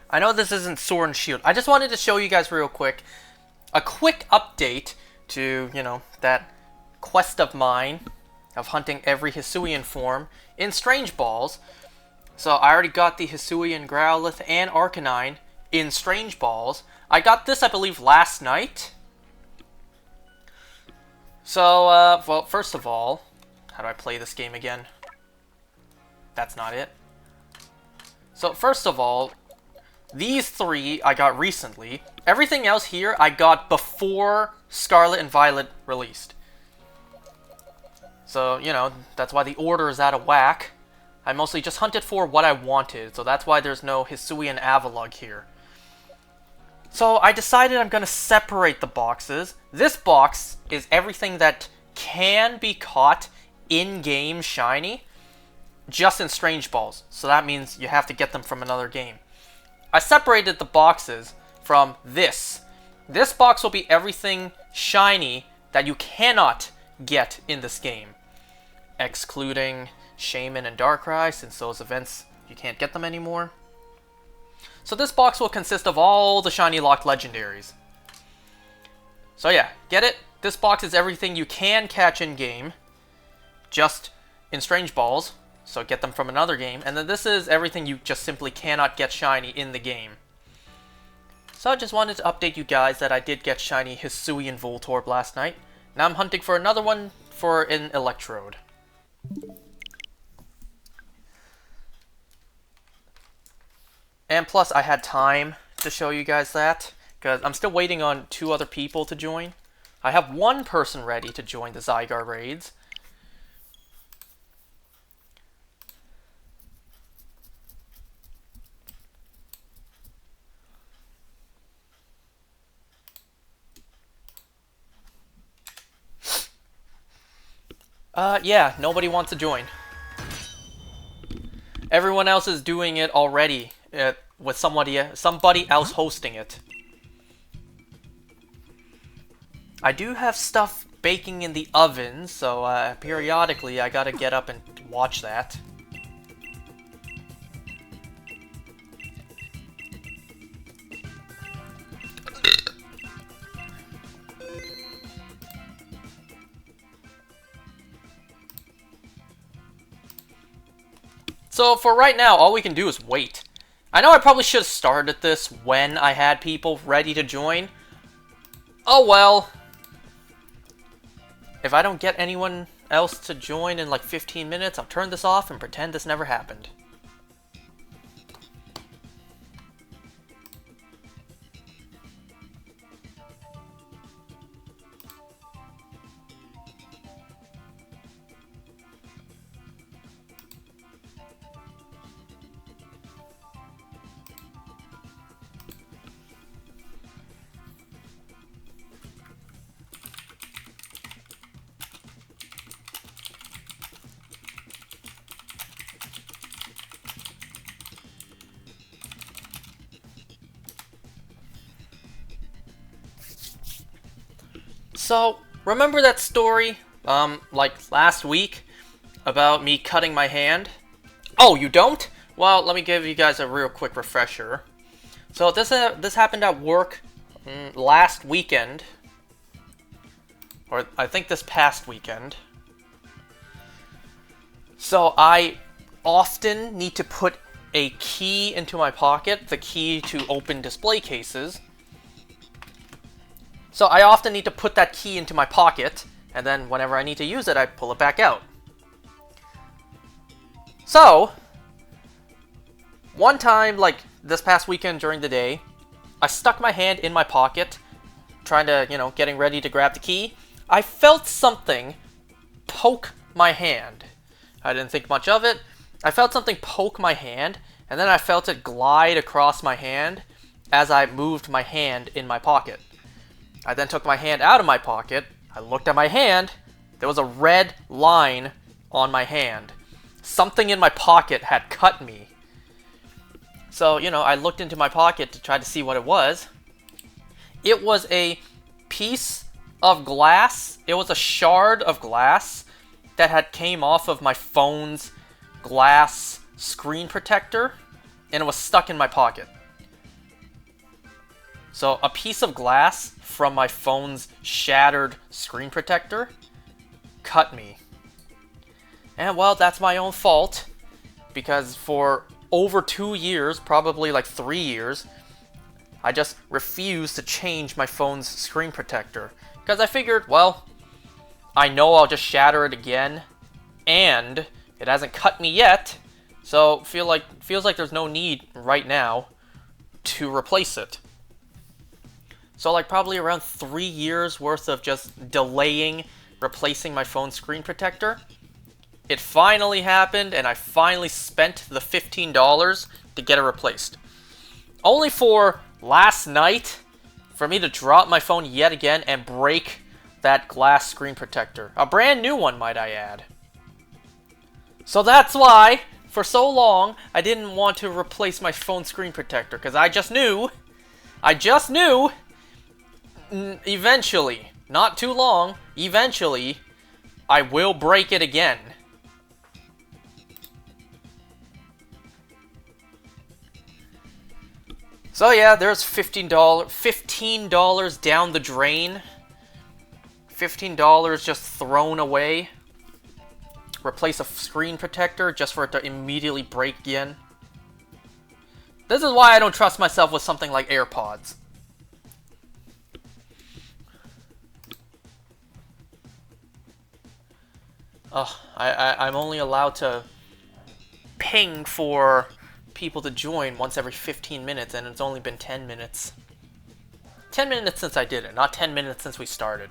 I know this isn't Sword and Shield. I just wanted to show you guys real quick a quick update to, that quest of mine of hunting every Hisuian form in Strange Balls. So I already got the Hisuian Growlithe and Arcanine in Strange Balls. I got this, I believe, last night. So, well, first of all, how do I play this game again? That's not it. So, first of all, these three I got recently. Everything else here I got before Scarlet and Violet released. So, that's why the order is out of whack. I mostly just hunted for what I wanted, so that's why there's no Hisuian Avalugg here. So I decided I'm going to separate the boxes. This box is everything that can be caught in-game shiny, just in Strange Balls. So that means you have to get them from another game. I separated the boxes from this. This box will be everything shiny that you cannot get in this game, excluding Shaman and Darkrai, since those events you can't get them anymore. So this box will consist of all the shiny locked legendaries. So yeah, get it? This box is everything you can catch in game, just in Strange Balls, so get them from another game. And then this is everything you just simply cannot get shiny in the game. So I just wanted to update you guys that I did get shiny Hisuian Voltorb last night. Now I'm hunting for another one for an Electrode. And plus, I had time to show you guys that, because I'm still waiting on 2 other people to join. I have 1 person ready to join the Zygarde raids. Yeah, nobody wants to join. Everyone else is doing it already. With somebody else hosting it. I do have stuff baking in the oven, so periodically I gotta get up and watch that. So for right now, all we can do is wait. I know I probably should have started this when I had people ready to join. Oh well. If I don't get anyone else to join in like 15 minutes, I'll turn this off and pretend this never happened. So, remember that story, like last week, about me cutting my hand? Oh, you don't? Well, let me give you guys a real quick refresher. So this happened at work last weekend, or I think this past weekend. So I often need to put a key into my pocket, the key to open display cases. So I often need to put that key into my pocket, and then whenever I need to use it, I pull it back out. So, one time, like this past weekend during the day, I stuck my hand in my pocket, trying to, getting ready to grab the key. I felt something poke my hand. I didn't think much of it. I felt something poke my hand, and then I felt it glide across my hand as I moved my hand in my pocket. I then took my hand out of my pocket, I looked at my hand, there was a red line on my hand. Something in my pocket had cut me. So, I looked into my pocket to try to see what it was. It was a piece of glass, it was a shard of glass that had came off of my phone's glass screen protector, and it was stuck in my pocket. So a piece of glass from my phone's shattered screen protector cut me. And well, that's my own fault, because for over 2 years, probably like 3 years, I just refused to change my phone's screen protector. Because I figured, well, I know I'll just shatter it again, and it hasn't cut me yet, so feels like there's no need right now to replace it. So like probably around 3 years worth of just delaying replacing my phone screen protector. It finally happened, and I finally spent the $15 to get it replaced. Only for last night for me to drop my phone yet again and break that glass screen protector. A brand new one, might I add. So that's why, for so long, I didn't want to replace my phone screen protector, because I just knew, eventually, not too long, eventually, I will break it again. So yeah, there's $15 down the drain. $15 just thrown away. Replace a screen protector just for it to immediately break again. This is why I don't trust myself with something like AirPods. I'm only allowed to ping for people to join once every 15 minutes, and it's only been 10 minutes. 10 minutes since I did it, not 10 minutes since we started.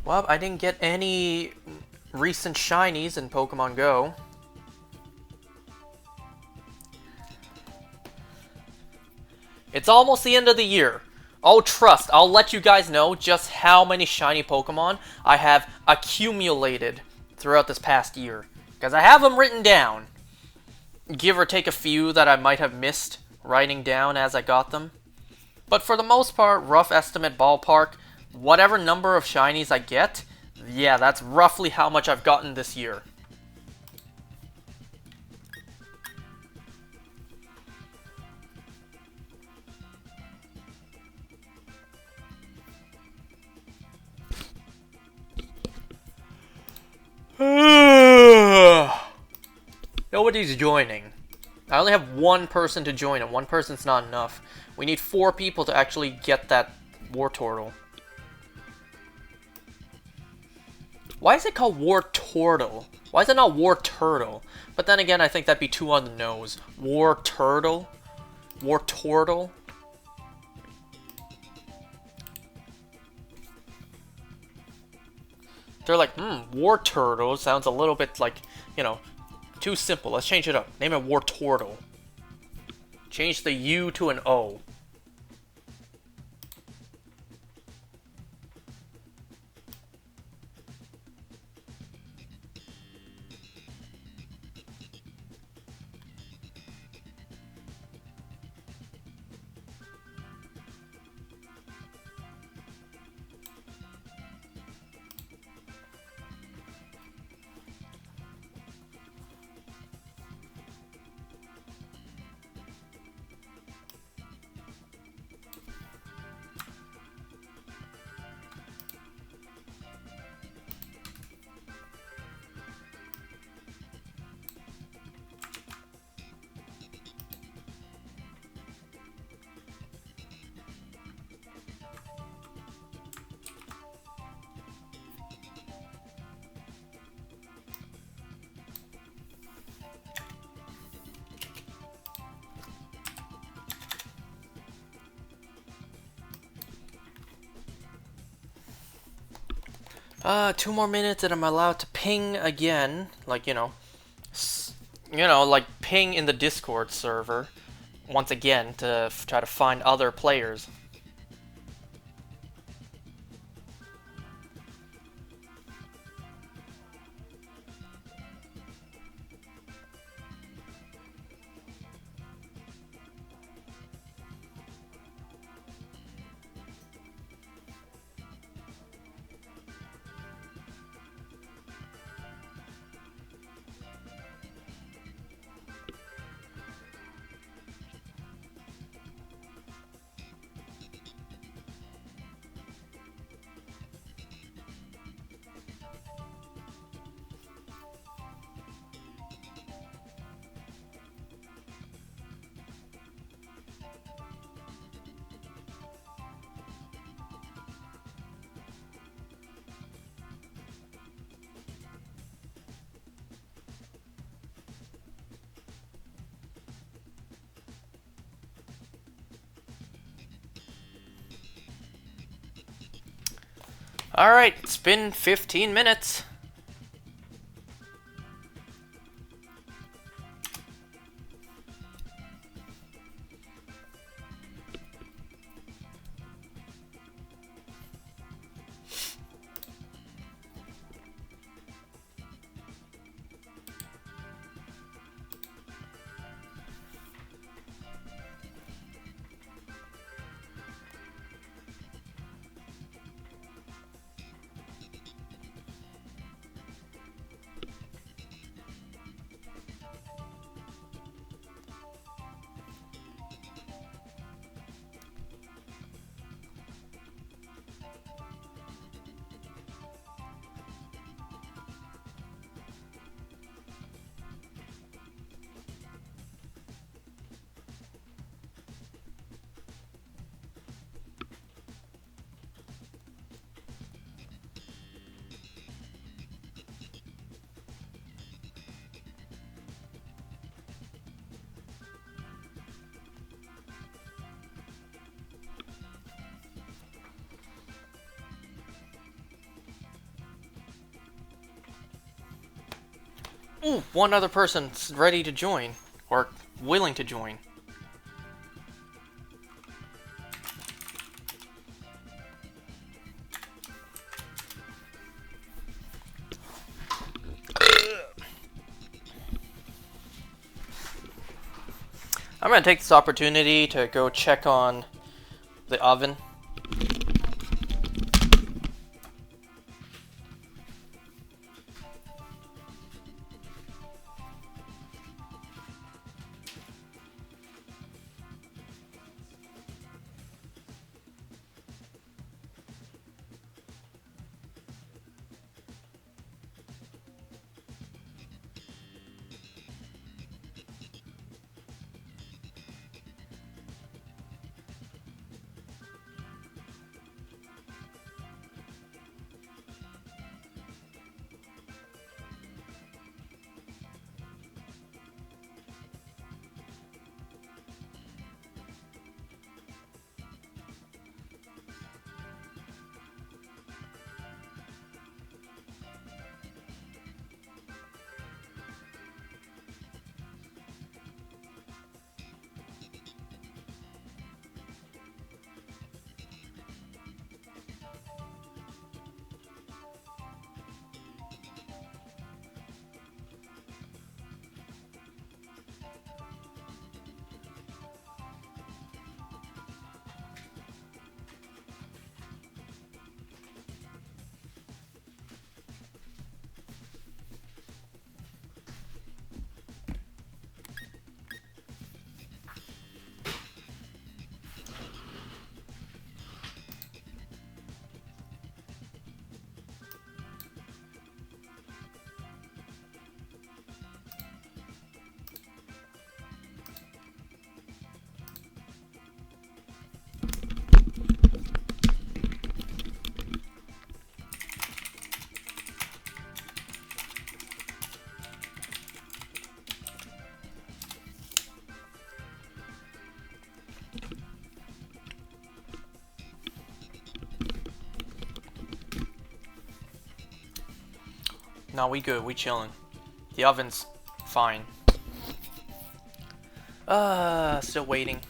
Well, I didn't get any recent shinies in Pokemon Go. It's almost the end of the year. Oh, trust, I'll let you guys know just how many shiny Pokemon I have accumulated throughout this past year. Because I have them written down. Give or take a few that I might have missed writing down as I got them. But for the most part, rough estimate ballpark, whatever number of shinies I get, yeah, that's roughly how much I've gotten this year. Nobody's joining. I only have one person to join, and one person's not enough. We need 4 people to actually get that Wartortle. Why is it called Wartortle? Why is it not Warturtle? But then again, I think that'd be too on the nose. Warturtle? Wartortle? They're like, Warturtle sounds a little bit like, you know, too simple. Let's change it up. Name it Wartortle. Change the U to an O. Two more minutes and I'm allowed to ping again. Like, like ping in the Discord server once again to try to find other players. Alright, it's been 15 minutes. Ooh, one other person's ready to join, or willing to join. I'm gonna take this opportunity to go check on the oven. No, we good. We chilling. The oven's fine. Still waiting.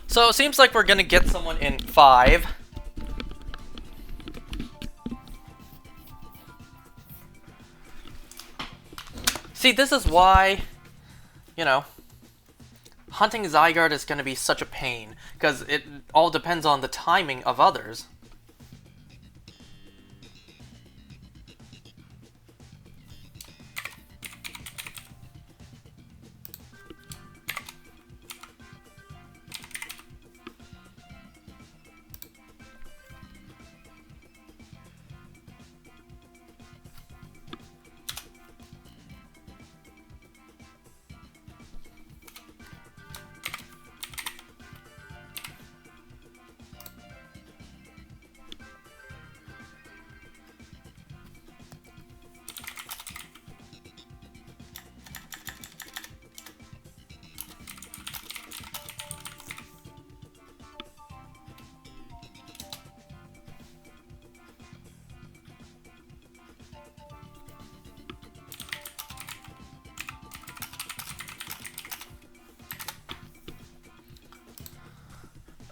So it seems like we're gonna get someone in 5. See, this is why, you know, hunting Zygarde is going to be such a pain, because it all depends on the timing of others.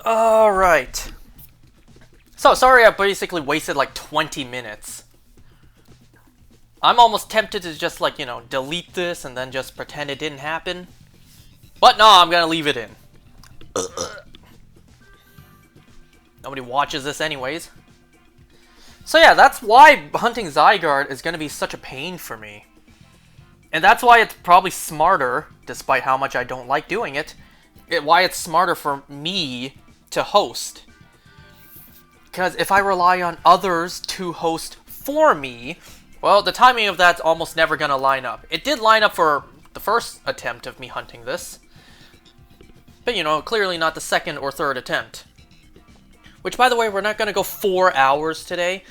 Alright. So, sorry I basically wasted like 20 minutes. I'm almost tempted to just like, you know, delete this and then just pretend it didn't happen. But no, I'm gonna leave it in. Nobody watches this anyways. So yeah, that's why hunting Zygarde is gonna be such a pain for me. And that's why it's probably smarter, despite how much I don't like doing it, why it's smarter for me to host. Because if I rely on others to host for me, well, the timing of that's almost never going to line up. It did line up for the first attempt of me hunting this. But, you know, clearly not the second or third attempt. Which, by the way, we're not going to go 4 hours today.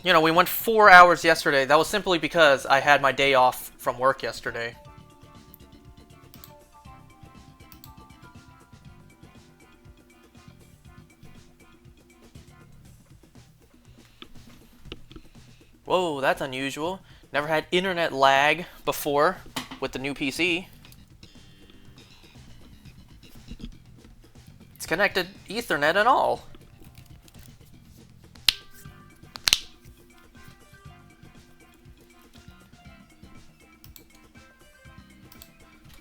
You know, we went 4 hours yesterday. That was simply because I had my day off from work yesterday. Whoa, that's unusual. Never had internet lag before with the new PC. It's connected Ethernet and all.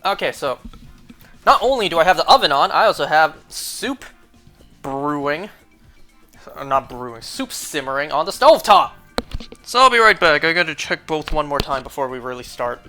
Okay, so not only do I have the oven on, I also have soup brewing. Not brewing, soup simmering on the stovetop. So I'll be right back. I gotta check both one more time before we really start.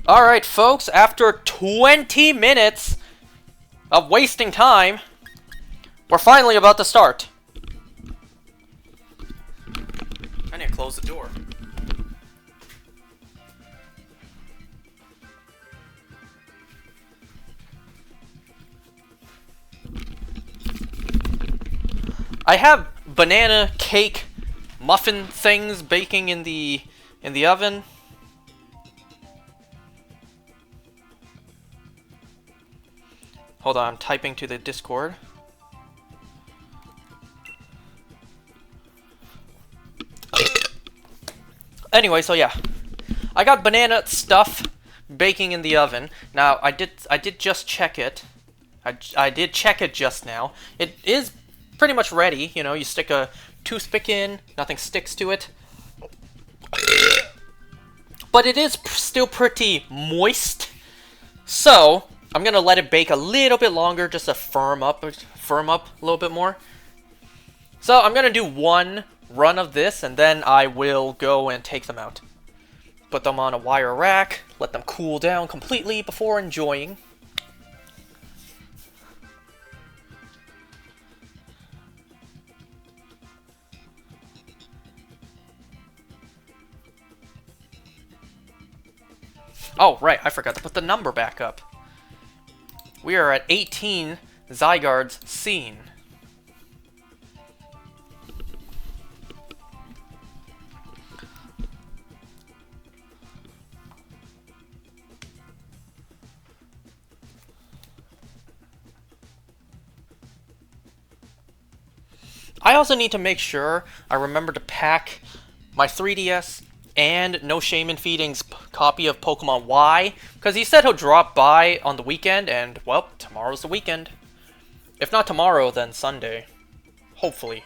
Alright, folks, after 20 minutes of wasting time, we're finally about to start. I need to close the door. I have banana cake muffin things baking in the oven. Hold on, I'm typing to the Discord. Anyway, so yeah, I got banana stuff baking in the oven. Now I did just check it. I did check it just now. It is pretty much ready. You know, you stick a toothpick in, nothing sticks to it. But it is still pretty moist. So I'm gonna let it bake a little bit longer, just to firm up a little bit more. So I'm gonna do one run of this, and then I will go and take them out. Put them on a wire rack, let them cool down completely before enjoying. Oh, right, I forgot to put the number back up. We are at 18 Zygardes seen. I also need to make sure I remember to pack my 3DS and No Shame in Feeding's copy of Pokemon Y, because he said he'll drop by on the weekend, and, well, tomorrow's the weekend. If not tomorrow, then Sunday. Hopefully.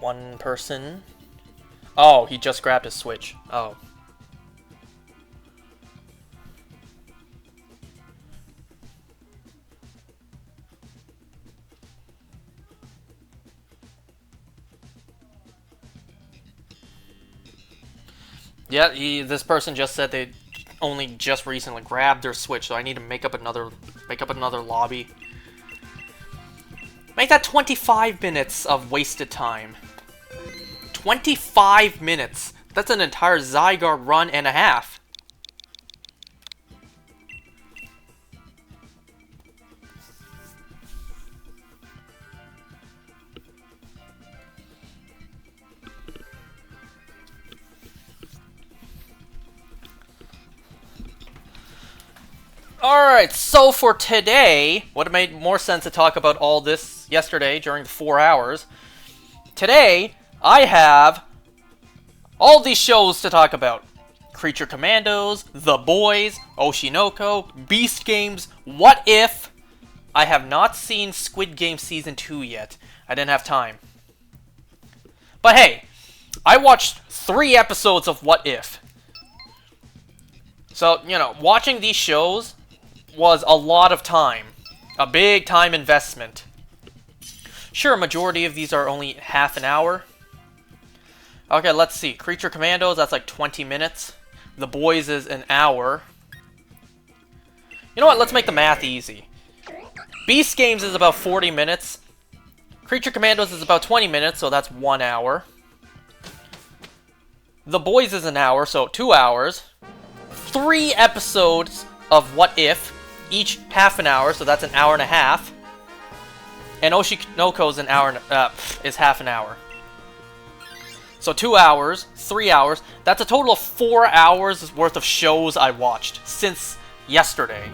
One person. Oh, he just grabbed his Switch. Oh. Yeah, this person just said they only just recently grabbed their Switch, so I need to make up another lobby. Make that 25 minutes of wasted time. 25 minutes! That's an entire Zygarde run and a half. Alright, so for today, would have made more sense to talk about all this yesterday during the 4 hours. Today, I have all these shows to talk about. Creature Commandos, The Boys, Oshinoko, Beast Games, What If? I have not seen Squid Game Season 2 yet. I didn't have time. But hey, I watched 3 episodes of What If. So, you know, watching these shows was a lot of time. A big time investment. Sure, a majority of these are only half an hour. Okay, let's see. Creature Commandos, that's like 20 minutes. The Boys is an hour. You know what? Let's make the math easy. Beast Games is about 40 minutes. Creature Commandos is about 20 minutes, so that's 1 hour. The Boys is an hour, so 2 hours. 3 episodes of What If, each half an hour, so that's an hour and a half. And Oshinoko is is half an hour. So 2 hours, 3 hours. That's a total of 4 hours worth of shows I watched since yesterday.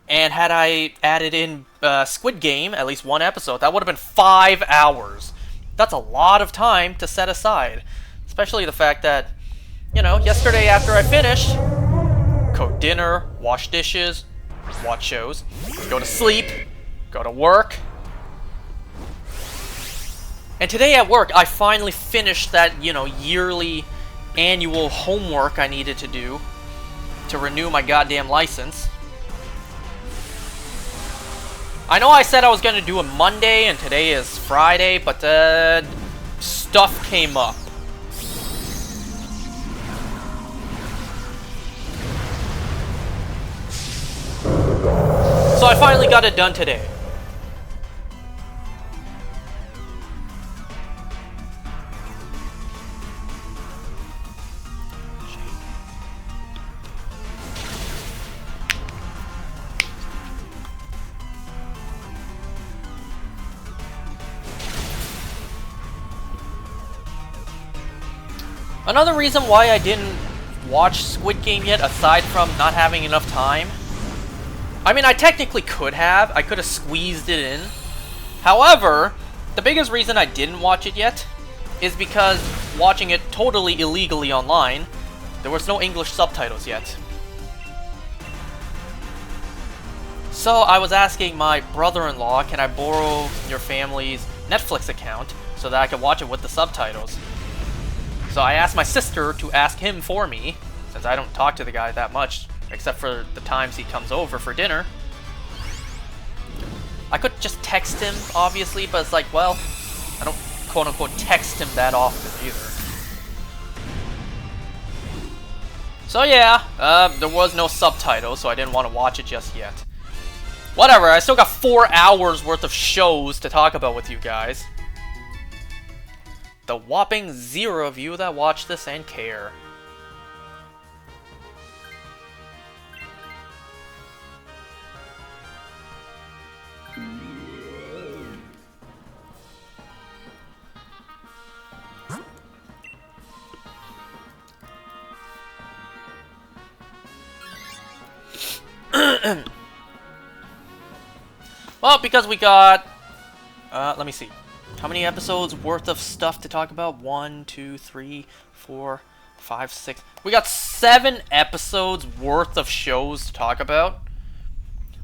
And had I added in Squid Game, at least 1 episode, that would have been 5 hours. That's a lot of time to set aside. Especially the fact that, you know, yesterday after I finished, cook dinner, wash dishes, watch shows, go to sleep, go to work. And today at work, I finally finished that, you know, yearly annual homework I needed to do to renew my goddamn license. I know I said I was gonna do it Monday, and today is Friday, but stuff came up. So I finally got it done today. Another reason why I didn't watch Squid Game yet, aside from not having enough time, I mean, I technically could have. I could have squeezed it in. However, the biggest reason I didn't watch it yet is because watching it totally illegally online, there was no English subtitles yet. So I was asking my brother-in-law, can I borrow your family's Netflix account so that I could watch it with the subtitles? So I asked my sister to ask him for me, since I don't talk to the guy that much, except for the times he comes over for dinner. I could just text him, obviously, but it's like, well, I don't quote-unquote text him that often either. So yeah, there was no subtitles, so I didn't want to watch it just yet. Whatever, I still got 4 hours worth of shows to talk about with you guys. The whopping 0 of you that watch this and care. Well, because we got, let me see. How many episodes worth of stuff to talk about? 1, 2, 3, 4, 5, 6. We got 7 episodes worth of shows to talk about.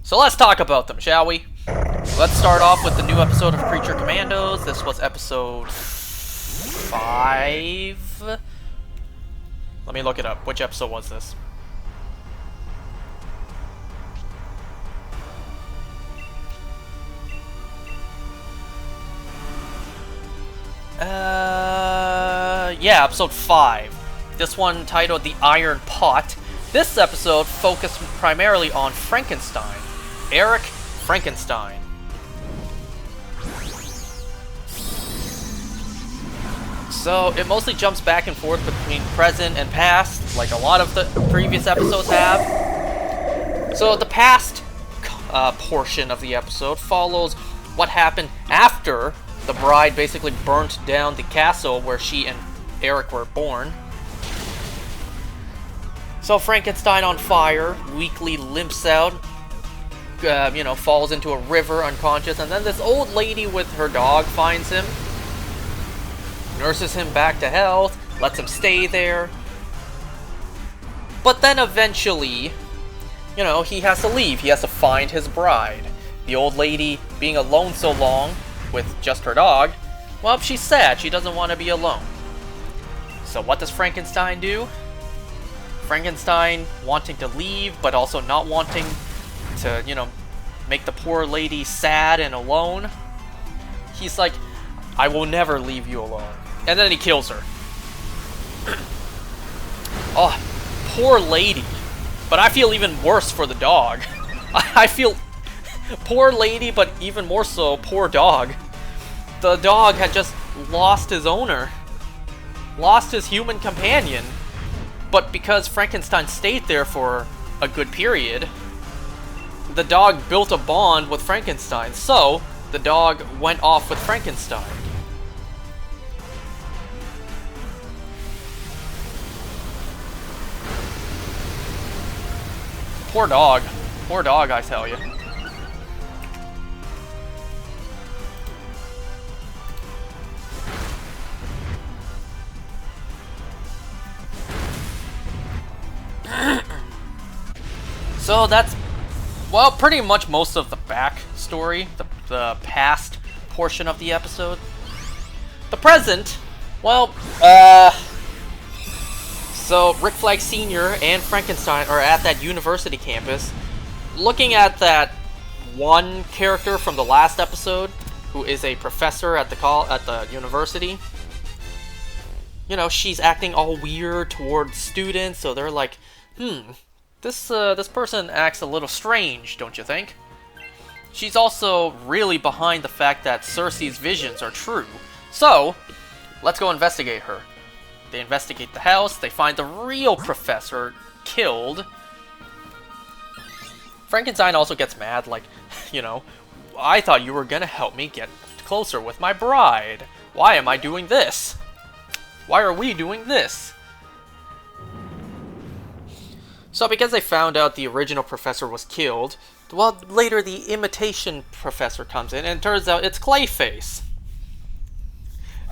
So let's talk about them, shall we? Let's start off with the new episode of Creature Commandos. This was episode 5. Let me look it up. Which episode was this? Yeah, episode 5. This one titled The Iron Pot. This episode focused primarily on Frankenstein. Eric Frankenstein. So, it mostly jumps back and forth between present and past, like a lot of the previous episodes have. So, the past portion of the episode follows what happened after the bride basically burnt down the castle where she and Eric were born. So Frankenstein on fire, weakly limps out, falls into a river unconscious, and then this old lady with her dog finds him, nurses him back to health, lets him stay there. But then eventually, he has to leave. He has to find his bride. The old lady being alone so long with just her dog, well, she's sad. She doesn't want to be alone. So what does Frankenstein do? Frankenstein wanting to leave, but also not wanting to, make the poor lady sad and alone. He's like, I will never leave you alone. And then he kills her. Oh, poor lady. But I feel even worse for the dog. I feel poor lady, but even more so, poor dog. The dog had just lost his owner. Lost his human companion. But because Frankenstein stayed there for a good period, the dog built a bond with Frankenstein. So, the dog went off with Frankenstein. Poor dog. Poor dog, I tell you. So that's, well, pretty much most of the backstory, the past portion of the episode. The present, well, so Rick Flag Sr. and Frankenstein are at that university campus, looking at that one character from the last episode who is a professor at the university. You know, she's acting all weird towards students, so they're like, this person acts a little strange, don't you think? She's also really behind the fact that Cersei's visions are true. So, let's go investigate her. They investigate the house, they find the real professor killed. Frankenstein also gets mad, like, you know, I thought you were gonna help me get closer with my bride. Why am I doing this? Why are we doing this? So because they found out the original professor was killed, well, later the imitation professor comes in, and it turns out it's Clayface.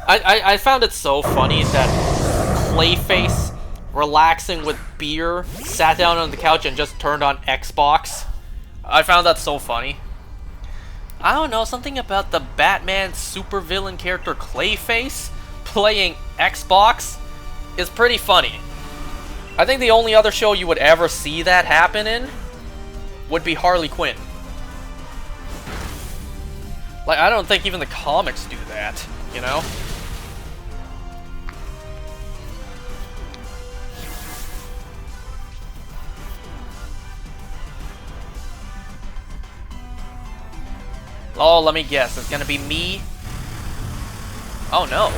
I found it so funny that Clayface, relaxing with beer, sat down on the couch and just turned on Xbox. I found that so funny. I don't know, something about the Batman supervillain character Clayface playing Xbox is pretty funny. I think the only other show you would ever see that happen in would be Harley Quinn. Like, I don't think even the comics do that, you know? Oh, let me guess. It's gonna be me? Oh no.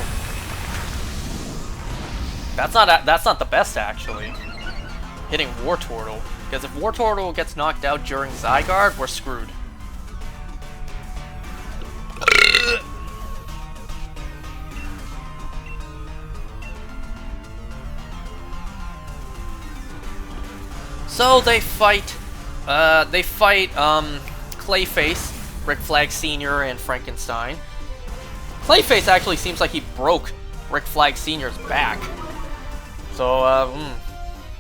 That's not the best, actually. Hitting War Turtle. Because if War Turtle gets knocked out during Zygarde, we're screwed. So they fight Clayface, Rick Flag Sr., and Frankenstein. Clayface actually seems like he broke Rick Flag Sr.'s back. So,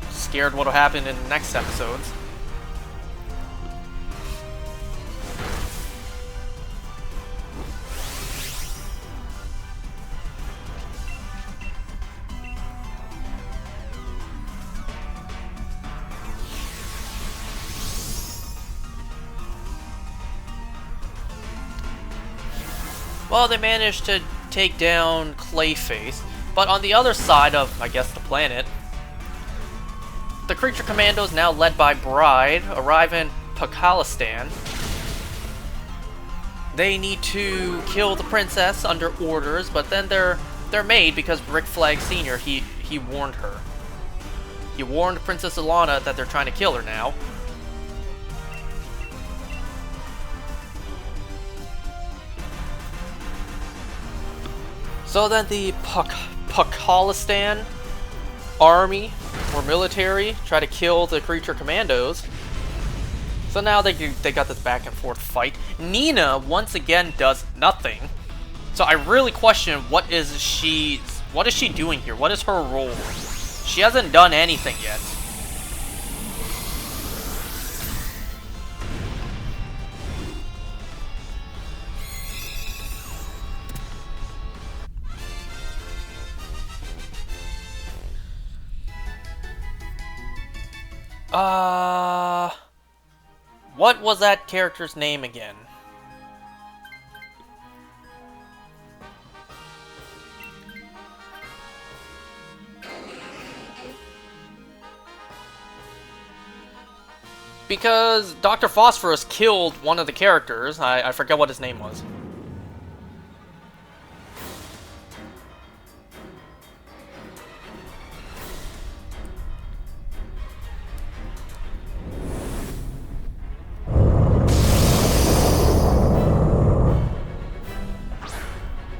scared what'll happen in the next episodes. Well, they managed to take down Clayface, but on the other side of, I guess, the planet, the creature commandos, now led by Bride, arrive in Pakistan. They need to kill the princess under orders, but then they're made because Rick Flag Sr. he warned her. He warned Princess Ilana that they're trying to kill her now. So then the Pakistan army or military try to kill the creature commandos. So now they got this back and forth fight. Nina once again does nothing. So I really question what is she doing here? What is her role? She hasn't done anything yet. What was that character's name again? Because Dr. Phosphorus killed one of the characters. I forget what his name was.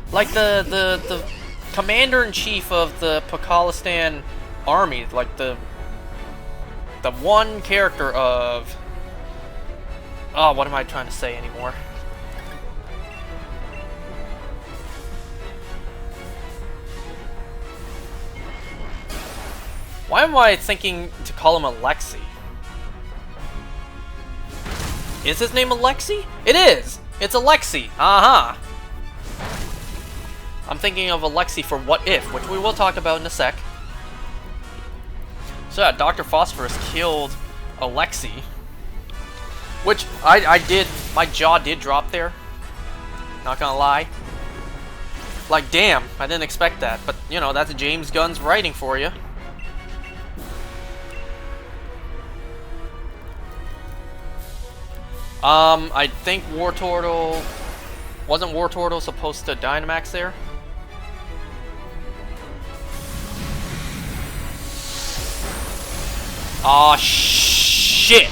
Like the commander-in-chief of the Pakistan army, like the one character of... Oh, what am I trying to say anymore? Why am I thinking to call him Alexei? Is his name Alexei? It is! It's Alexei! Aha! I'm thinking of Alexei for What If, which we will talk about in a sec. So yeah, Dr. Phosphorus killed Alexei. Which, I did, my jaw did drop there. Not gonna lie. Like, damn, I didn't expect that. But, you know, that's James Gunn's writing for you. I think War Turtle... Wasn't War Turtle supposed to Dynamax there? Aw, shit!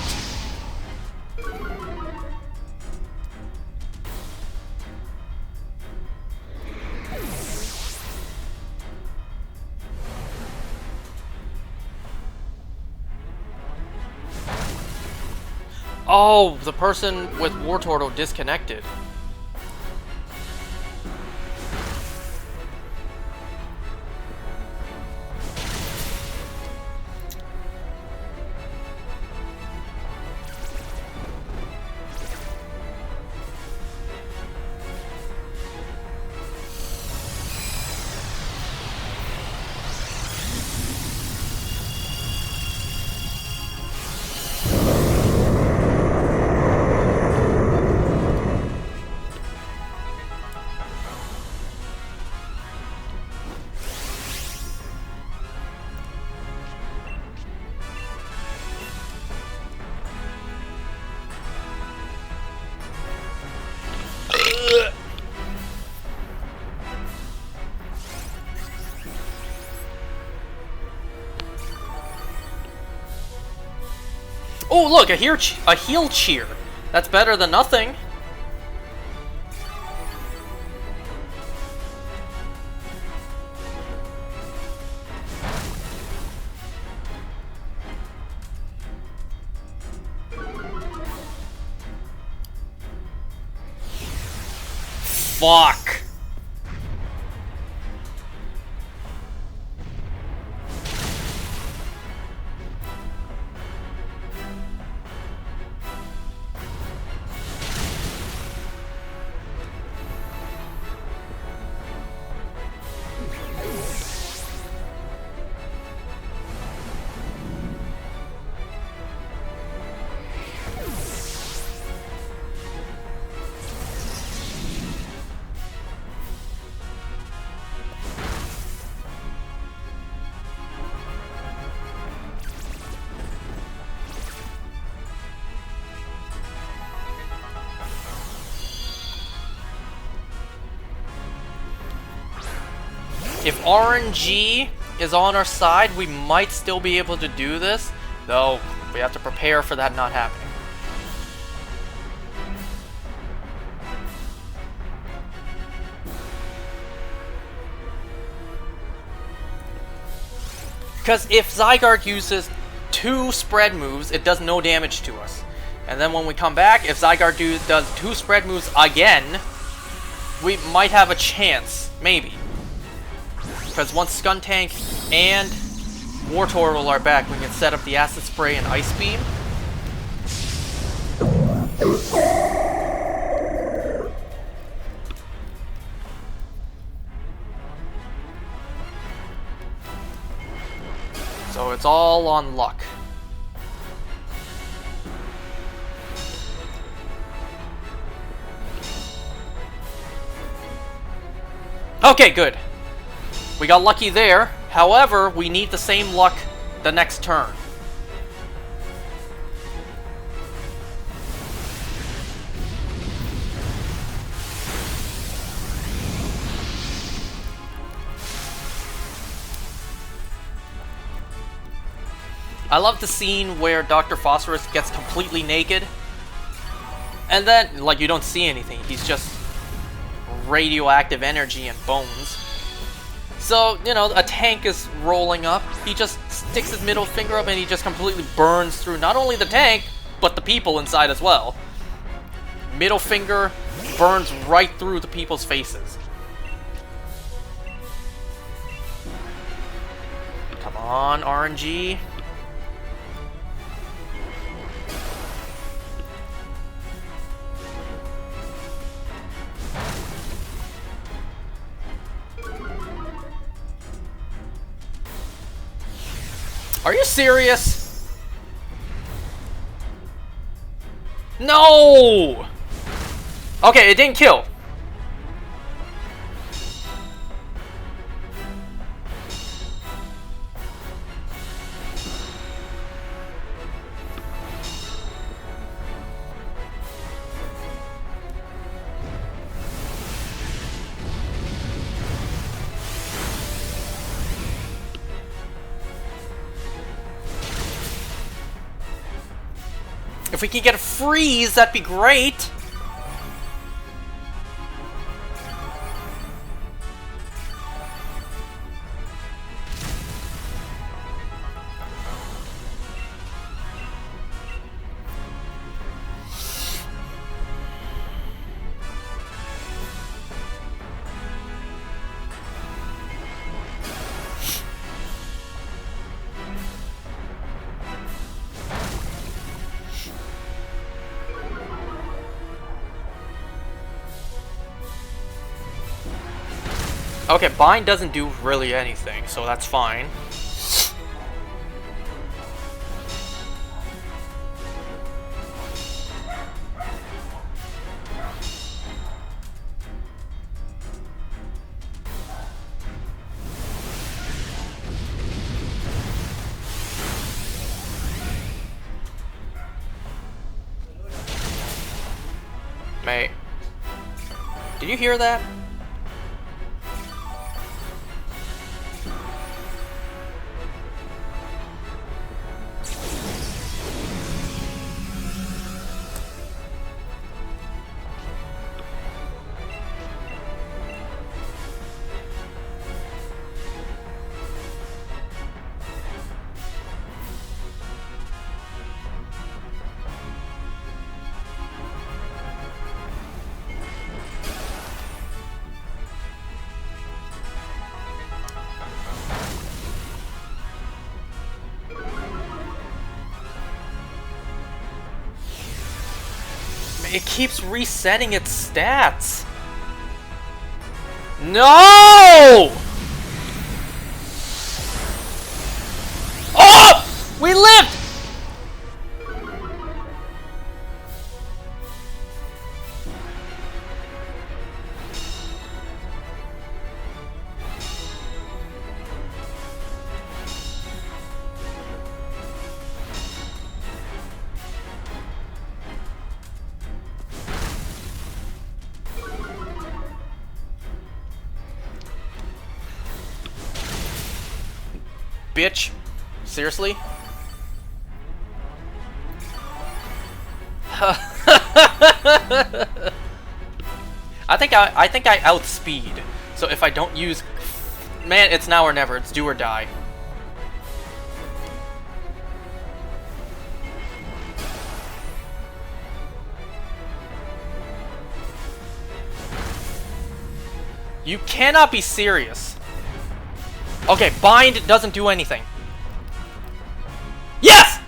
Oh, the person with War Turtle disconnected. Oh, look, a heal cheer. That's better than nothing. Fuck. If RNG is on our side, we might still be able to do this, though we have to prepare for that not happening. Because if Zygarde uses 2 spread moves, it does no damage to us. And then when we come back, if Zygarde does 2 spread moves again, we might have a chance, maybe. Because once Skuntank and War Turtle are back, we can set up the Acid Spray and Ice Beam. So it's all on luck. Okay, good. We got lucky there. However, we need the same luck the next turn. I love the scene where Dr. Phosphorus gets completely naked. And then, like, you don't see anything. He's just radioactive energy and bones. So, you know, a tank is rolling up. He just sticks his middle finger up and he just completely burns through not only the tank, but the people inside as well. Middle finger burns right through the people's faces. Come on, RNG. Are you serious? No! Okay, it didn't kill. If we can get a freeze, that'd be great. Okay, bind doesn't do really anything, so that's fine. Mate, did you hear that? It keeps resetting its stats. No! Oh! We lived! Bitch. Seriously? I think I outspeed. So if I don't use, man, it's now or never. It's do or die. You cannot be serious. Okay, bind doesn't do anything. Yes!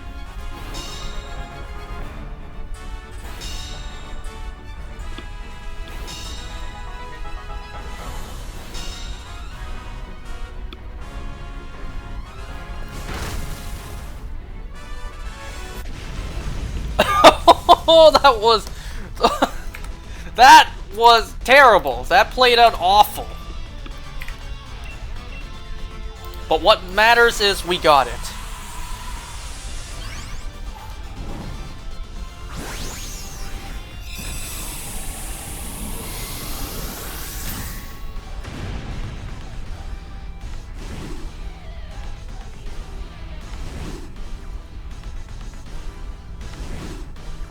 Oh, that was... that was terrible. That played out awful. But what matters is we got it.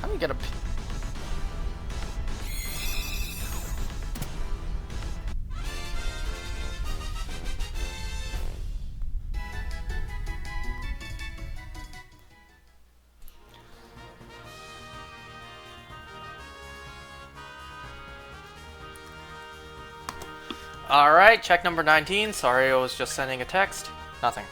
How do we get a... Alright, check number 19. Sorry, I was just sending a text. Nothing.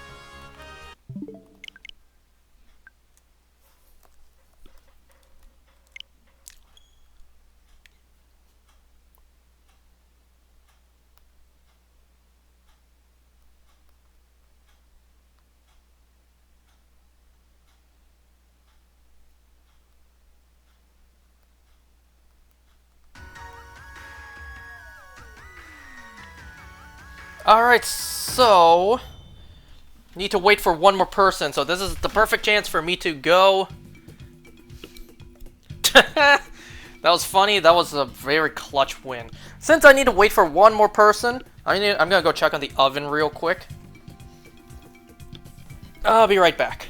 Alright, so... need to wait for one more person, so this is the perfect chance for me to go. That was funny. That was a very clutch win. Since I need to wait for one more person, I'm gonna go check on the oven real quick. I'll be right back.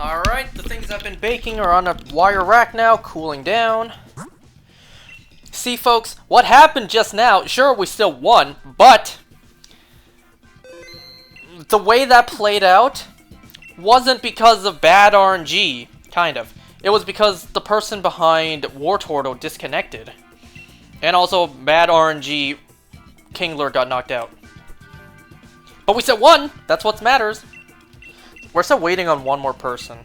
Alright, the things I've been baking are on a wire rack now, cooling down. See, folks, what happened just now, sure, we still won, but the way that played out wasn't because of bad RNG, kind of. It was because the person behind Wartortle disconnected. And also, bad RNG, Kingler got knocked out. But we still won! That's what matters. We're still waiting on one more person.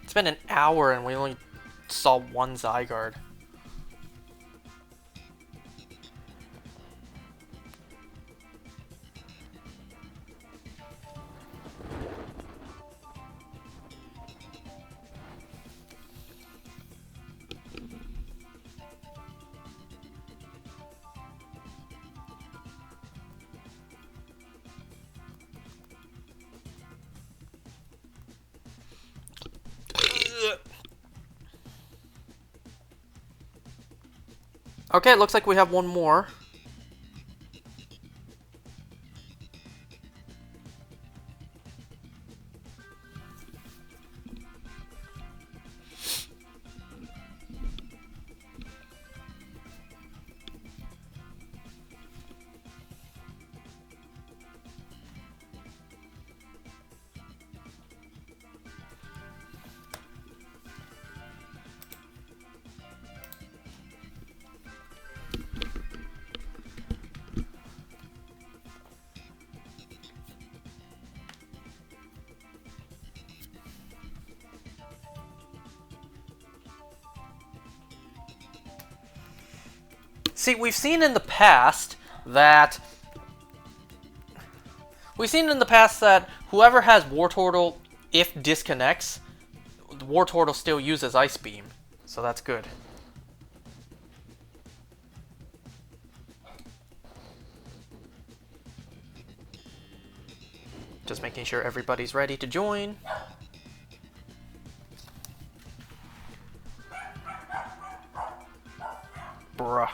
It's been an hour and we only saw one Zygarde. Okay, it looks like we have one more. See, we've seen in the past that whoever has Wartortle, if disconnects, the Wartortle still uses Ice Beam. So that's good. Just making sure everybody's ready to join. Bruh.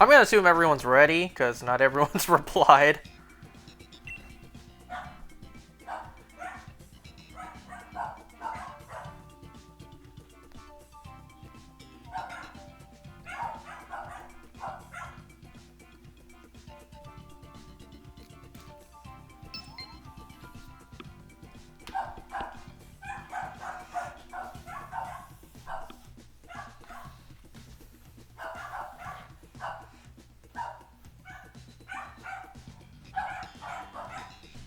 I'm gonna assume everyone's ready, because not everyone's replied.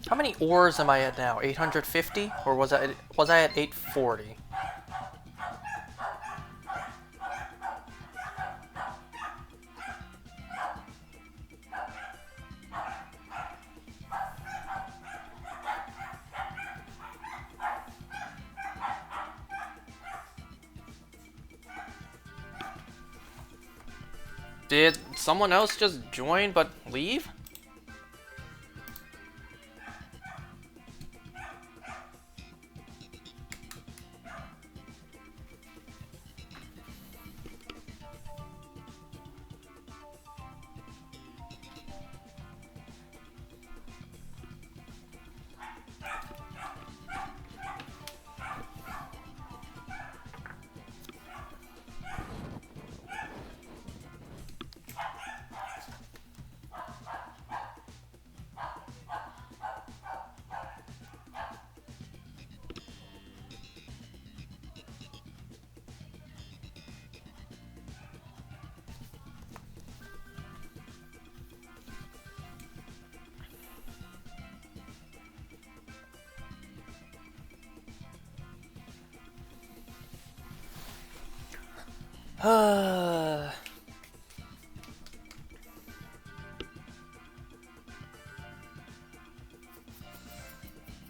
How many ores am I at now? 850? Or was I at 840? Did someone else just join but leave?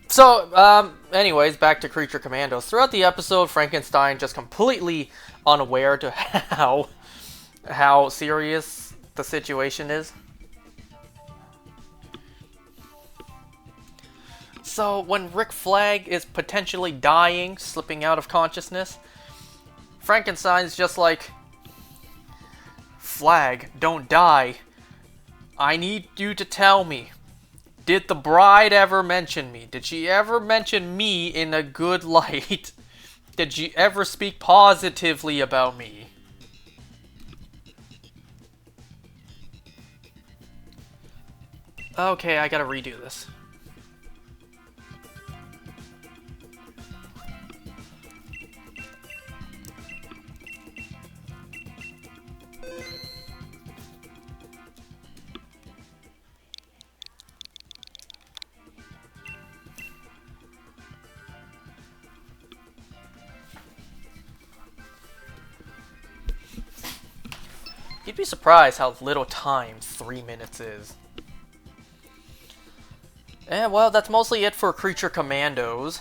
So, anyways, back to Creature Commandos. Throughout the episode, Frankenstein just completely unaware to how serious the situation is. So, when Rick Flag is potentially dying, slipping out of consciousness, Frankenstein's just like, Flag, don't die. I need you to tell me. Did the bride ever mention me? Did she ever mention me in a good light? Did she ever speak positively about me? Okay, I gotta redo this. You'd be surprised how little time 3 minutes is. And well, that's mostly it for Creature Commandos.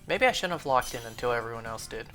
Maybe I shouldn't have locked in until everyone else did.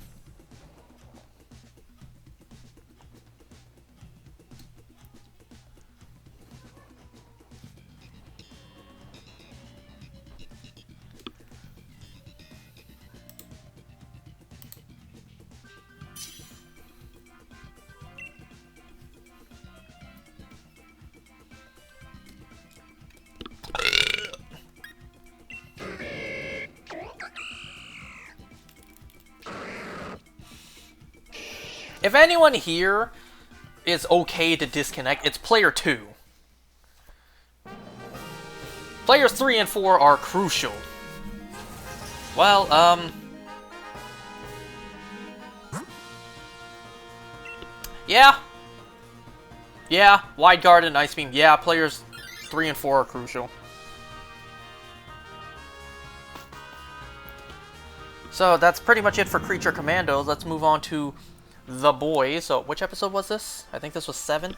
If anyone here is okay to disconnect, it's player 2. Players 3 and 4 are crucial. Well, yeah. Yeah, Wide Guard and Ice Beam. Yeah, players 3 and 4 are crucial. So that's pretty much it for Creature Commandos. Let's move on to The Boys. So which episode was this? I think this was 7.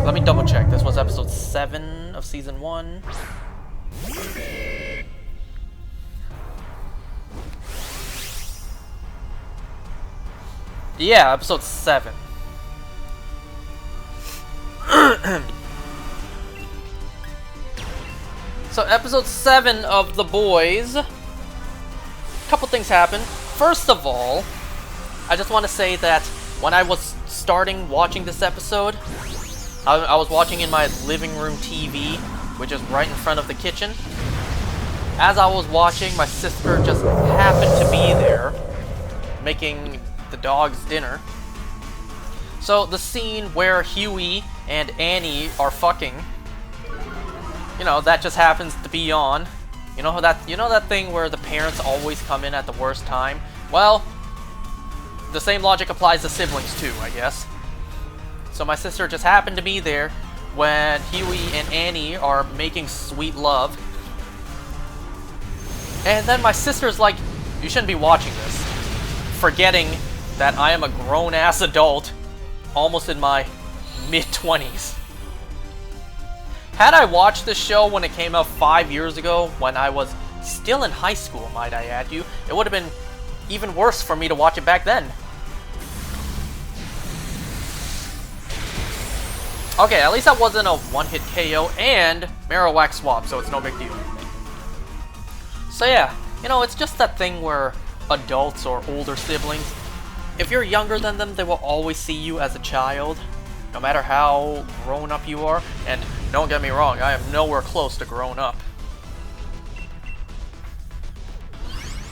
Let me double check. This was episode 7 of season 1. Yeah, episode 7. So episode 7 of The Boys. A couple things happened. First of all, I just want to say that when I was starting watching this episode, I was watching in my living room TV, which is right in front of the kitchen. As I was watching, my sister just happened to be there, making the dog's dinner. So the scene where Huey and Annie are fucking, you know, that just happens to be on. You know that thing where the parents always come in at the worst time? Well, the same logic applies to siblings too, I guess. So my sister just happened to be there when Huey and Annie are making sweet love. And then my sister's like, you shouldn't be watching this. Forgetting that I am a grown-ass adult, almost in my mid-20s. Had I watched this show when it came out 5 years ago, when I was still in high school, might I add you, it would have been even worse for me to watch it back then. Okay, at least that wasn't a one-hit KO and Marowak swap, so it's no big deal. So yeah, you know, it's just that thing where adults or older siblings, if you're younger than them, they will always see you as a child, no matter how grown up you are. And don't get me wrong, I am nowhere close to grown up.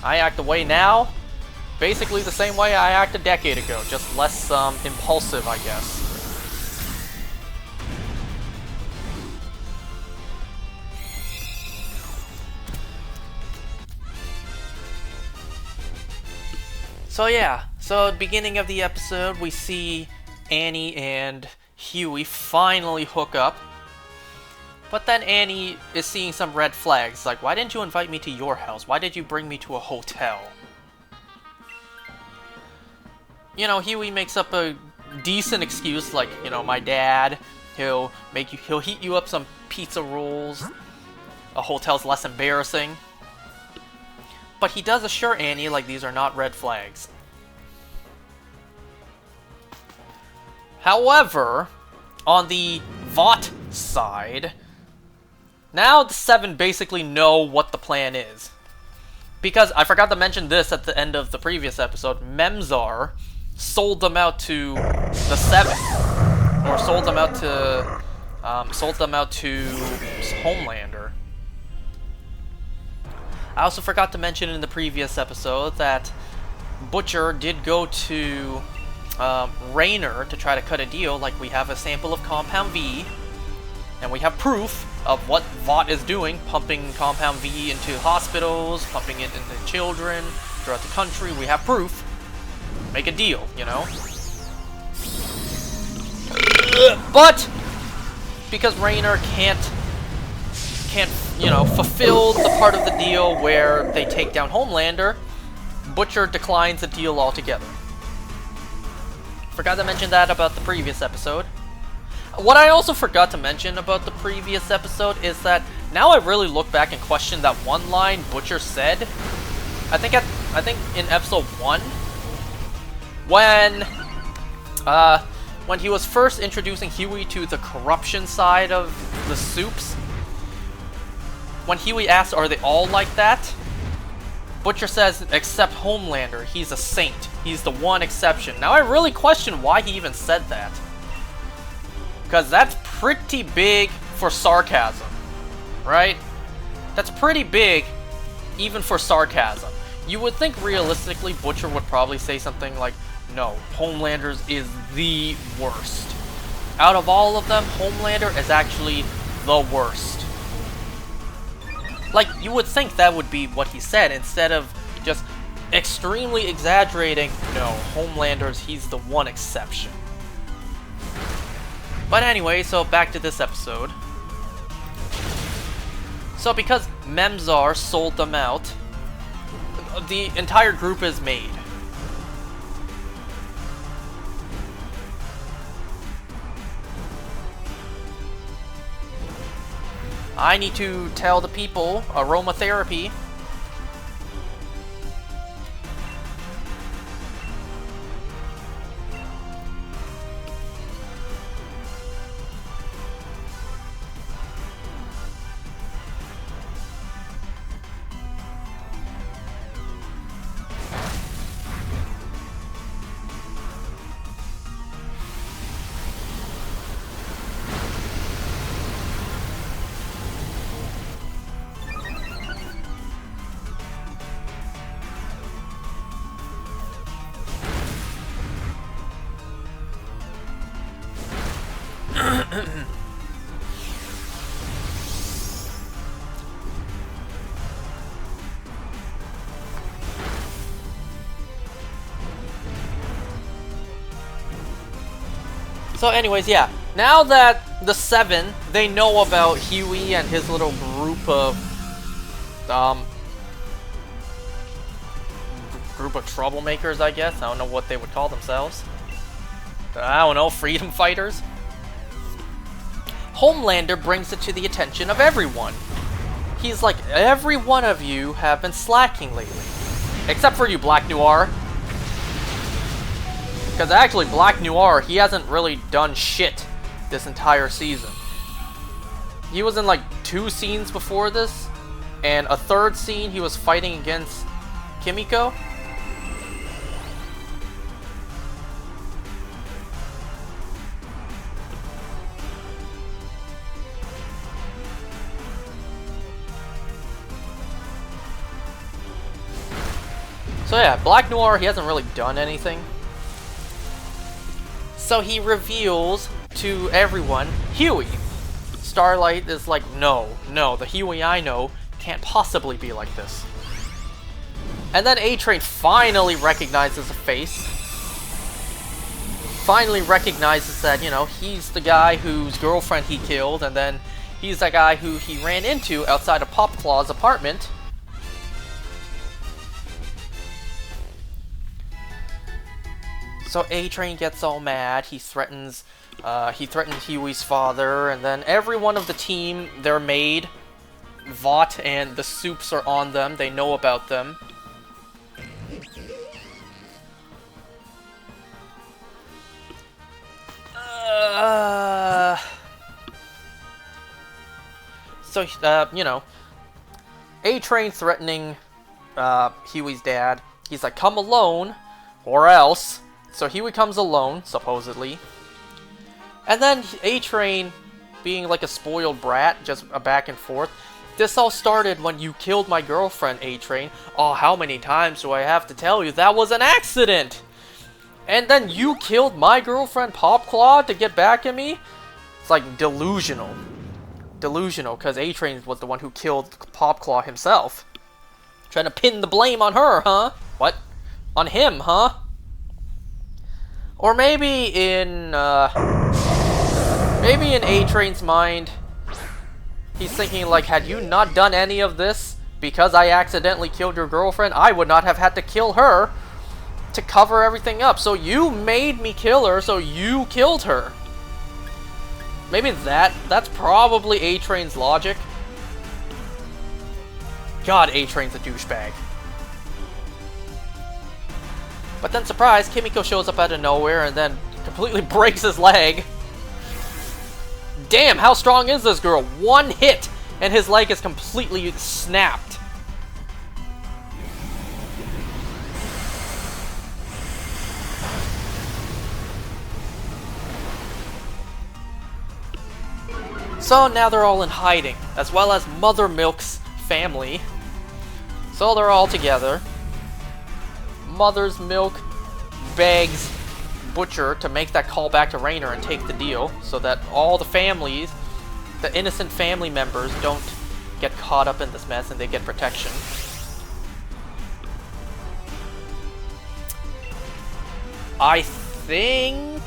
I act the way now, basically the same way I acted a decade ago, just less impulsive, I guess. So yeah, so at the beginning of the episode, we see Annie and Huey finally hook up. But then Annie is seeing some red flags, like, why didn't you invite me to your house? Why did you bring me to a hotel? You know, Huey makes up a decent excuse, like, you know, my dad, he'll heat you up some pizza rolls. A hotel's less embarrassing. But he does assure Annie, like, these are not red flags. However, on the Vought side, now the 7 basically know what the plan is. Because, I forgot to mention this at the end of the previous episode, Memzar sold them out to the 7. Or sold them out to Homelander. I also forgot to mention in the previous episode that Butcher did go to Raynor to try to cut a deal. Like, we have a sample of Compound V, and we have proof of what Vought is doing, pumping Compound V into hospitals, pumping it into children throughout the country. We have proof. Make a deal, you know? But because Raynor can't, you know, fulfill the part of the deal where they take down Homelander, Butcher declines the deal altogether. Forgot to mention that about the previous episode. What I also forgot to mention about the previous episode is that now I really look back and question that one line Butcher said. I think in episode 1, when he was first introducing Huey to the corruption side of the Supes. When Huey asks, are they all like that? Butcher says, except Homelander, he's a saint. He's the one exception. Now I really question why he even said that. Because that's pretty big for sarcasm, right? That's pretty big, even for sarcasm. You would think realistically Butcher would probably say something like, no, Homelander's is the worst. Out of all of them, Homelander is actually the worst. Like, you would think that would be what he said, instead of just extremely exaggerating, no, Homelander's, he's the one exception. But anyway, so back to this episode. So because Memzar sold them out, the entire group is made. I need to tell the people aromatherapy. So anyways, yeah, now that the 7, they know about Huey and his little group of, troublemakers, I guess. I don't know what they would call themselves. I don't know, freedom fighters? Homelander brings it to the attention of everyone. He's like, every one of you have been slacking lately. Except for you, Black Noir. Because actually, Black Noir, he hasn't really done shit this entire season. He was in like 2 scenes before this, and a 3rd scene he was fighting against Kimiko. So yeah, Black Noir, he hasn't really done anything. So he reveals to everyone, Huey. Starlight is like, no, the Huey I know can't possibly be like this. And then A-Train finally recognizes a face. Finally recognizes that, you know, he's the guy whose girlfriend he killed, and then he's the guy who he ran into outside of Popclaw's apartment. So A-Train gets all mad, he threatens Huey's father, and then every one of the team, they're made. Vought and the Soups are on them, they know about them. You know, A-Train threatening Huey's dad. He's like, come alone, or else. So Huey comes alone, supposedly. And then A-Train, being like a spoiled brat, just a back and forth. This all started when you killed my girlfriend, A-Train. Oh, how many times do I have to tell you? That was an accident! And then you killed my girlfriend, Popclaw, to get back at me? It's like delusional. Delusional, because A-Train was the one who killed Popclaw himself. Trying to pin the blame on her, huh? What? On him, huh? Or maybe in A-Train's mind, he's thinking like, had you not done any of this because I accidentally killed your girlfriend, I would not have had to kill her to cover everything up. So you made me kill her, so you killed her. Maybe that's probably A-Train's logic. God, A-Train's a douchebag. But then, surprise, Kimiko shows up out of nowhere and then completely breaks his leg. Damn, how strong is this girl? 1 hit, and his leg is completely snapped. So now they're all in hiding, as well as Mother Milk's family. So they're all together. Mother's Milk begs Butcher to make that call back to Rainer and take the deal so that all the families, the innocent family members, don't get caught up in this mess and they get protection. I think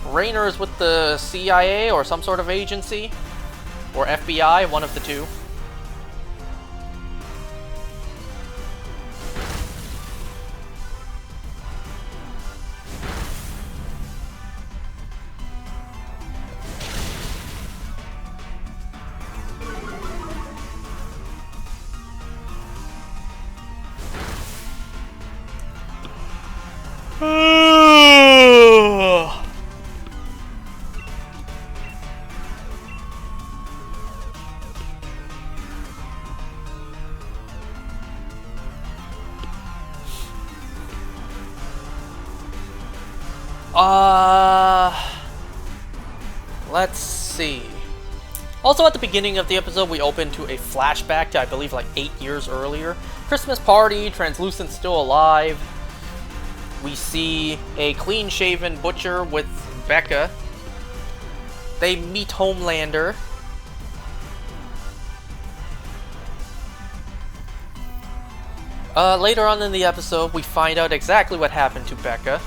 Rainer is with the CIA or some sort of agency, or FBI, one of the two. Let's see. Also, at the beginning of the episode, we open to a flashback to, I believe, like 8 years earlier. Christmas party, Translucent's still alive. We see a clean-shaven Butcher with Becca. They meet Homelander. Later on in the episode, we find out exactly what happened to Becca.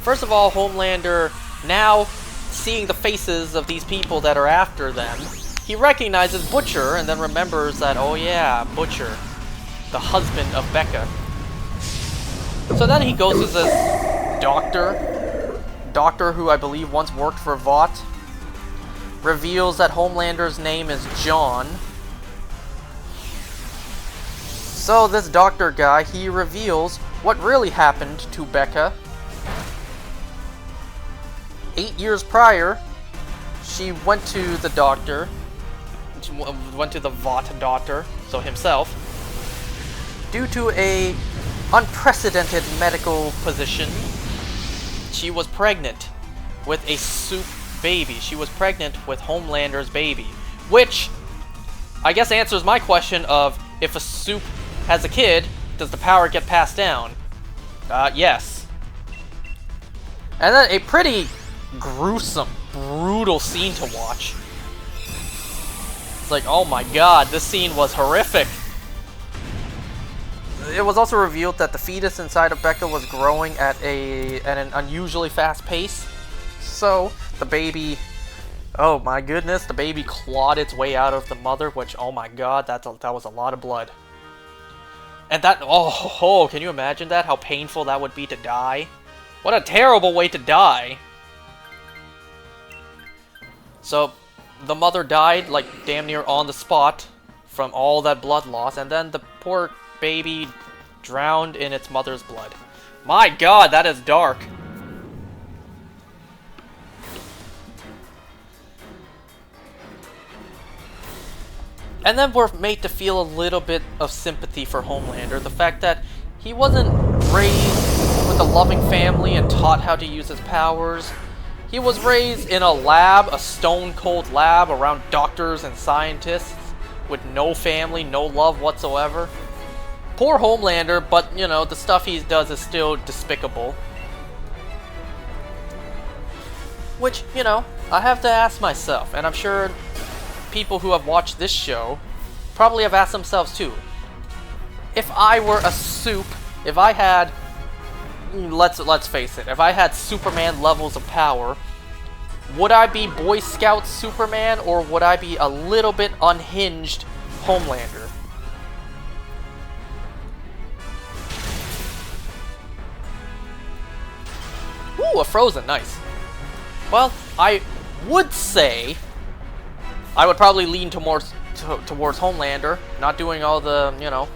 First of all, Homelander, now seeing the faces of these people that are after them, he recognizes Butcher and then remembers that, oh yeah, Butcher, the husband of Becca. So then he goes to this doctor who I believe once worked for Vought, reveals that Homelander's name is John. So this doctor guy, he reveals what really happened to Becca. 8 years prior, she went to the doctor, she went to the Vought doctor, so himself, due to a unprecedented medical position. She was pregnant with a Soup baby. She was pregnant with Homelander's baby, which I guess answers my question of, if a Soup has a kid, does the power get passed down? Yes. And then a pretty gruesome, brutal scene to watch. It's like, oh my god, this scene was horrific. It was also revealed that the fetus inside of Becca was growing at an unusually fast pace. So, the baby, oh my goodness, the baby clawed its way out of the mother, which, oh my god, that was a lot of blood. And that, oh, can you imagine that? How painful that would be to die? What a terrible way to die. So, the mother died, like, damn near on the spot from all that blood loss, and then the poor baby drowned in its mother's blood. My god, that is dark. And then we're made to feel a little bit of sympathy for Homelander. The fact that he wasn't raised with a loving family and taught how to use his powers. He was raised in a lab, a stone-cold lab around doctors and scientists with no family, no love whatsoever. Poor Homelander, but, you know, the stuff he does is still despicable. Which, you know, I have to ask myself, and I'm sure people who have watched this show probably have asked themselves too. If I were a Soup, if I had, let's face it, if I had Superman levels of power, would I be Boy Scout Superman, or would I be a little bit unhinged Homelander? Ooh, a Frozen, nice. Well, I would say I would probably lean towards Homelander, not doing all the, you know,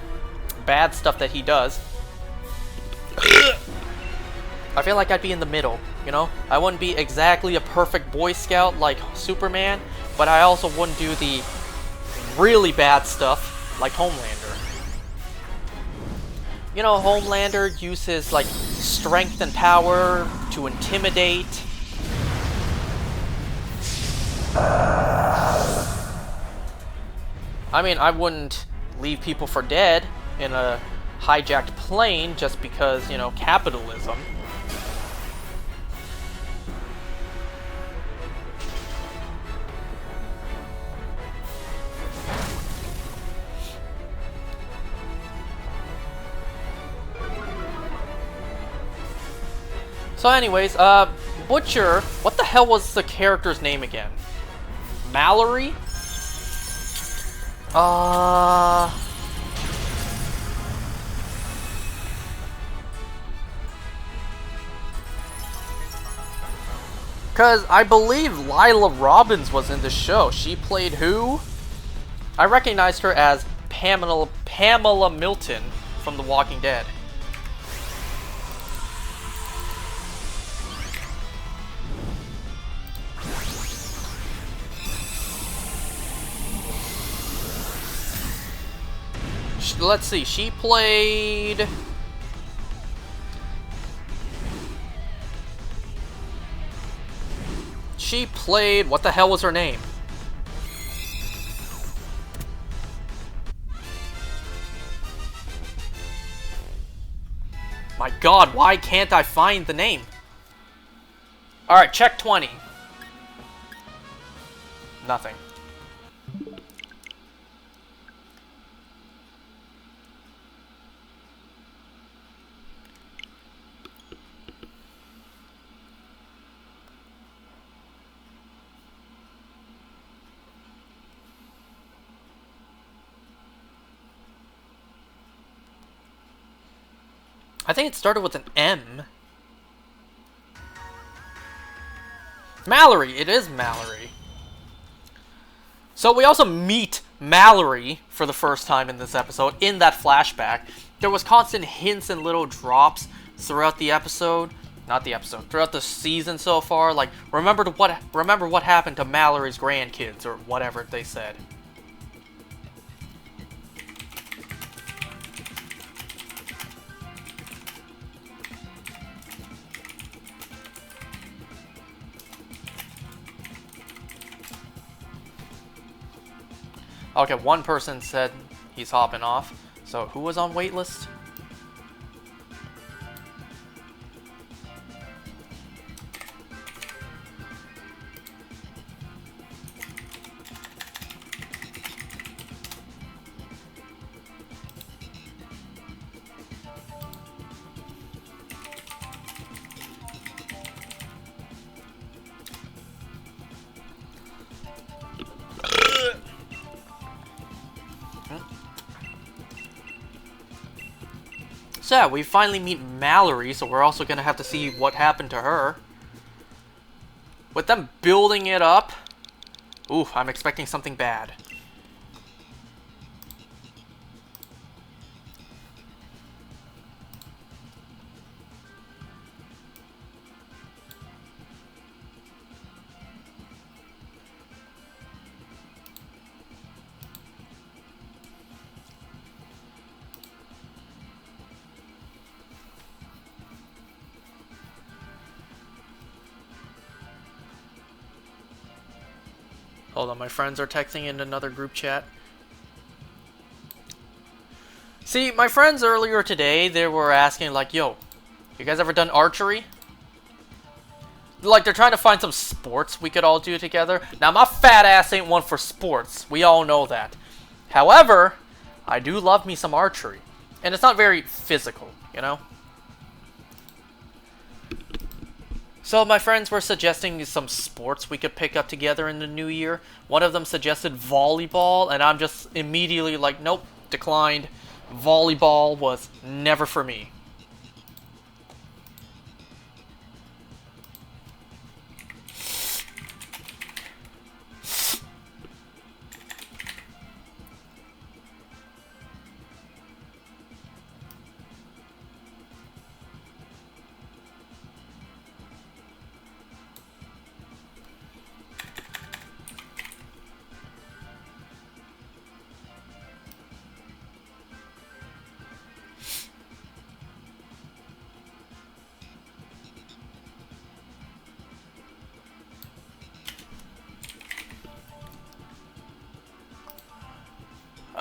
bad stuff that he does. I feel like I'd be in the middle, you know? I wouldn't be exactly a perfect Boy Scout like Superman, but I also wouldn't do the really bad stuff like Homelander. You know, Homelander uses, like, strength and power to intimidate. I mean, I wouldn't leave people for dead in a hijacked plane just because, you know, capitalism. So anyways, Butcher, what the hell was the character's name again? Mallory? Because I believe Lila Robbins was in the show. She played who? I recognized her as Pamela Milton from The Walking Dead. Let's see, she played... what the hell was her name? My god, why can't I find the name? Alright, check 20. Nothing. I think it started with an M. Mallory! It is Mallory. So we also meet Mallory for the first time in this episode, in that flashback. There was constant hints and little drops throughout the episode. Not the episode, throughout the season so far. Like, remember what happened to Mallory's grandkids, or whatever they said. Okay, one person said he's hopping off. So who was on waitlist? So yeah, we finally meet Mallory, so we're also gonna have to see what happened to her. With them building it up, ooh, I'm expecting something bad. Hold on, my friends are texting in another group chat. See, my friends earlier today, they were asking like, yo, you guys ever done archery? Like, they're trying to find some sports we could all do together. Now, my fat ass ain't one for sports. We all know that. However, I do love me some archery. And it's not very physical, you know? So my friends were suggesting some sports we could pick up together in the new year. One of them suggested volleyball, and I'm just immediately like, nope, declined. Volleyball was never for me.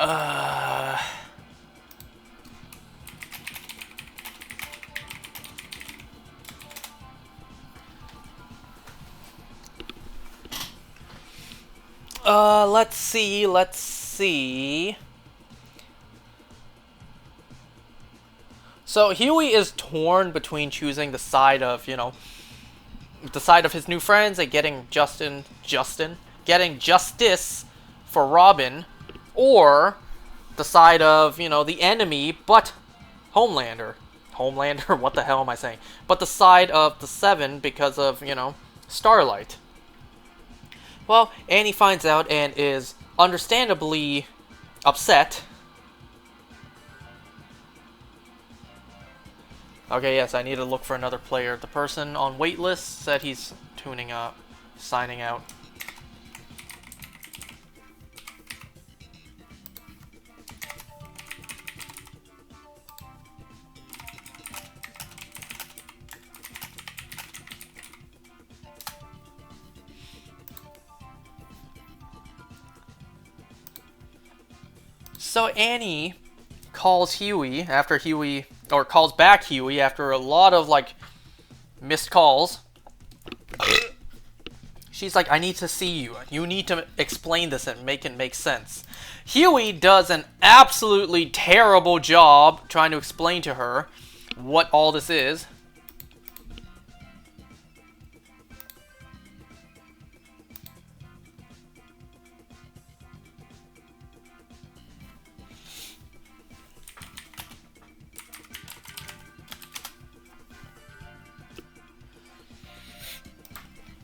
Uh... let's see. So Huey is torn between choosing the side of, the side of his new friends and getting getting justice for Robin, or the side of, the enemy, but Homelander, what the hell am I saying? But the side of the Seven because of, Starlight. Well, Annie finds out and is understandably upset. Okay, yes, I need to look for another player. The person on waitlist said he's tuning up, signing out. So Annie calls Huey after Huey, or calls back Huey after a lot of, missed calls. She's like, I need to see you. You need to explain this and make it make sense. Huey does an absolutely terrible job trying to explain to her what all this is.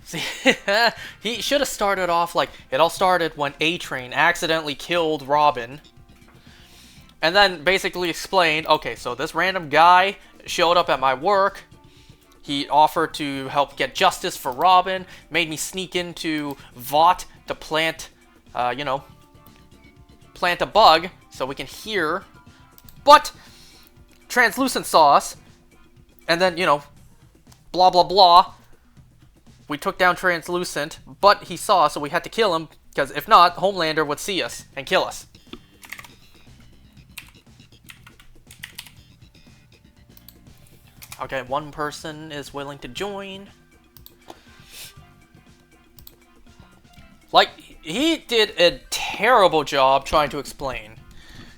See, he should have started off like, it all started when A-Train accidentally killed Robin. And then basically explained, okay, so this random guy showed up at my work. He offered to help get justice for Robin, made me sneak into Vought to plant, plant a bug so we can hear. But Translucent saw us, and then, blah, blah, blah. We took down Translucent, but he saw us, so we had to kill him, because if not, Homelander would see us and kill us. Okay, one person is willing to join. Like, he did a terrible job trying to explain.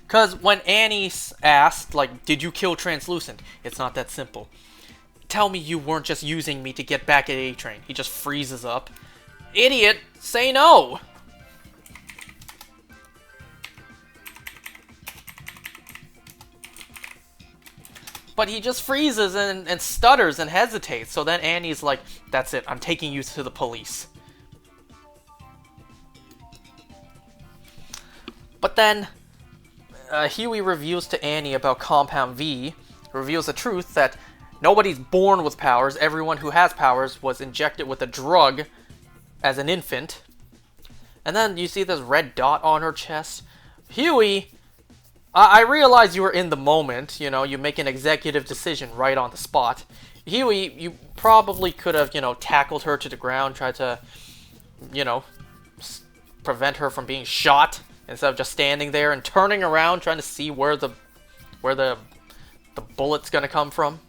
Because when Annie asked, did you kill Translucent? It's not that simple. Tell me you weren't just using me to get back at A-Train. He just freezes up. Idiot! Say no! But he just freezes and stutters and hesitates. So then Annie's like, that's it. I'm taking you to the police. But then Huey reveals to Annie about Compound V. Reveals the truth that nobody's born with powers. Everyone who has powers was injected with a drug as an infant. And then you see this red dot on her chest. Huey, I realize you were in the moment. You make an executive decision right on the spot. Huey, you probably could have, tackled her to the ground, tried to, prevent her from being shot instead of just standing there and turning around trying to see where the bullet's gonna come from.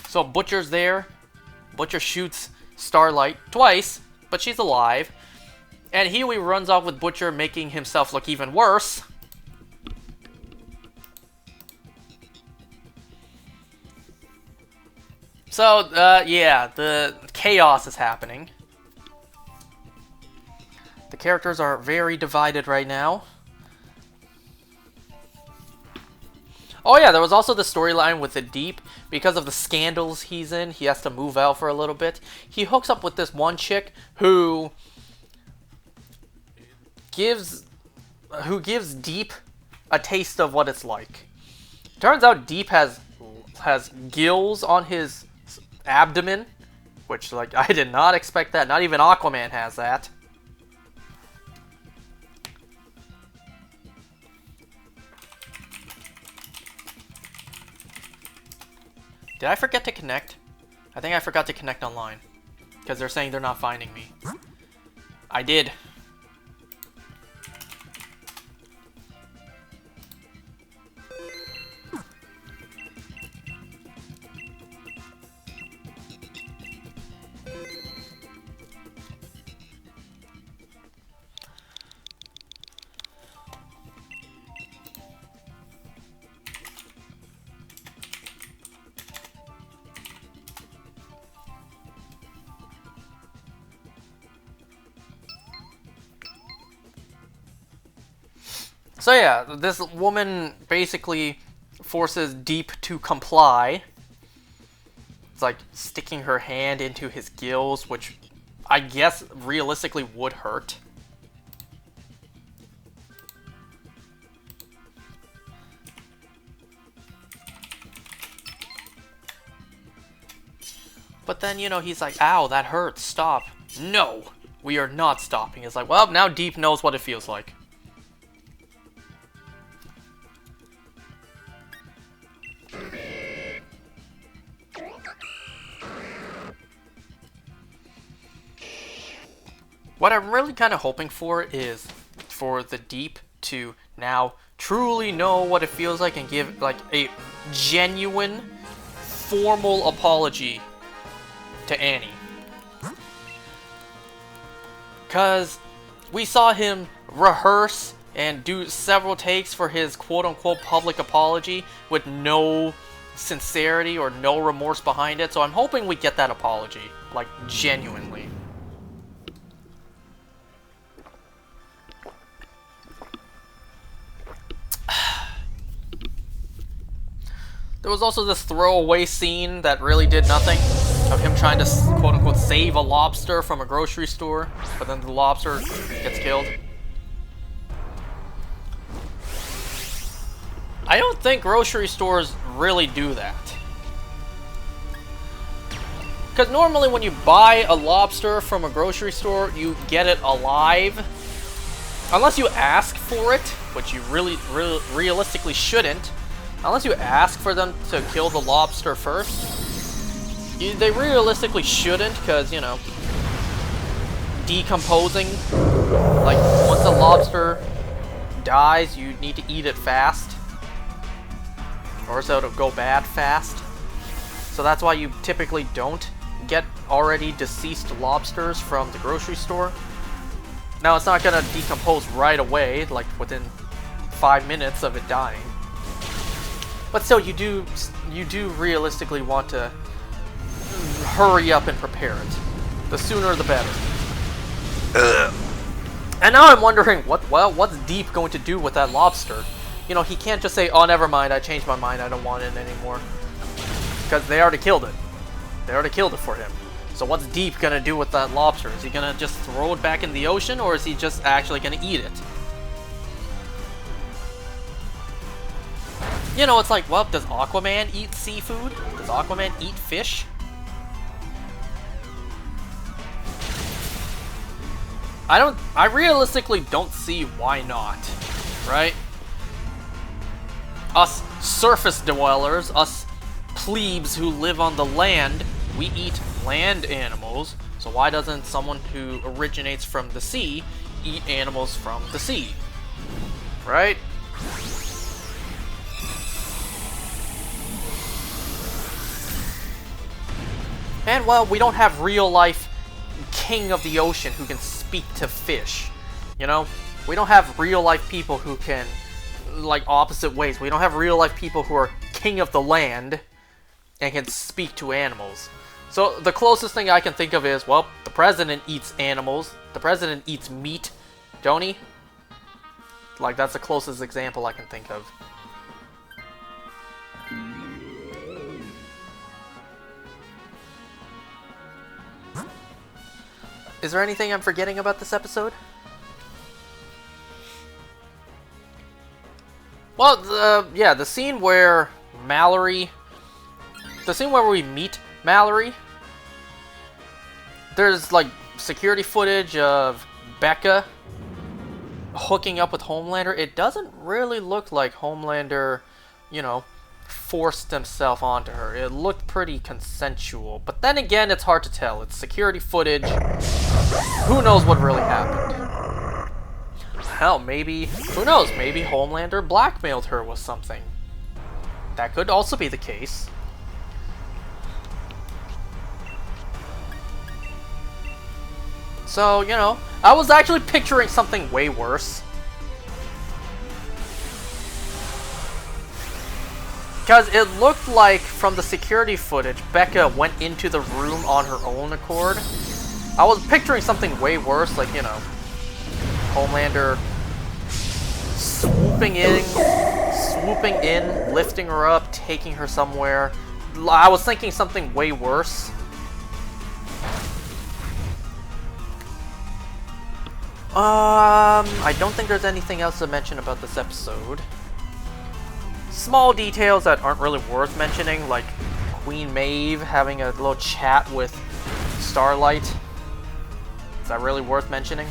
So Butcher's there. Butcher shoots Starlight twice, but she's alive. And Huey runs off with Butcher, making himself look even worse. So, yeah, the chaos is happening. The characters are very divided right now. Oh yeah, there was also the storyline with the Deep. Because of the scandals he's in, he has to move out for a little bit. He hooks up with this one chick who gives Deep a taste of what it's like. Turns out Deep has gills on his abdomen, which, I did not expect that. Not even Aquaman has that. Did I forget to connect? I think I forgot to connect online. Because they're saying they're not finding me. I did. So yeah, this woman basically forces Deep to comply. It's like sticking her hand into his gills, which I guess realistically would hurt. But then, you know, he's like, ow, that hurts, stop. No, we are not stopping. It's like, well, now Deep knows what it feels like. What I'm really kind of hoping for is for the Deep to now truly know what it feels like and give like a genuine, formal apology to Annie. Because we saw him rehearse and do several takes for his quote-unquote public apology with no sincerity or no remorse behind it. So I'm hoping we get that apology, like genuinely. There was also this throwaway scene that really did nothing, of him trying to quote-unquote save a lobster from a grocery store, but then the lobster gets killed. I don't think grocery stores really do that. Because normally when you buy a lobster from a grocery store, you get it alive. Unless you ask for it, which you realistically shouldn't. Unless you ask for them to kill the lobster first, they realistically shouldn't, because, you know, decomposing, like, once a lobster dies, you need to eat it fast, or so it'll go bad fast. So that's why you typically don't get already deceased lobsters from the grocery store. Now, it's not going to decompose right away, like, within 5 minutes of it dying. But still, you do realistically want to hurry up and prepare it. The sooner the better. And now I'm wondering, what's Deep going to do with that lobster? You know, he can't just say, oh, never mind, I changed my mind, I don't want it anymore. Because they already killed it. They already killed it for him. So what's Deep going to do with that lobster? Is he going to just throw it back in the ocean, or is he just actually going to eat it? You know, it's like, well, does Aquaman eat seafood? Does Aquaman eat fish? I realistically don't see why not, right? Us surface dwellers, us plebes who live on the land, we eat land animals, so why doesn't someone who originates from the sea eat animals from the sea? Right? And, well, we don't have real-life king of the ocean who can speak to fish, you know? We don't have real-life people who can, like, opposite ways. We don't have real-life people who are king of the land and can speak to animals. So, the closest thing I can think of is, well, the president eats animals. The president eats meat, don't he? Like, that's the closest example I can think of. Is there anything I'm forgetting about this episode? Well, yeah, the scene where Mallory... The scene where we meet Mallory... There's, like, security footage of Becca hooking up with Homelander. It doesn't really look like Homelander, you know, forced himself onto her. It looked pretty consensual, but then again, it's hard to tell. It's security footage. Who knows what really happened? Hell, maybe, who knows, maybe Homelander blackmailed her with something. That could also be the case. So, you know, I was actually picturing something way worse. Because it looked like, from the security footage, Becca went into the room on her own accord. I was picturing something way worse, like, you know, Homelander swooping in, lifting her up, taking her somewhere. I was thinking something way worse. I don't think there's anything else to mention about this episode. Small details that aren't really worth mentioning, like Queen Maeve having a little chat with Starlight. Is that really worth mentioning?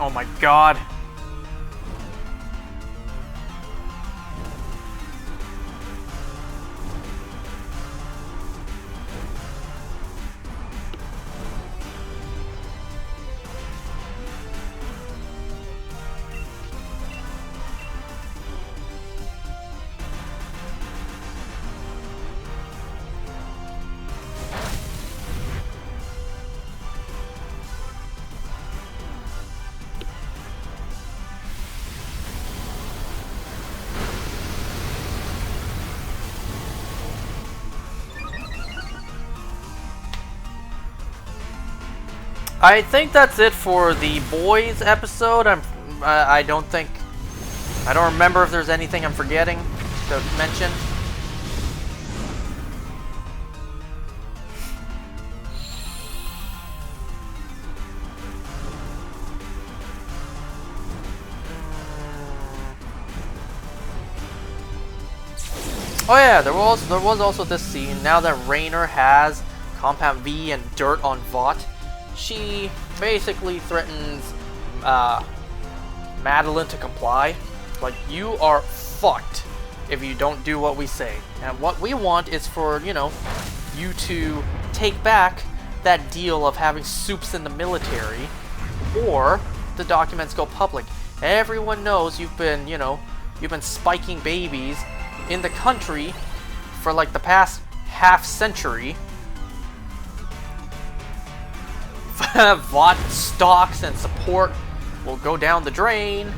Oh my god. I think that's it for the boys episode. I don't remember if there's anything I'm forgetting to mention. Oh yeah, there was also this scene. Now that Raynor has Compound V and dirt on Vought, she basically threatens Madeline to comply. Like, you are fucked if you don't do what we say. And what we want is for, you know, you to take back that deal of having soups in the military, or the documents go public. Everyone knows you've been, you know, you've been spiking babies in the country for like the past half century. Vought stocks and support will go down the drain.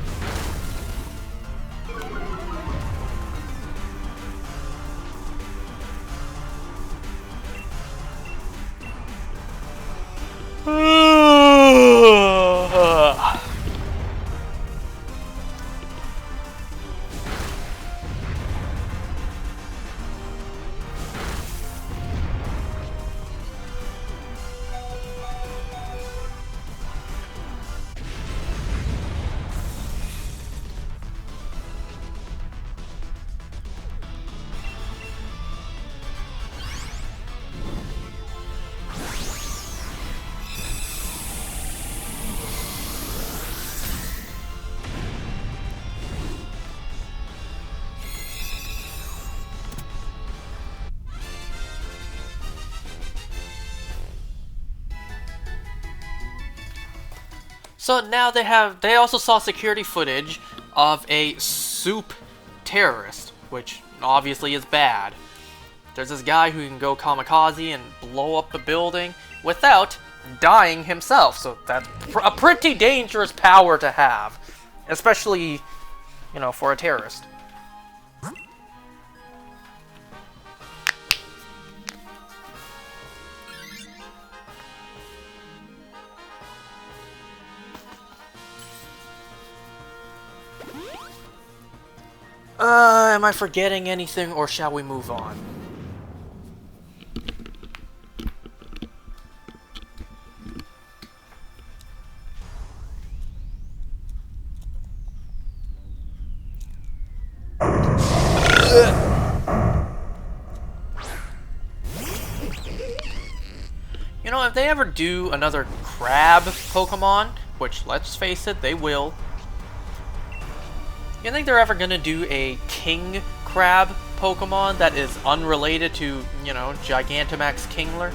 So now they also saw security footage of a soup terrorist, which obviously is bad. There's this guy who can go kamikaze and blow up a building without dying himself, so that's a pretty dangerous power to have. Especially, you know, for a terrorist. Am I forgetting anything, or shall we move on? You know, if they ever do another crab Pokemon, which, let's face it, they will. You think they're ever gonna do a king crab Pokemon that is unrelated to, you know, Gigantamax Kingler?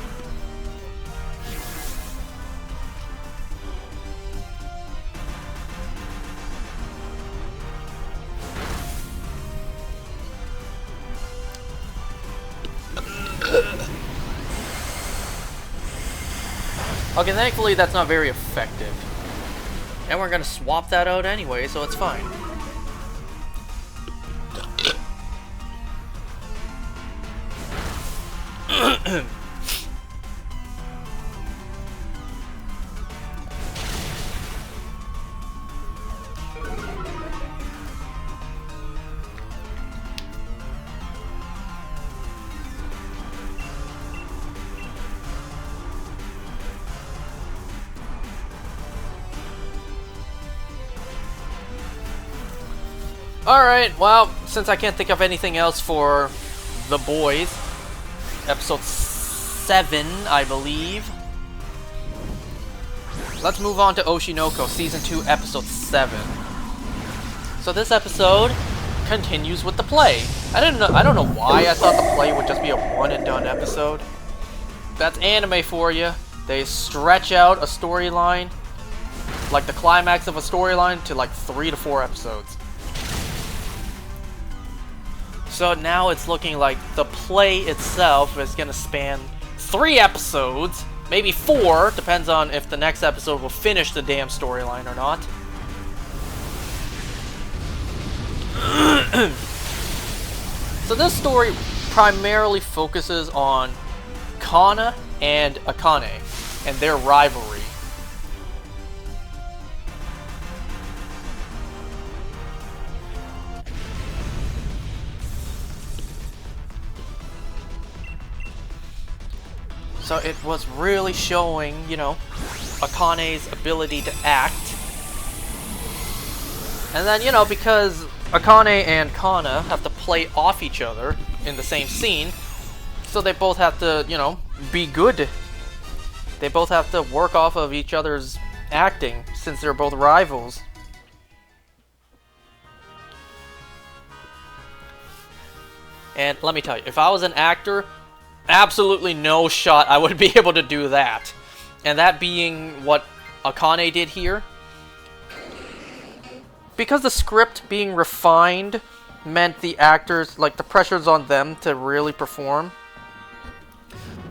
Okay, thankfully that's not very effective. And we're gonna swap that out anyway, so it's fine. Alright, well, since I can't think of anything else for the boys, episode 7, I believe. Let's move on to Oshinoko, Season 2, Episode 7. So this episode continues with the play. I don't know why I thought the play would just be a one and done episode. That's anime for you. They stretch out a storyline, like the climax of a storyline, to like 3 to 4 episodes. So now it's looking like the play itself is going to span 3 episodes, maybe 4, depends on if the next episode will finish the damn storyline or not. So this story primarily focuses on Kana and Akane and their rivalry. So it was really showing, you know, Akane's ability to act. And then, you know, because Akane and Kana have to play off each other in the same scene, so they both have to, you know, be good. They both have to work off of each other's acting, since they're both rivals. And let me tell you, if I was an actor, absolutely no shot I would be able to do that. And that being what Akane did here. Because the script being refined meant the actors, like, the pressure's on them to really perform.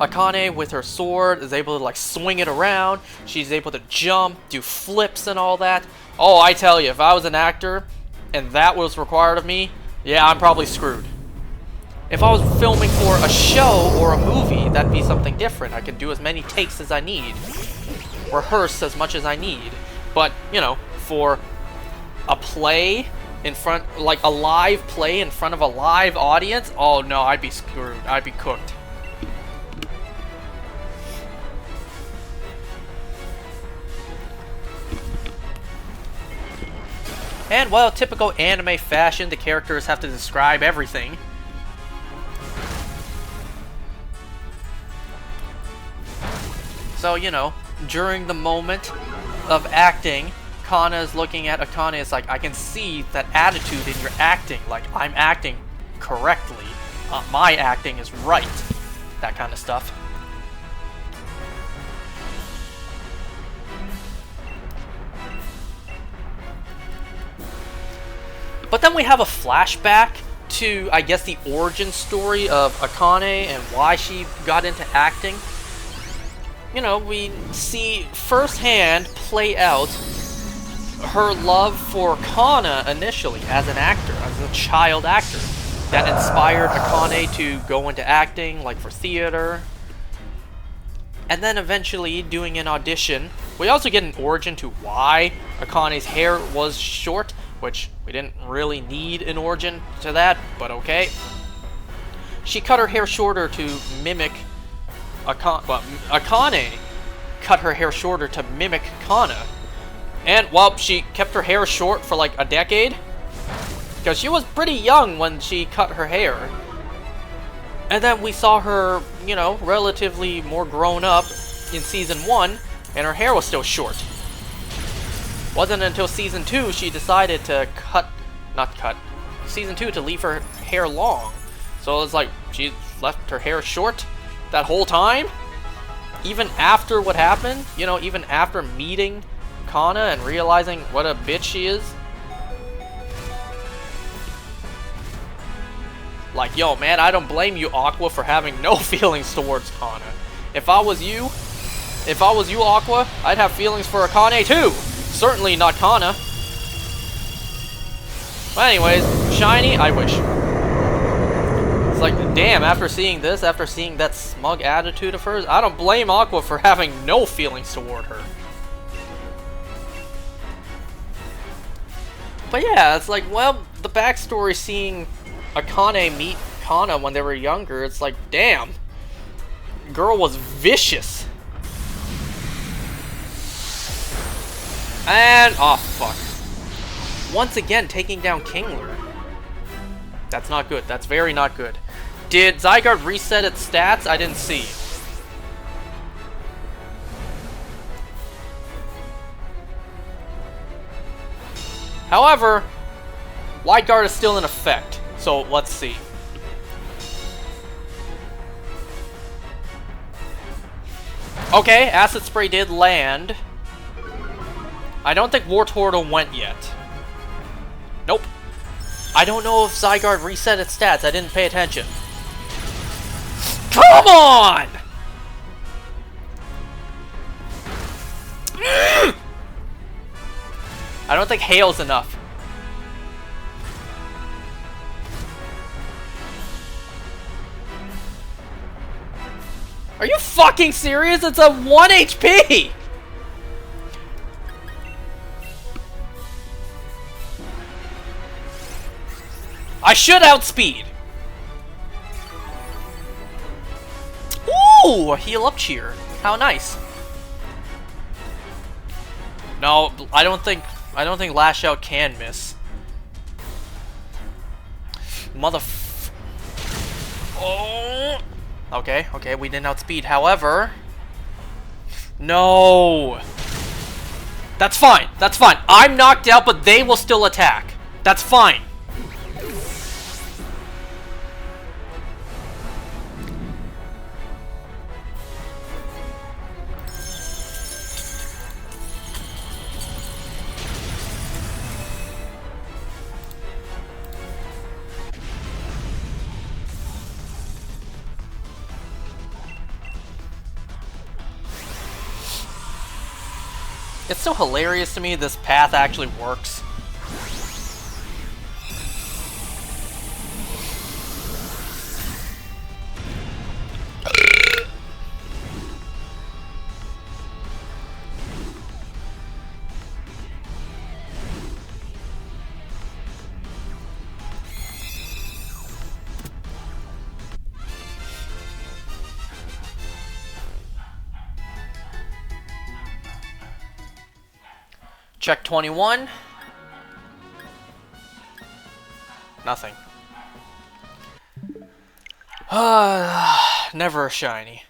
Akane, with her sword, is able to, like, swing it around. She's able to jump, do flips and all that. Oh, I tell you, if I was an actor and that was required of me, yeah, I'm probably screwed. If I was filming for a show or a movie, that'd be something different. I could do as many takes as I need. Rehearse as much as I need. But, you know, for a play in front, like a live play in front of a live audience, oh no, I'd be screwed. I'd be cooked. And while typical anime fashion, the characters have to describe everything. So, you know, during the moment of acting, Kana is looking at Akane. It's like, I can see that attitude in your acting. Like, I'm acting correctly. My acting is right. That kind of stuff. But then we have a flashback to, I guess, the origin story of Akane and why she got into acting. You know, we see firsthand play out her love for Kana initially as an actor, as a child actor. That inspired Akane to go into acting, like for theater. And then eventually doing an audition. We also get an origin to why Akane's hair was short, which we didn't really need an origin to that, but okay. She cut her hair shorter to mimic Akane cut her hair shorter to mimic Kana. And, well, she kept her hair short for like a decade. Because she was pretty young when she cut her hair. And then we saw her, you know, relatively more grown up in Season 1, and her hair was still short. Wasn't until Season 2 she decided to Season 2 to leave her hair long. So it's like, she left her hair short that whole time? Even after what happened? You know, even after meeting Kana and realizing what a bitch she is? Like, yo, man, I don't blame you, Aqua, for having no feelings towards Kana. If I was you, Aqua, I'd have feelings for Akane too. Certainly not Kana. But anyways, Shiny, I wish. It's like, damn, after seeing this, after seeing that smug attitude of hers, I don't blame Aqua for having no feelings toward her. But yeah, it's like, well, the backstory seeing Akane meet Kana when they were younger, it's like, damn. Girl was vicious. And, oh fuck. Once again, taking down Kingler. That's not good. That's very not good. Did Zygarde reset its stats? I didn't see. However, Light Guard is still in effect, so let's see. Okay, Acid Spray did land. I don't think War Turtle went yet. Nope. I don't know if Zygarde reset its stats. I didn't pay attention. Come on! I don't think Hail's enough. Are you fucking serious? It's a 1 HP! I should outspeed. Ooh, a heal up cheer. How nice. No, I don't think Lash Out can miss. Oh. Okay, we didn't outspeed. However, no. That's fine. That's fine. I'm knocked out, but they will still attack. That's fine. It's so hilarious to me this path actually works. Check 21. Nothing. Never a shiny.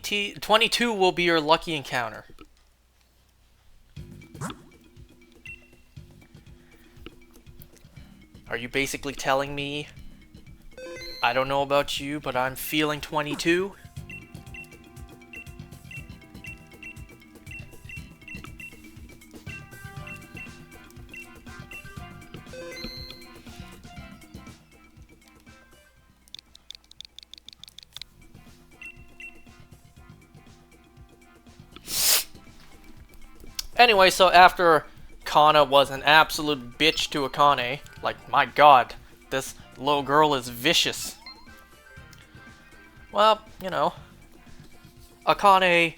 T 22 will be your lucky encounter. Are you basically telling me I don't know about you, but I'm feeling 22. Anyway, so after Kana was an absolute bitch to Akane, like, my god, this little girl is vicious. Well, you know, Akane,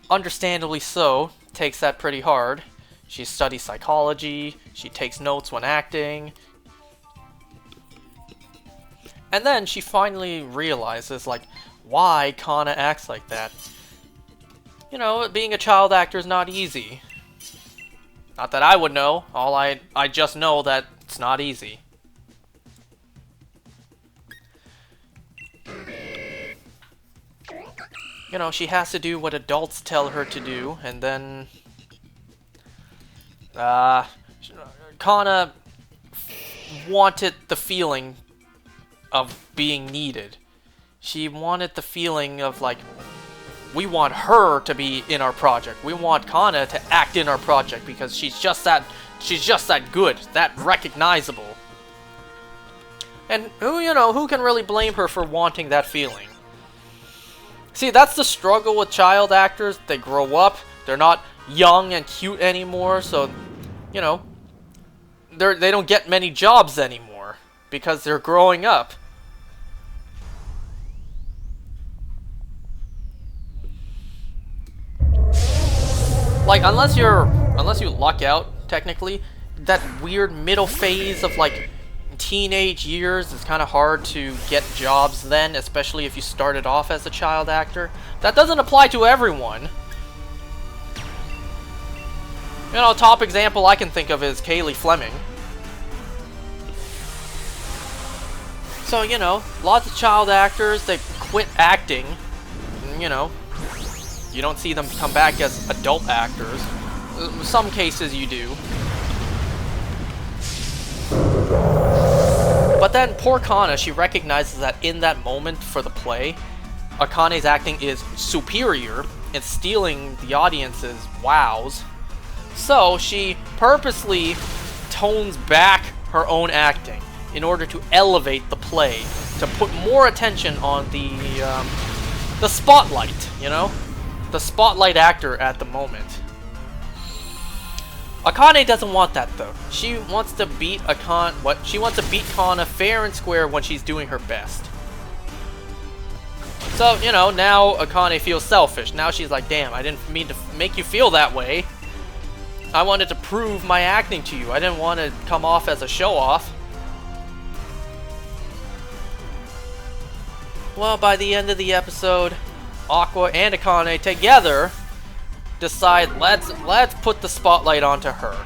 understandably so, takes that pretty hard. She studies psychology, she takes notes when acting, and then she finally realizes, like, why Kana acts like that. You know, being a child actor is not easy. Not that I would know, I just know that it's not easy. You know, she has to do what adults tell her to do, and then... Kana wanted the feeling of being needed. She wanted the feeling of, like, we want her to be in our project. We want Kana to act in our project because she's just that good, that recognizable. And who can really blame her for wanting that feeling? See, that's the struggle with child actors. They grow up, they're not young and cute anymore, so, you know, they don't get many jobs anymore because they're growing up. Like, unless you luck out, technically, that weird middle phase of, like, teenage years, it's kind of hard to get jobs then, especially if you started off as a child actor. That doesn't apply to everyone. You know, a top example I can think of is Kaylee Fleming. So, you know, lots of child actors, they quit acting, and, you know, you don't see them come back as adult actors. In some cases you do. But then poor Kana, she recognizes that in that moment for the play, Akane's acting is superior and stealing the audience's wows. So she purposely tones back her own acting in order to elevate the play, to put more attention on the spotlight, you know? The spotlight actor at the moment. Akane doesn't want that though. She wants to beat She wants to beat Kana fair and square when she's doing her best. So, you know, now Akane feels selfish. Now she's like, damn, I didn't mean to make you feel that way. I wanted to prove my acting to you. I didn't want to come off as a show-off. Well, by the end of the episode, Aqua and Akane together decide, let's put the spotlight onto her.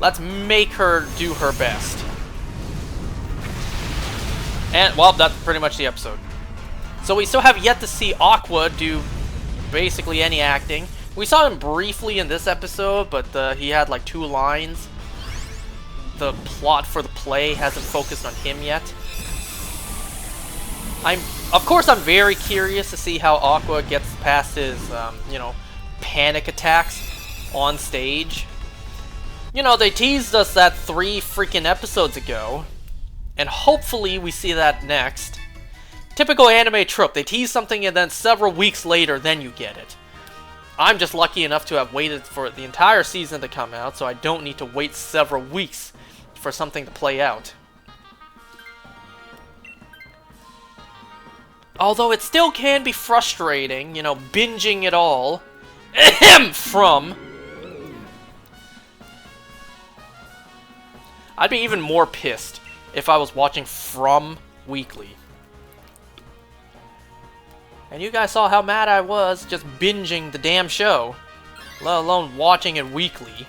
Let's make her do her best. And, well, that's pretty much the episode. So we still have yet to see Aqua do basically any acting. We saw him briefly in this episode, but he had like 2 lines. The plot for the play hasn't focused on him yet. Of course, I'm very curious to see how Aqua gets past his, you know, panic attacks on stage. You know, they teased us that 3 freaking episodes ago, and hopefully we see that next. Typical anime trope, they tease something and then several weeks later, then you get it. I'm just lucky enough to have waited for the entire season to come out, so I don't need to wait several weeks for something to play out. Although it still can be frustrating, you know, binging it all. From. I'd be even more pissed if I was watching From weekly. And you guys saw how mad I was just binging the damn show, let alone watching it weekly.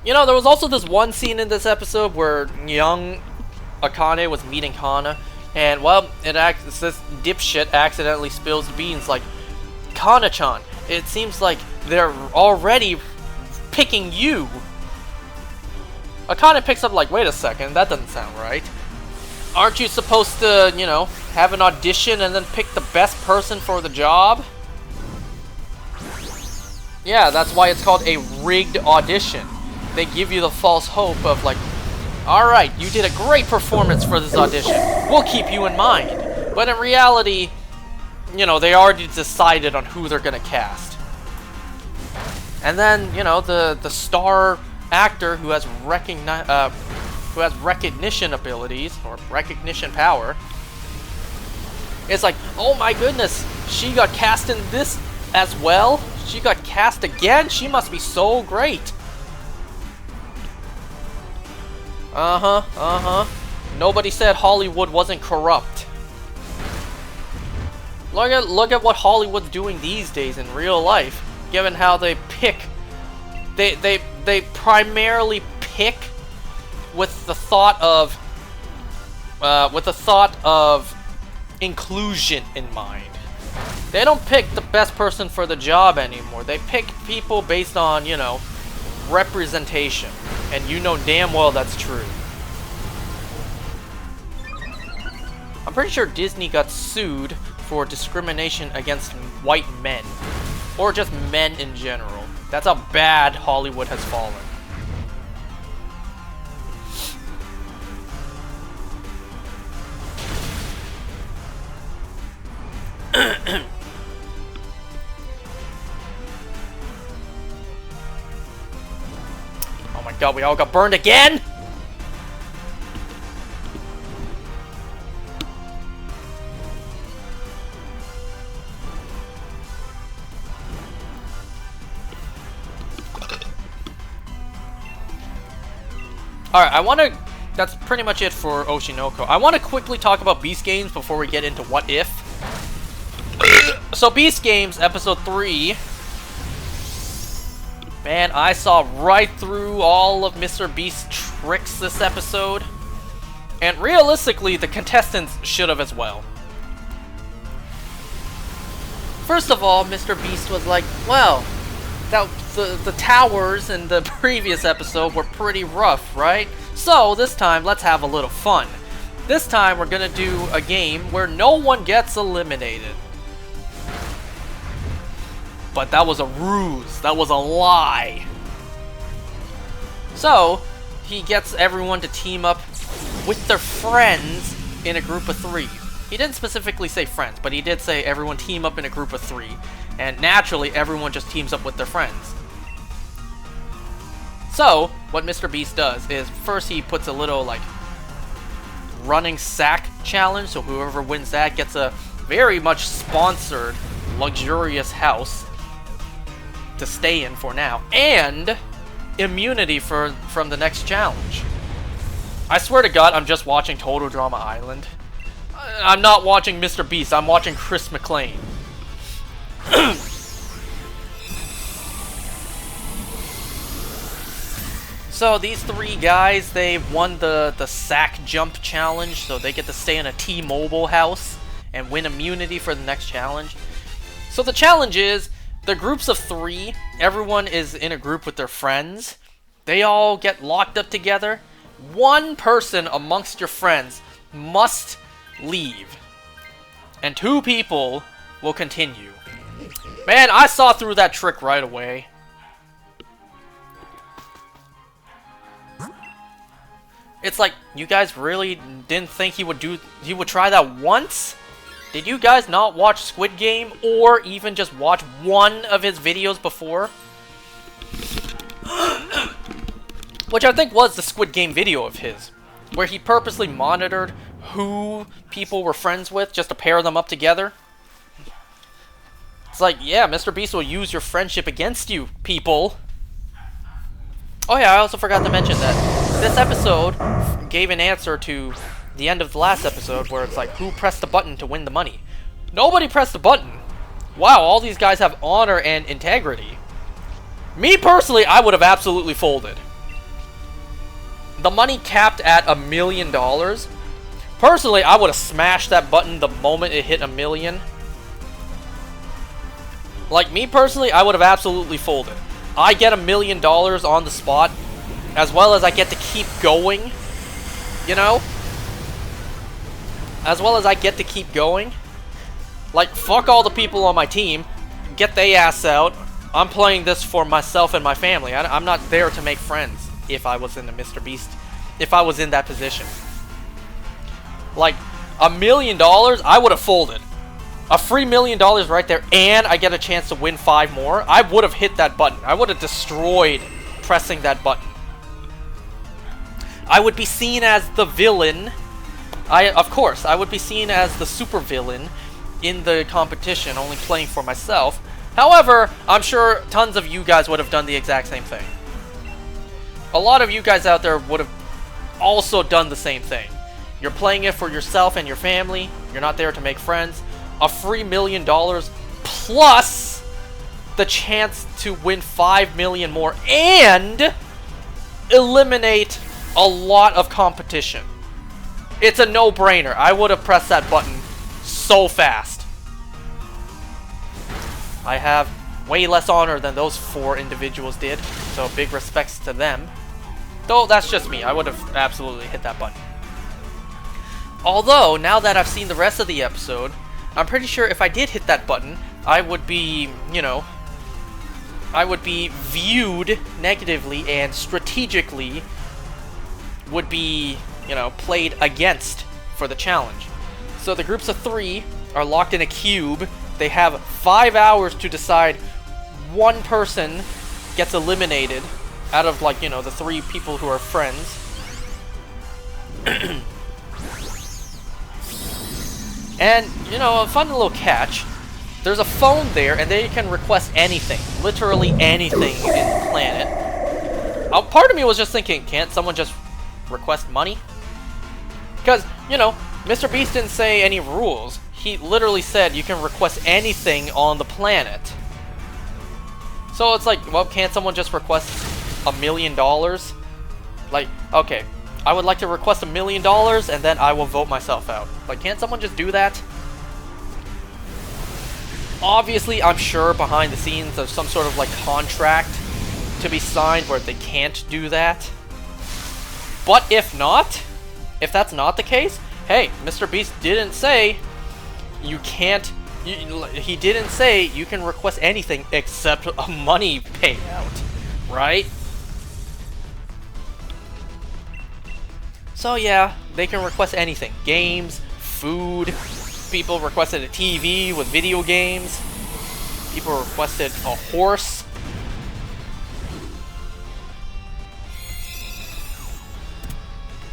You know, there was also this one scene in this episode where young Akane was meeting Hana, and, well, this dipshit accidentally spills the beans, like, Kana-chan, it seems like they're already picking you. Akane picks up like, wait a second, that doesn't sound right. Aren't you supposed to, you know, have an audition and then pick the best person for the job? Yeah, that's why it's called a rigged audition. They give you the false hope of like, alright, you did a great performance for this audition. We'll keep you in mind. But in reality, you know, they already decided on who they're gonna cast. And then, you know, the star actor who has recognition abilities, or recognition power, is like, oh my goodness, she got cast in this as well? She got cast again? She must be so great. Nobody said Hollywood wasn't corrupt. Look at what Hollywood's doing these days in real life, given how they pick. They primarily pick with the thought of inclusion in mind. They don't pick the best person for the job anymore. They pick people based on, you know, representation. And you know damn well that's true. I'm pretty sure Disney got sued for discrimination against white men. Or just men in general. That's how bad Hollywood has fallen. Oh my god, we all got burned again? Alright, that's pretty much it for Oshinoko. I want to quickly talk about Beast Games before we get into What If. So, Beast Games, Episode 3. Man, I saw right through all of Mr. Beast's tricks this episode. And realistically, the contestants should have as well. First of all, Mr. Beast was like, well, the towers in the previous episode were pretty rough, right? So, this time, let's have a little fun. This time, we're gonna do a game where no one gets eliminated. But that was a ruse. That was a lie. So, he gets everyone to team up with their friends in a group of 3. He didn't specifically say friends, but he did say everyone team up in a group of 3. And naturally, everyone just teams up with their friends. So, what Mr. Beast does is, first he puts a little, like, running sack challenge, so whoever wins that gets a very much sponsored, luxurious house to stay in for now, and immunity from the next challenge. I swear to God, I'm just watching Total Drama Island. I'm not watching Mr. Beast, I'm watching Chris McClane. So these 3 guys, they won the sack jump challenge, so they get to stay in a T-Mobile house and win immunity for the next challenge. So the challenge is, the groups of 3, everyone is in a group with their friends. They all get locked up together. One person amongst your friends must leave. And 2 people will continue. Man, I saw through that trick right away. It's like, you guys really didn't think he would try that once? Did you guys not watch Squid Game, or even just watch one of his videos before? Which I think was the Squid Game video of his, where he purposely monitored who people were friends with just to pair them up together. It's like, yeah, Mr. Beast will use your friendship against you, people. Oh yeah, I also forgot to mention that this episode gave an answer to the end of the last episode, where it's like, who pressed the button to win the money? Nobody pressed the button. Wow, all these guys have honor and integrity. Me personally, I would have absolutely folded. The money capped at $1 million. Personally, I would have smashed that button the moment it hit 1 million. Like, me personally, I would have absolutely folded. I get $1 million on the spot, as well as I get to keep going, you know? As well as I get to keep going. Like, fuck all the people on my team. Get they ass out. I'm playing this for myself and my family. I'm not there to make friends if I was in the Mr. Beast. If I was in that position. Like, $1 million, I would have folded. A free $1 million right there, and I get a chance to win 5 more. I would have hit that button. I would have destroyed pressing that button. I would be seen as the villain. Of course, I would be seen as the super villain in the competition, only playing for myself. However, I'm sure tons of you guys would have done the exact same thing. A lot of you guys out there would have also done the same thing. You're playing it for yourself and your family. You're not there to make friends. A free $1 million plus the chance to win 5 million more and eliminate a lot of competition. It's a no-brainer. I would have pressed that button so fast. I have way less honor than those 4 individuals did, so big respects to them. Though that's just me. I would have absolutely hit that button. Although, now that I've seen the rest of the episode, I'm pretty sure if I did hit that button, I would be, you know, I would be viewed negatively and strategically would be, you know, played against for the challenge. So the groups of 3 are locked in a cube. They have 5 hours to decide one person gets eliminated out of, like, you know, the 3 people who are friends. And, you know, a fun little catch. There's a phone there, and they can request anything. Literally anything in the planet. Part of me was just thinking, can't someone just request money? Because, you know, Mr. Beast didn't say any rules. He literally said you can request anything on the planet. So it's like, well, can't someone just request $1 million? Like, okay, I would like to request $1 million, and then I will vote myself out. Like, can't someone just do that? Obviously, I'm sure behind the scenes there's some sort of, like, contract to be signed where they can't do that. But if not, if that's not the case, hey, Mr. Beast didn't say you can't, he didn't say you can request anything except a money payout, right? So yeah, they can request anything. Games, food, people requested a TV with video games, people requested a horse.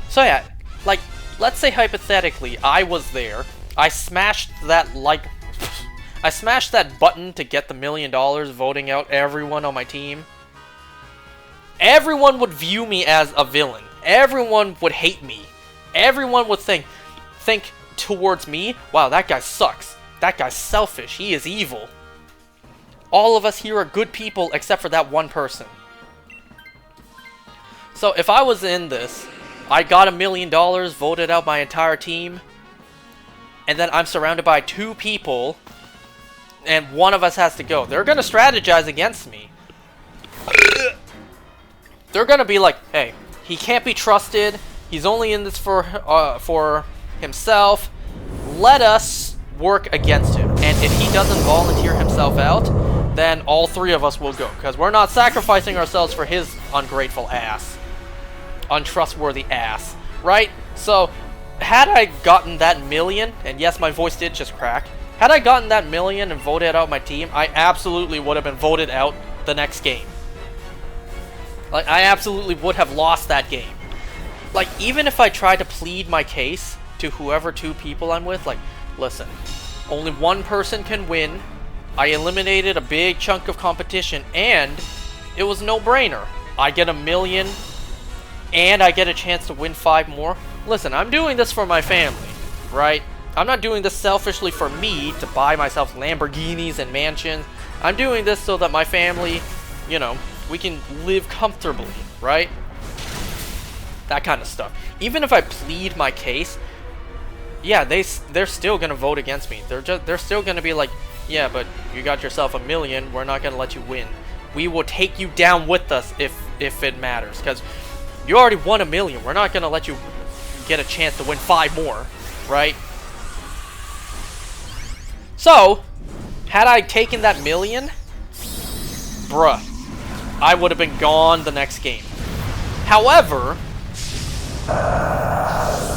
So yeah, like, let's say hypothetically, I was there, I smashed that, like, I smashed that button to get the $1 million, voting out everyone on my team. Everyone would view me as a villain. Everyone would hate me. Everyone would think towards me, wow, that guy sucks. That guy's selfish. He is evil. All of us here are good people except for that one person. So if I was in this, I got $1 million, voted out my entire team, and then I'm surrounded by 2 people, and one of us has to go. They're gonna strategize against me. They're gonna be like, hey, he can't be trusted. He's only in this for himself. Let us work against him. And if he doesn't volunteer himself out, then all 3 of us will go. Because we're not sacrificing ourselves for his ungrateful ass. Untrustworthy ass. Right? So, had I gotten that $1 million, and yes, my voice did just crack. Had I gotten that $1 million and voted out my team, I absolutely would have been voted out the next game. Like, I absolutely would have lost that game. Like, even if I tried to plead my case to whoever 2 people I'm with, like, listen, only one person can win. I eliminated a big chunk of competition, and it was no-brainer. I get $1 million, and I get a chance to win 5 more. Listen, I'm doing this for my family, right? I'm not doing this selfishly for me to buy myself Lamborghinis and mansions. I'm doing this so that my family you know, we can live comfortably, right? That kind of stuff. Even if I plead my case, yeah, they're still gonna vote against me. They're still gonna be like, yeah, but you got yourself $1 million. We're not gonna let you win. We will take you down with us if it matters, because you already won $1 million. We're not gonna let you get a chance to win 5 more, right? So, had I taken that $1 million, bruh, I would have been gone the next game. However,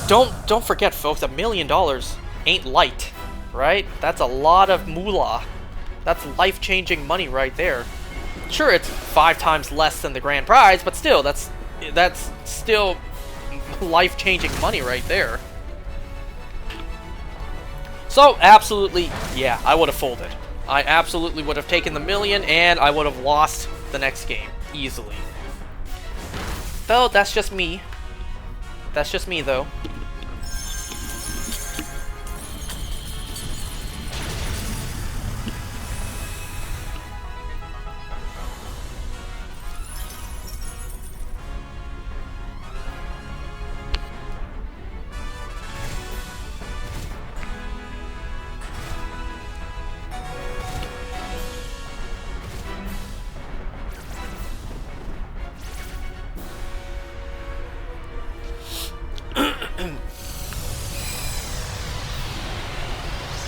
don't forget, folks, $1 million ain't light, right? That's a lot of moolah. That's life-changing money right there. Sure, it's 5 times less than the grand prize, but still, that's still life-changing money right there. So, absolutely, yeah, I would have folded. I absolutely would have taken the $1 million, and I would have lost the next game easily. Though, that's just me. That's just me, though.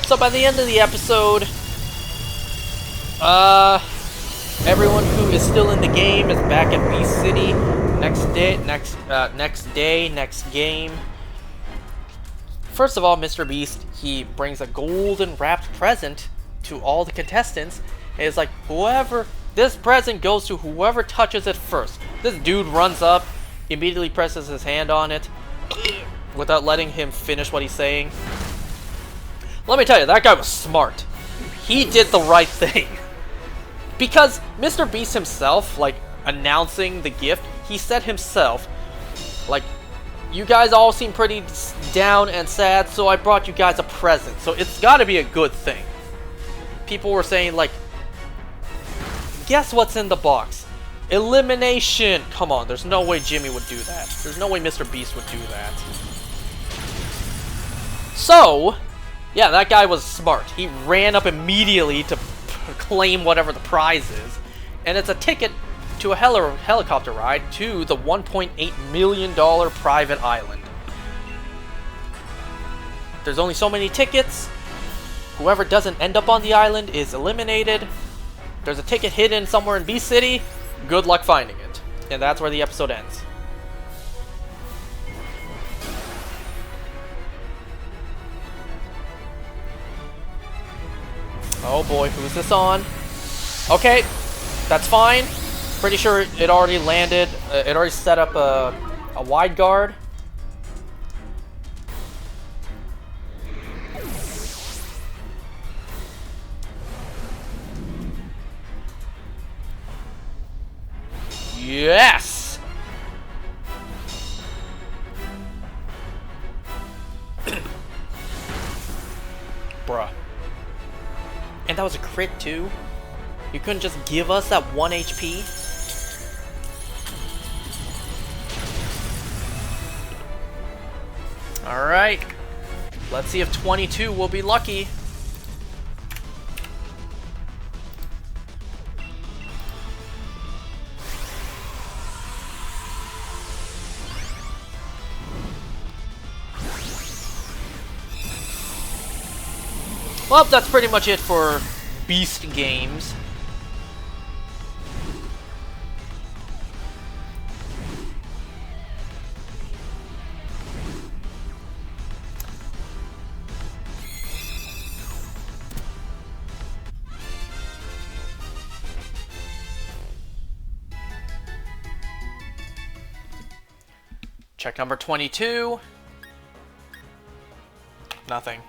So by the end of the episode, everyone who is still in the game is back at Beast City. Next game. First of all, Mr. Beast, he brings a golden wrapped present to all the contestants. And it's like, this present goes to whoever touches it first. This dude runs up, immediately presses his hand on it, without letting him finish what he's saying. Let me tell you, that guy was smart. He did the right thing. Because Mr. Beast himself, like, announcing the gift, he said himself, like, you guys all seem pretty down and sad, so I brought you guys a present. So it's gotta be a good thing. People were saying, like, guess what's in the box? Elimination! Come on, there's no way Jimmy would do that. There's no way Mr. Beast would do that. So, yeah, that guy was smart. He ran up immediately to claim whatever the prize is. And it's a ticket to a helicopter ride to the $1.8 million private island. There's only so many tickets. Whoever doesn't end up on the island is eliminated. There's a ticket hidden somewhere in Beast City. Good luck finding it. And that's where the episode ends. Oh boy, who's this on? Okay, that's fine. Pretty sure it already landed. It already set up a wide guard. Yes! Bruh. And that was a crit too? You couldn't just give us that 1 HP? Alright. Let's see if 22 will be lucky. Well, that's pretty much it for Beast games. Check number 22. Nothing.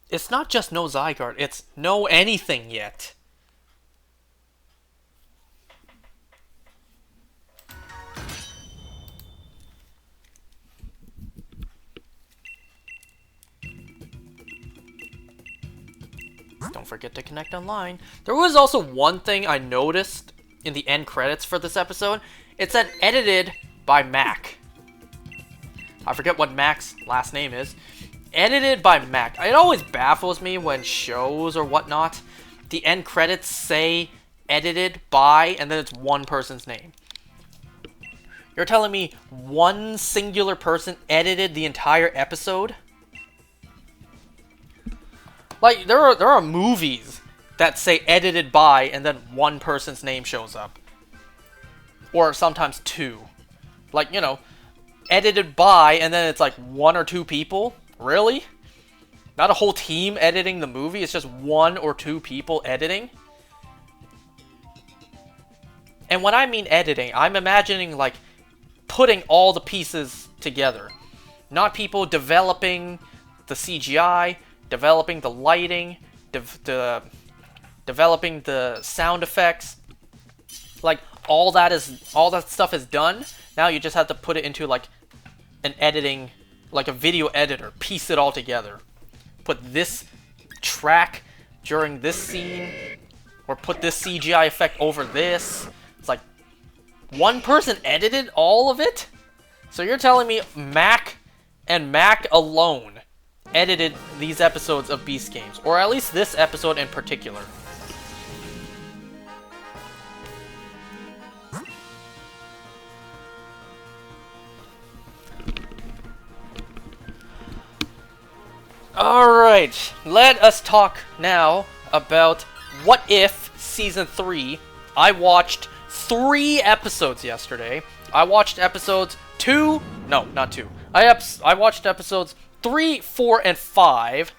It's not just no Zygarde, it's no anything yet. Don't forget to connect online. There was also one thing I noticed in the end credits for this episode. It said edited by Mac. I forget what Mac's last name is. Edited by Mac. It always baffles me when shows or whatnot, the end credits say edited by, and then it's one person's name. You're telling me one singular person edited the entire episode? Like, there are movies that say edited by, and then one person's name shows up. Or sometimes two. Like, you know, edited by, and then it's like one or two people? Really? Not a whole team editing the movie, it's just one or two people editing? And when I mean editing, I'm imagining, like, putting all the pieces together. Not people developing the CGI, developing the lighting, developing the sound effects. Like, all that stuff is done. Now you just have to put it into, like, an editing, like a video editor. Piece it all together. Put this track during this scene, or put this CGI effect over this. It's like, one person edited all of it? So you're telling me Mac and Mac alone edited these episodes of Beast Games, or at least this episode in particular. Alright, let us talk now about What If Season 3. I watched 3 episodes yesterday. I watched episodes 2, no, not 2. I watched episodes 3, 4, and 5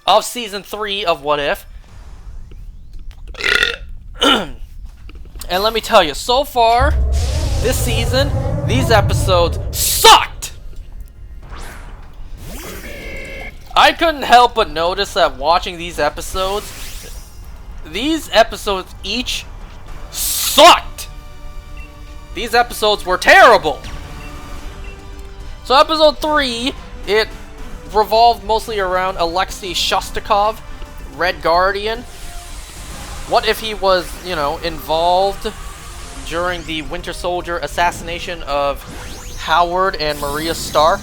of Season 3 of What If. And let me tell you, so far, this season, these episodes sucked! I couldn't help but notice that watching these episodes each sucked! These episodes were terrible! So episode 3, it revolved mostly around Alexei Shostakov, Red Guardian. What if he was, you know, involved during the Winter Soldier assassination of Howard and Maria Stark?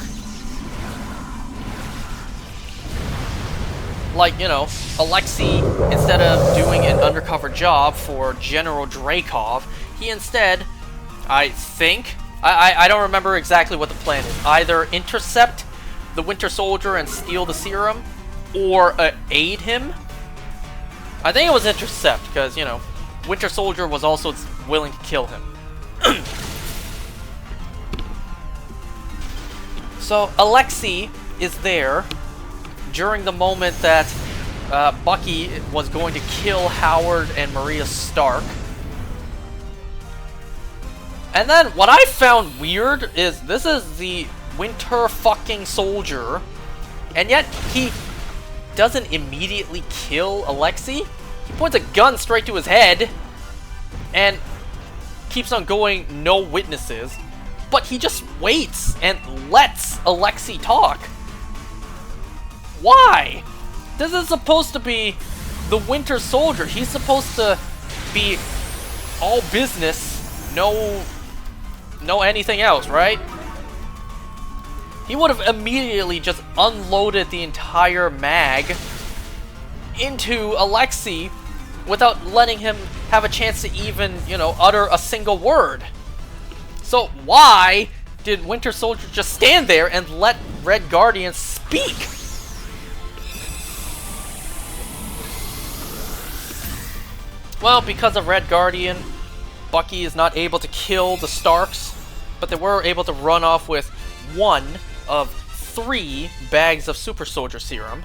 Like, you know, Alexei, instead of doing an undercover job for General Dreykov, he instead, I think, I don't remember exactly what the plan is. Either intercept the Winter Soldier and steal the serum, or aid him. I think it was intercept, because, you know, Winter Soldier was also willing to kill him. So, Alexei is there during the moment that Bucky was going to kill Howard and Maria Stark. And then, what I found weird is, this is the Winter fucking Soldier, and yet he doesn't immediately kill Alexei. He points a gun straight to his head, and keeps on going, no witnesses. But he just waits and lets Alexei talk. Why? This is supposed to be the Winter Soldier. He's supposed to be all business, no anything else, right? He would have immediately just unloaded the entire mag into Alexei without letting him have a chance to even, you know, utter a single word. So why did Winter Soldier just stand there and let Red Guardian speak? Well, because of Red Guardian, Bucky is not able to kill the Starks, but they were able to run off with 1 of 3 bags of Super Soldier Serum.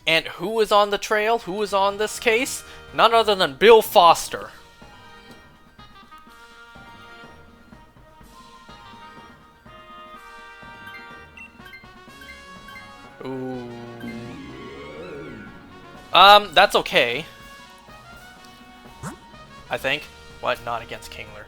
And who is on the trail? Who is on this case? None other than Bill Foster. Ooh. That's okay. I think. What? Not against Kingler.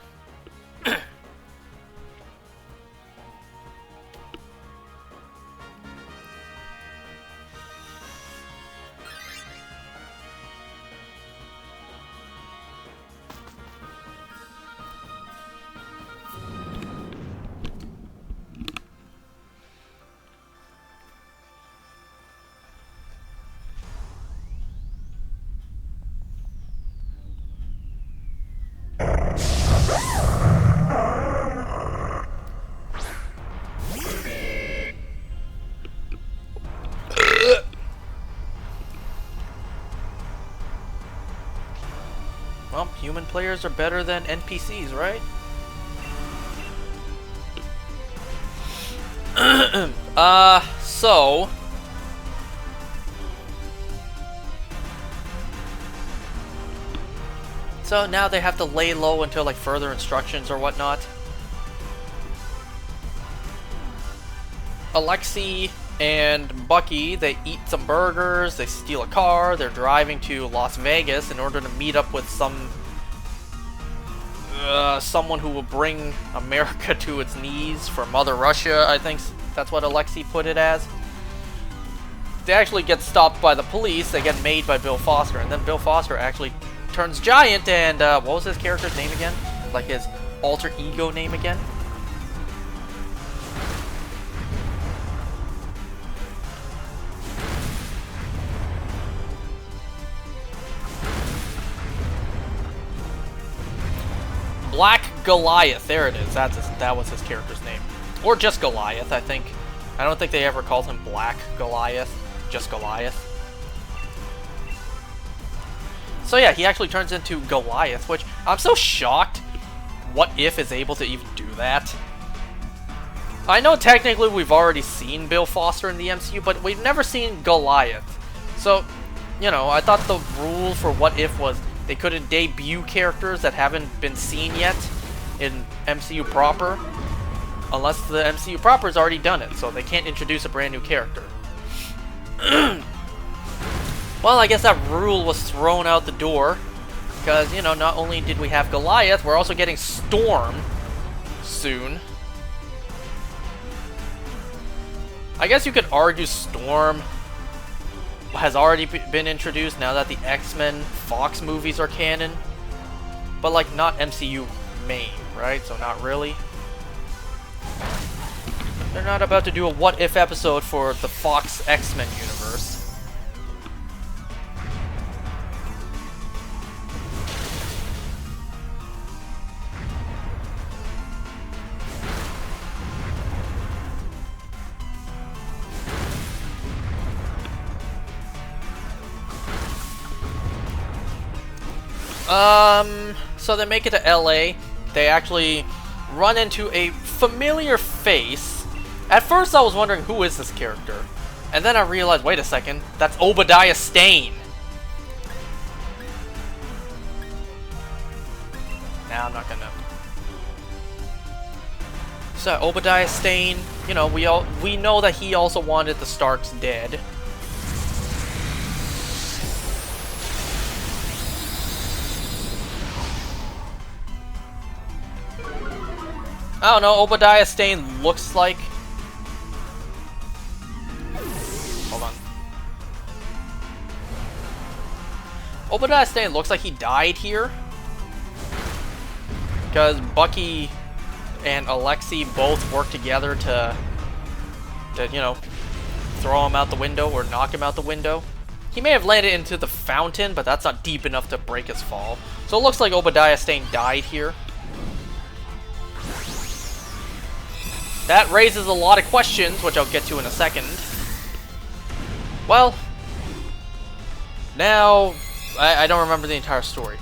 Well, human players are better than NPCs, right? So now they have to lay low until like further instructions or whatnot. Alexei and Bucky, they eat some burgers, they steal a car, they're driving to Las Vegas in order to meet up with someone who will bring America to its knees for Mother Russia, I think that's what Alexei put it as. They actually get stopped by the police, they get made by Bill Foster, and then Bill Foster actually turns giant, and what was his character's name again? Like his alter ego name again? Black Goliath, there it is. That was his character's name. Or just Goliath, I think. I don't think they ever called him Black Goliath, just Goliath. So yeah, he actually turns into Goliath, which I'm so shocked What If is able to even do that. I know technically we've already seen Bill Foster in the MCU, but we've never seen Goliath. So, you know, I thought the rule for What If was they couldn't debut characters that haven't been seen yet in MCU proper, unless the MCU proper has already done it, so they can't introduce a brand new character. Well, I guess that rule was thrown out the door, because, you know, not only did we have Goliath, we're also getting Storm soon. I guess you could argue Storm has already been introduced now that the X-Men Fox movies are canon, but, like, not MCU main, right? So not really. They're not about to do a What If episode for the Fox X-Men universe. So they make it to LA. They actually run into a familiar face. At first I was wondering, who is this character? And then I realized, wait a second, that's Obadiah Stane. Nah, I'm not gonna. So Obadiah Stane, you know, we know that he also wanted the Starks dead. I don't know, Obadiah Stane looks like... Hold on. Obadiah Stane looks like he died here. Because Bucky and Alexei both work together to, you know, throw him out the window or knock him out the window. He may have landed into the fountain, but that's not deep enough to break his fall. So it looks like Obadiah Stane died here. That raises a lot of questions, which I'll get to in a second. Well, now, I don't remember the entire story.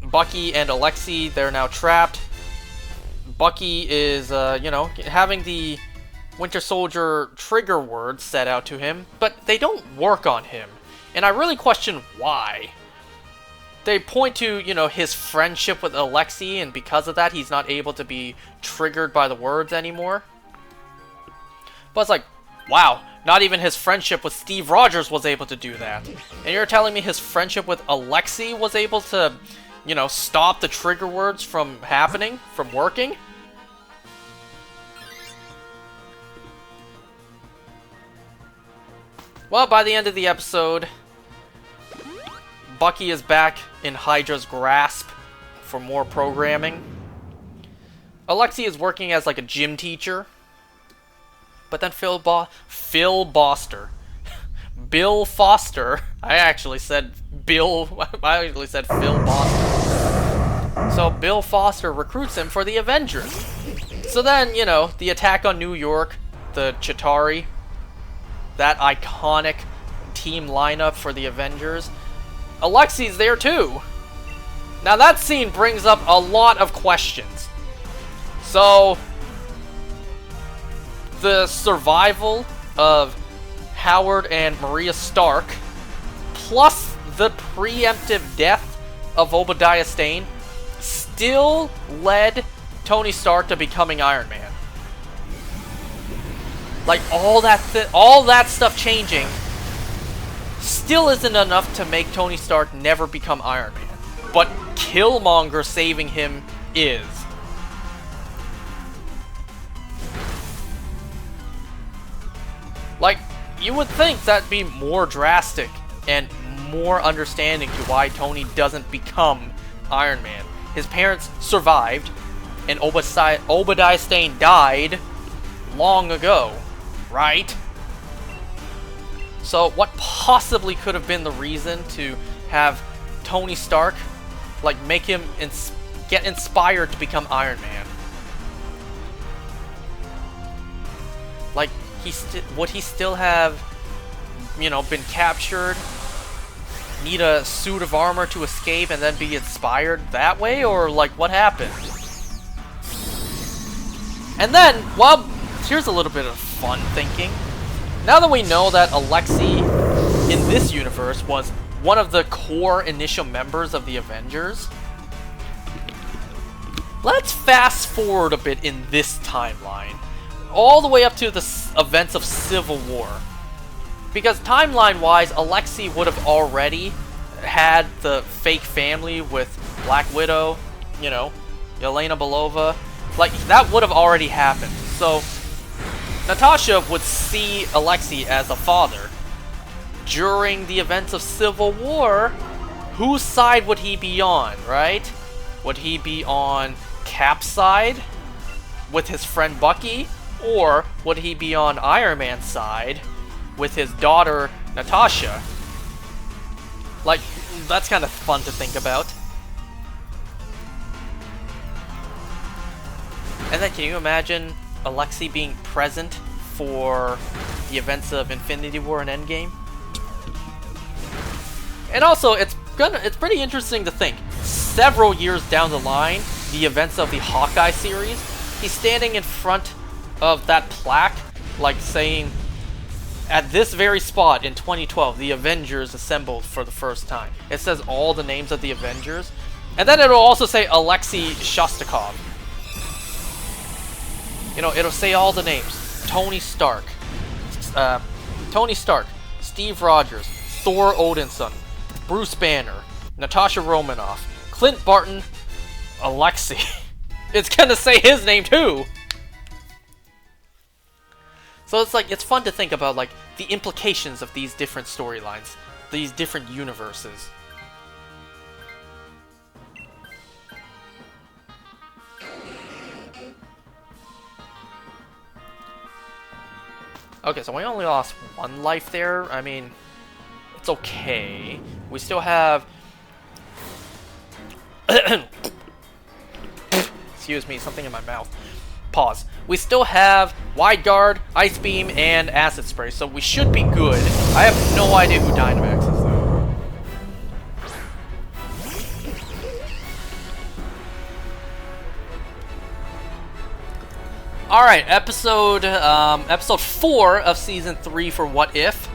Bucky and Alexei, they're now trapped. Bucky is, you know, having the Winter Soldier trigger words set out to him, but they don't work on him. And I really question why. They point to, you know, his friendship with Alexei, and because of that, he's not able to be triggered by the words anymore. But it's like, wow, not even his friendship with Steve Rogers was able to do that. And you're telling me his friendship with Alexei was able to, you know, stop the trigger words from happening, from working? Well, by the end of the episode, Bucky is back in Hydra's grasp for more programming. Alexei is working as like a gym teacher. But then Bill Foster. I actually said Phil Foster. So Bill Foster recruits him for the Avengers. So then, you know, the attack on New York, the Chitauri, that iconic team lineup for the Avengers. Alexei's there too. Now that scene brings up a lot of questions. So, the survival of Howard and Maria Stark, plus the preemptive death of Obadiah Stane, still led Tony Stark to becoming Iron Man. Like, all that stuff changing still isn't enough to make Tony Stark never become Iron Man. But Killmonger saving him is. Like, you would think that'd be more drastic and more understanding to why Tony doesn't become Iron Man. His parents survived, and Obadiah Stane died long ago, right? So what possibly could have been the reason to have Tony Stark, like, make him get inspired to become Iron Man? Like, would he still have, you know, been captured, need a suit of armor to escape, and then be inspired that way? Or, like, what happened? And then, well, here's a little bit of fun thinking. Now that we know that Alexei, in this universe, was one of the core initial members of the Avengers, let's fast forward a bit in this timeline, all the way up to the events of Civil War. Because timeline-wise, Alexei would have already had the fake family with Black Widow, you know, Yelena Belova. Like, that would have already happened. So, Natasha would see Alexei as a father. During the events of Civil War, whose side would he be on, right? Would he be on Cap's side with his friend Bucky? Or would he be on Iron Man's side with his daughter Natasha? Like, that's kind of fun to think about. And then can you imagine Alexei being present for the events of Infinity War and Endgame? And also, it's pretty interesting to think, several years down the line, the events of the Hawkeye series, he's standing in front of that plaque, like saying, at this very spot in 2012, the Avengers assembled for the first time. It says all the names of the Avengers, and then it'll also say Alexei Shostakov. You know, it'll say all the names. Tony Stark, Steve Rogers, Thor Odinson, Bruce Banner, Natasha Romanoff, Clint Barton, Alexei. It's gonna say his name too! So it's like, it's fun to think about, like, the implications of these different storylines, these different universes. Okay, so we only lost one life there. I mean, it's okay. We still have... Excuse me, something in my mouth. Pause. We still have Wide Guard, Ice Beam, and Acid Spray, so we should be good. I have no idea who Dynamax is, though. Alright, episode 4 of Season 3 for What If.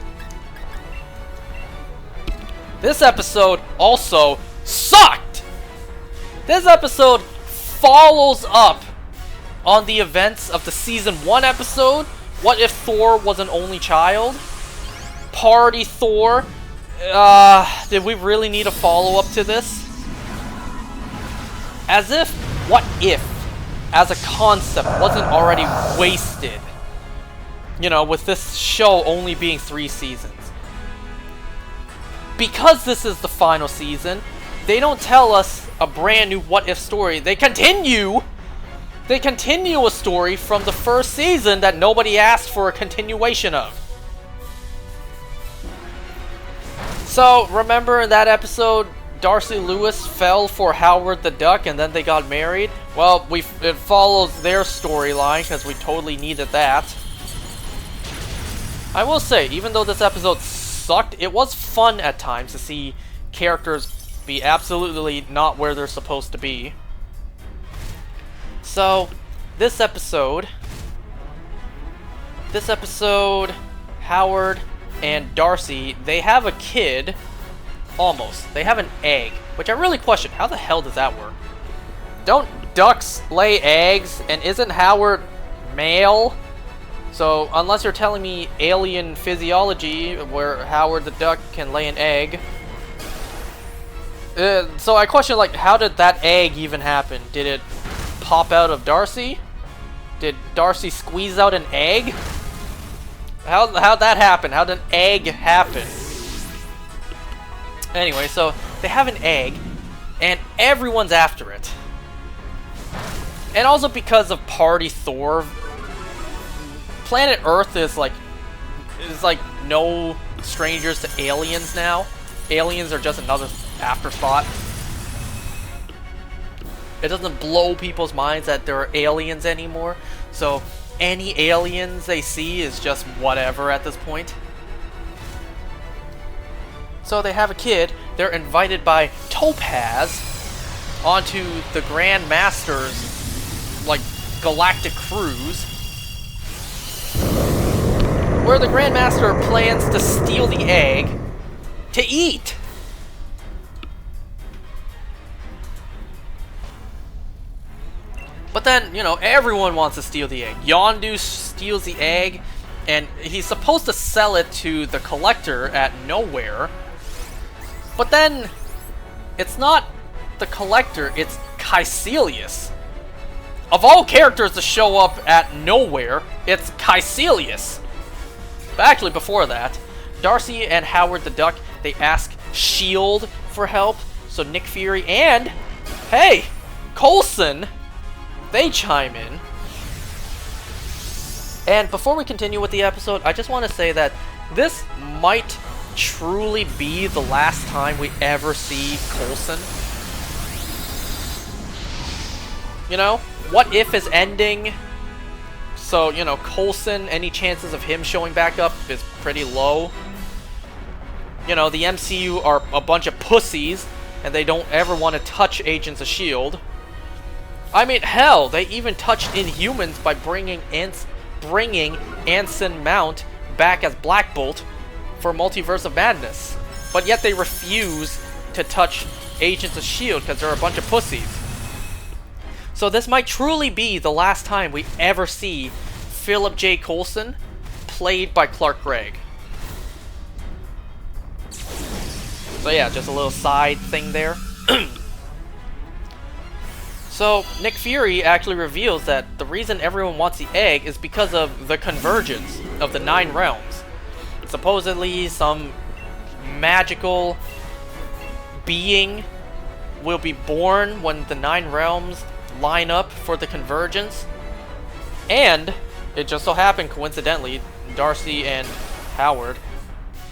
This episode also sucked! This episode follows up on the events of the Season 1 episode, What If Thor Was an Only Child? Party Thor. Did we really need a follow-up to this? As if What If, as a concept, wasn't already wasted. You know, with this show only being 3 seasons. Because this is the final season, they don't tell us a brand new What If story. They continue a story from the first season that nobody asked for a continuation of. So, remember in that episode, Darcy Lewis fell for Howard the Duck and then they got married? Well, it follows their storyline because we totally needed that. I will say, even though this episode sucked, it was fun at times to see characters be absolutely not where they're supposed to be. So, this episode, Howard and Darcy, they have a kid, almost. They have an egg, which I really question. How the hell does that work? Don't ducks lay eggs, and isn't Howard male? So, unless you're telling me alien physiology, where Howard the duck can lay an egg. So I question, like, how did that egg even happen? Did it pop out of Darcy? Did Darcy squeeze out an egg? How'd that happen? How did an egg happen? Anyway, so they have an egg, and everyone's after it. And also because of Party Thor, planet Earth is like no strangers to aliens now. Aliens are just another afterthought. It doesn't blow people's minds that there are aliens anymore. So any aliens they see is just whatever at this point. So they have a kid. They're invited by Topaz onto the Grand Master's like galactic cruise, where the Grand Master plans to steal the egg to eat. But then, you know, everyone wants to steal the egg. Yondu steals the egg, and he's supposed to sell it to the Collector at Nowhere. But then, it's not the Collector, it's Caecilius. Of all characters to show up at Nowhere, it's Caecilius. But actually, before that, Darcy and Howard the Duck, they ask S.H.I.E.L.D. for help. So Nick Fury and, hey, Coulson, they chime in. And before we continue with the episode, I just want to say that this might truly be the last time we ever see Coulson. You know, What If is ending, so, you know, Coulson, any chances of him showing back up is pretty low. You know, the MCU are a bunch of pussies, and they don't ever want to touch Agents of S.H.I.E.L.D. I mean, hell, they even touched Inhumans by bringing Anson Mount back as Black Bolt for Multiverse of Madness. But yet they refuse to touch Agents of S.H.I.E.L.D. because they're a bunch of pussies. So this might truly be the last time we ever see Philip J. Coulson, played by Clark Gregg. So yeah, just a little side thing there. So, Nick Fury actually reveals that the reason everyone wants the egg is because of the convergence of the 9 realms. Supposedly, some magical being will be born when the 9 realms line up for the convergence. And it just so happened, coincidentally, Darcy and Howard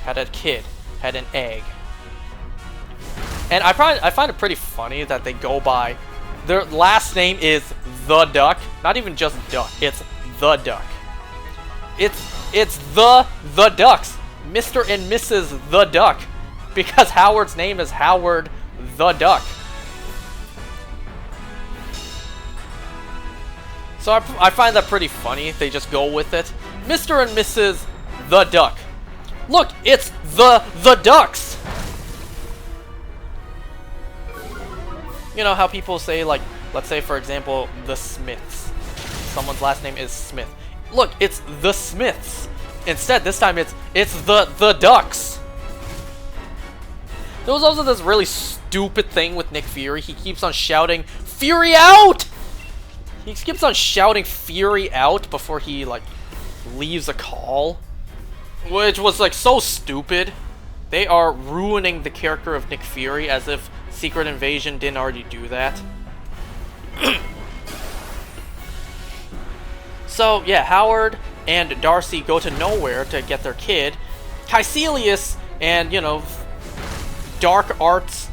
had a kid, had an egg. And I find it pretty funny that they go by, their last name is The Duck. Not even just Duck, it's The Duck. It's the Ducks. Mr. and Mrs. The Duck. Because Howard's name is Howard the Duck. So I find that pretty funny. They just go with it. Mr. and Mrs. The Duck. Look, it's the Ducks. You know how people say, like, let's say for example, the Smiths. Someone's last name is Smith. Look, it's the Smiths. Instead, this time it's the Ducks. There was also this really stupid thing with Nick Fury. He keeps on shouting, "Fury out!" He keeps on shouting "Fury out" before he, like, leaves a call. Which was, like, so stupid. They are ruining the character of Nick Fury as if Secret Invasion didn't already do that. So, yeah, Howard and Darcy go to Nowhere to get their kid. Caecilius and, you know, dark arts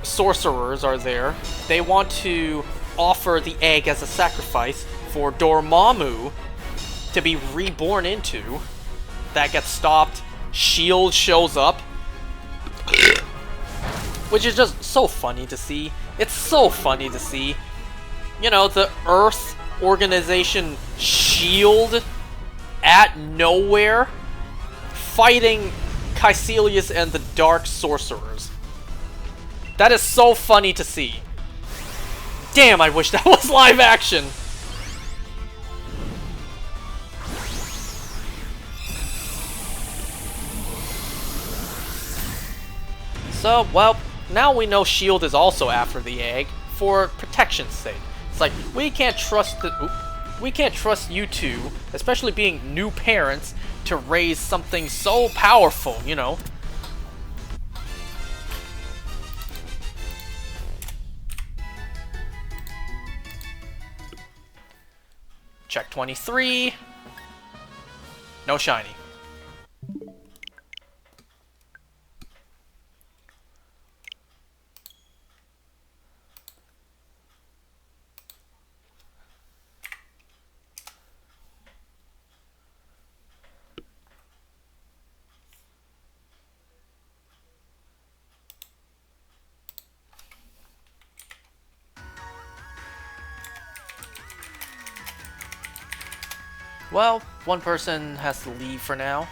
sorcerers are there. They want to offer the egg as a sacrifice for Dormammu to be reborn into. That gets stopped. S.H.I.E.L.D. shows up. which is just so funny to see. It's so funny to see. You know, the Earth organization SHIELD at nowhere fighting Caecilius and the Dark Sorcerers. That is so funny to see. Damn, I wish that was live action. So, well, now we know SHIELD is also after the egg for protection's sake. It's like, we can't trust you two, especially being new parents, to raise something so powerful, you know. Check 23. No shiny. Well, one person has to leave for now.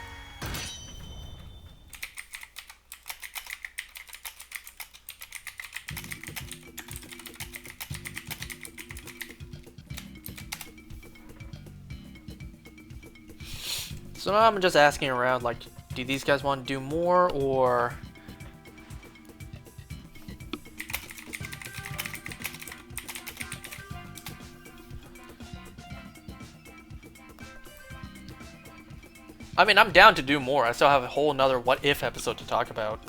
So now I'm just asking around, like, do these guys want to do more, or... I mean, I'm down to do more. I still have a whole nother What If episode to talk about.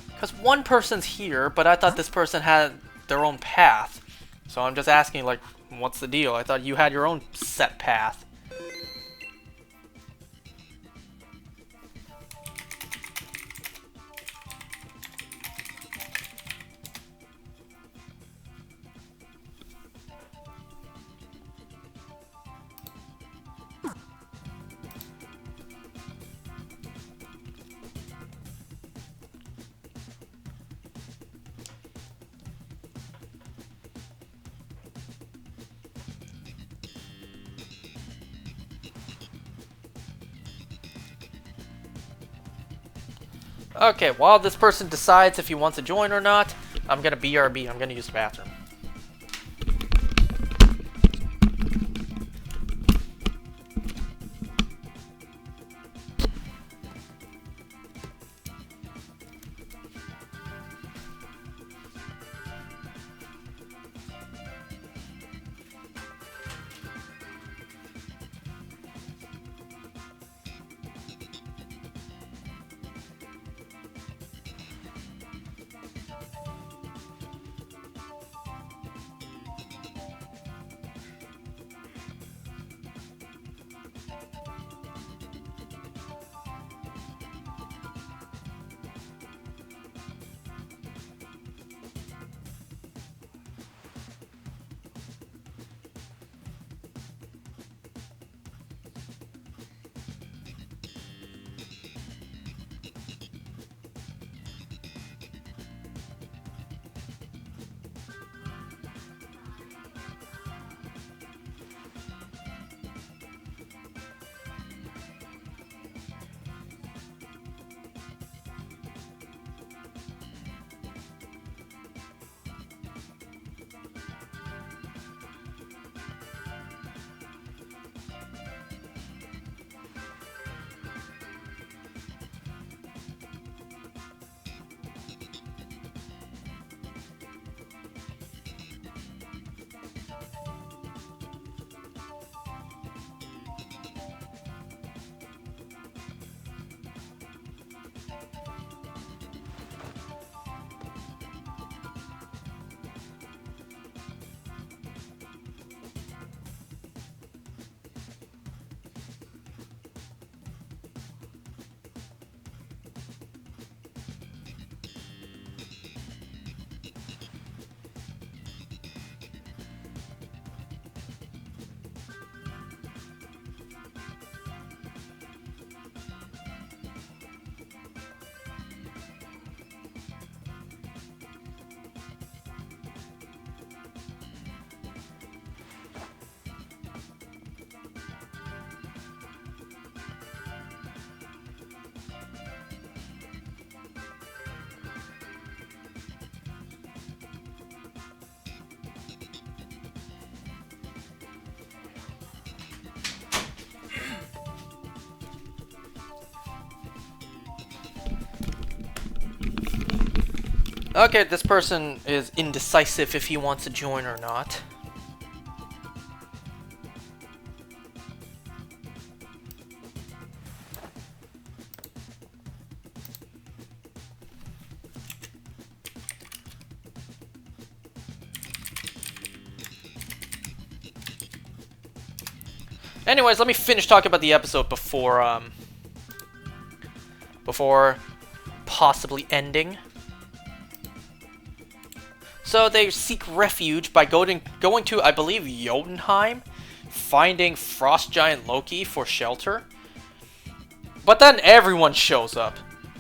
Because one person's here, but I thought this person had their own path. So I'm just asking, like, what's the deal? I thought you had your own set path. Okay, while this person decides if he wants to join or not, I'm gonna BRB. I'm gonna use the bathroom. Okay, this person is indecisive if he wants to join or not. Anyways, let me finish talking about the episode before possibly ending. So they seek refuge by going to, I believe, Jotunheim, finding Frost Giant Loki for shelter. But then everyone shows up.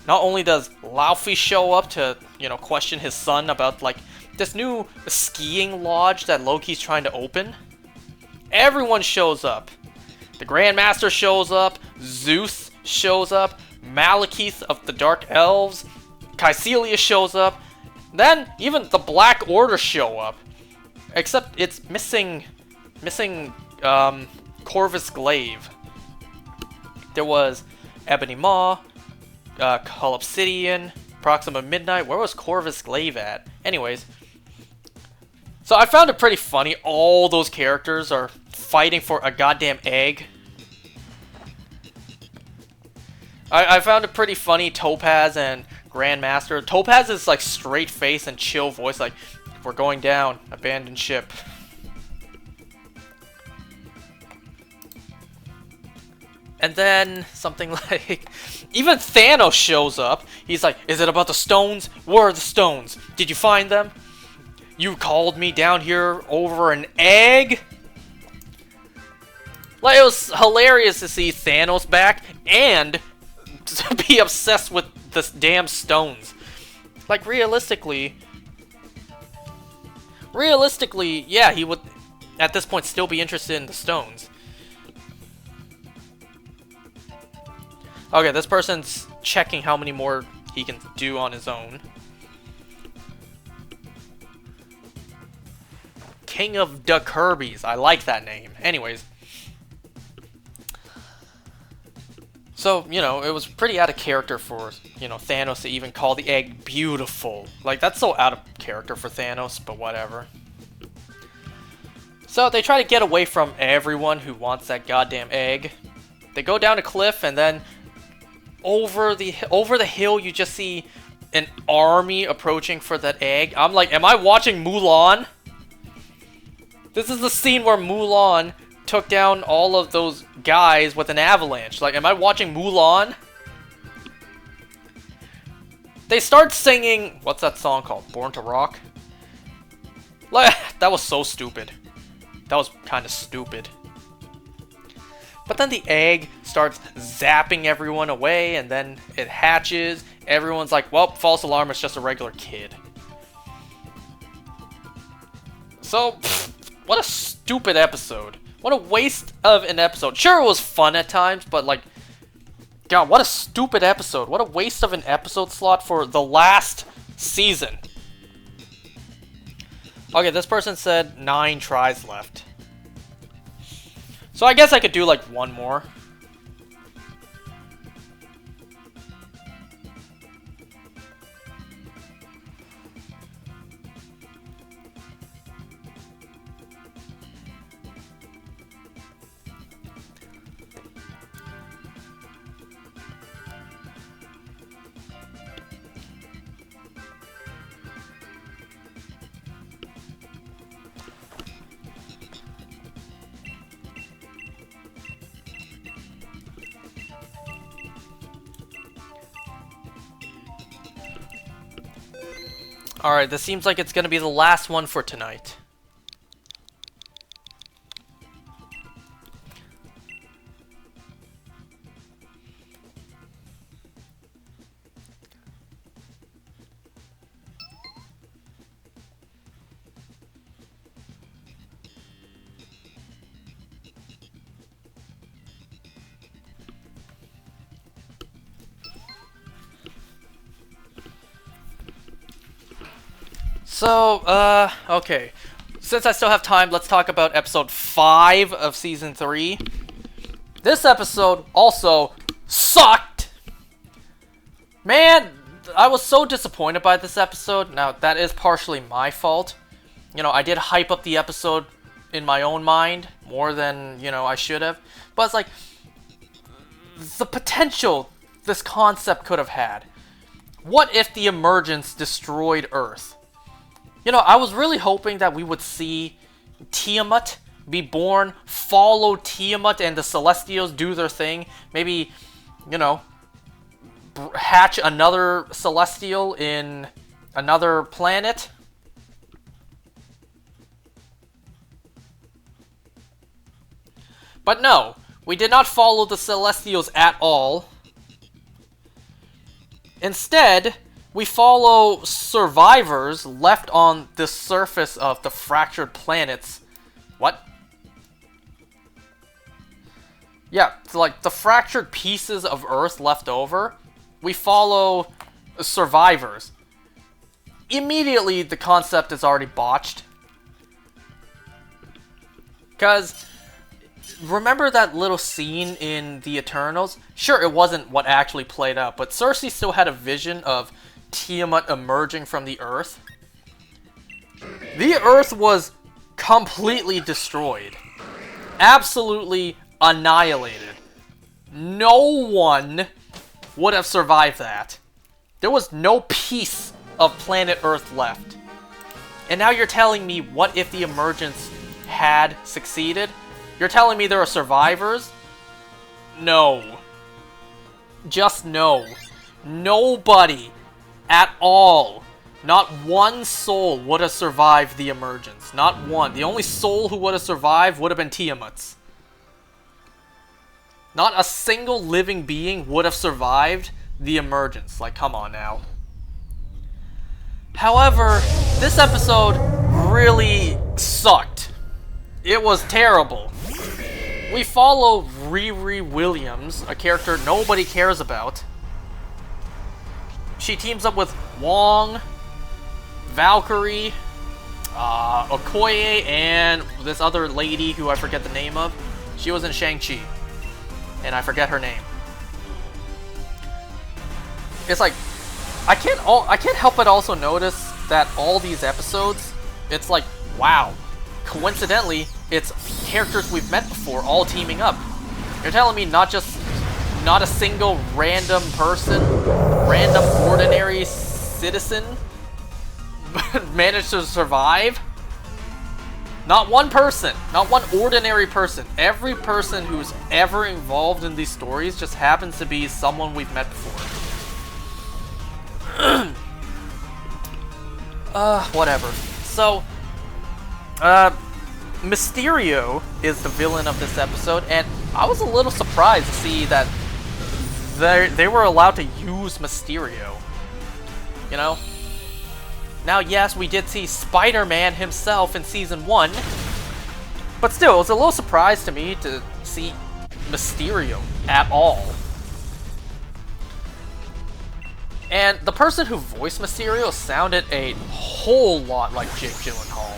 Not only does Laufey show up to, you know, question his son about, like, this new skiing lodge that Loki's trying to open. Everyone shows up. The Grandmaster shows up, Zeus shows up, Malekith of the Dark Elves, Caecilius shows up, then even the Black Order show up. Except it's missing Corvus Glaive. There was Ebony Maw, Cull Obsidian, Proxima Midnight. Where was Corvus Glaive at? Anyways. So I found it pretty funny. All those characters are fighting for a goddamn egg. I found it pretty funny, Topaz and Grandmaster. Topaz is like straight face and chill voice, like, we're going down, abandoned ship. And then something like, even Thanos shows up. He's like, is it about the stones? Where are the stones? Did you find them? You called me down here over an egg? Like, it was hilarious to see Thanos back and to be obsessed with this damn stones. Like, realistically, yeah, he would at this point still be interested in the stones. Okay, this person's checking how many more he can do on his own. King of the Kirby's. I like that name. Anyways. So, you know, it was pretty out of character for, you know, Thanos to even call the egg beautiful. Like, that's so out of character for Thanos, but whatever. So, they try to get away from everyone who wants that goddamn egg. They go down a cliff, and then over the hill, you just see an army approaching for that egg. I'm like, am I watching Mulan? This is the scene where Mulan took down all of those guys with an avalanche. Like, am I watching Mulan? They start singing, what's that song called? Born to Rock? Like, that was so stupid. That was kind of stupid. But then the egg starts zapping everyone away, and then it hatches. Everyone's like, well, false alarm, it's just a regular kid. So, what a stupid episode. What a waste of an episode. Sure, it was fun at times, but like, God, what a stupid episode. What a waste of an episode slot for the last season. Okay, this person said 9 tries left. So I guess I could do like one more. Alright, this seems like it's gonna be the last one for tonight. So, okay. Since I still have time, let's talk about episode 5 of season 3. This episode also sucked. Man, I was so disappointed by this episode. Now, that is partially my fault. You know, I did hype up the episode in my own mind more than, you know, I should have. But it's like, the potential this concept could have had. What if the emergence destroyed Earth? You know, I was really hoping that we would see Tiamat be born, follow Tiamat and the Celestials do their thing. Maybe, you know, hatch another Celestial in another planet. But no, we did not follow the Celestials at all. Instead, we follow survivors left on the surface of the fractured planets. What? Yeah, it's like the fractured pieces of Earth left over. We follow survivors. Immediately, the concept is already botched. Because, remember that little scene in The Eternals? Sure, it wasn't what actually played out, but Cersei still had a vision of Tiamat emerging from the Earth. The Earth was completely destroyed. Absolutely annihilated. No one would have survived that. There was no piece of planet Earth left. And now you're telling me, what if the emergence had succeeded? You're telling me there are survivors? No. Just no. Nobody at all, not one soul would have survived the emergence. Not one. The only soul who would have survived would have been Tiamat's. Not a single living being would have survived the emergence. Like, come on now. However, this episode really sucked. It was terrible. We follow Riri Williams, a character nobody cares about. She teams up with Wong, Valkyrie, Okoye, and this other lady who I forget the name of. She was in Shang-Chi, and I forget her name. It's like, I can't help but also notice that all these episodes, it's like, wow. Coincidentally, it's characters we've met before all teaming up. You're telling me not a single random person, random ordinary citizen managed to survive? Not one person, not one ordinary person. Every person who's ever involved in these stories just happens to be someone we've met before. Whatever. So, Mysterio is the villain of this episode, and I was a little surprised to see that they were allowed to use Mysterio. You know? Now, yes, we did see Spider-Man himself in Season 1, but still, it was a little surprise to me to see Mysterio at all. And the person who voiced Mysterio sounded a whole lot like Jake Gyllenhaal.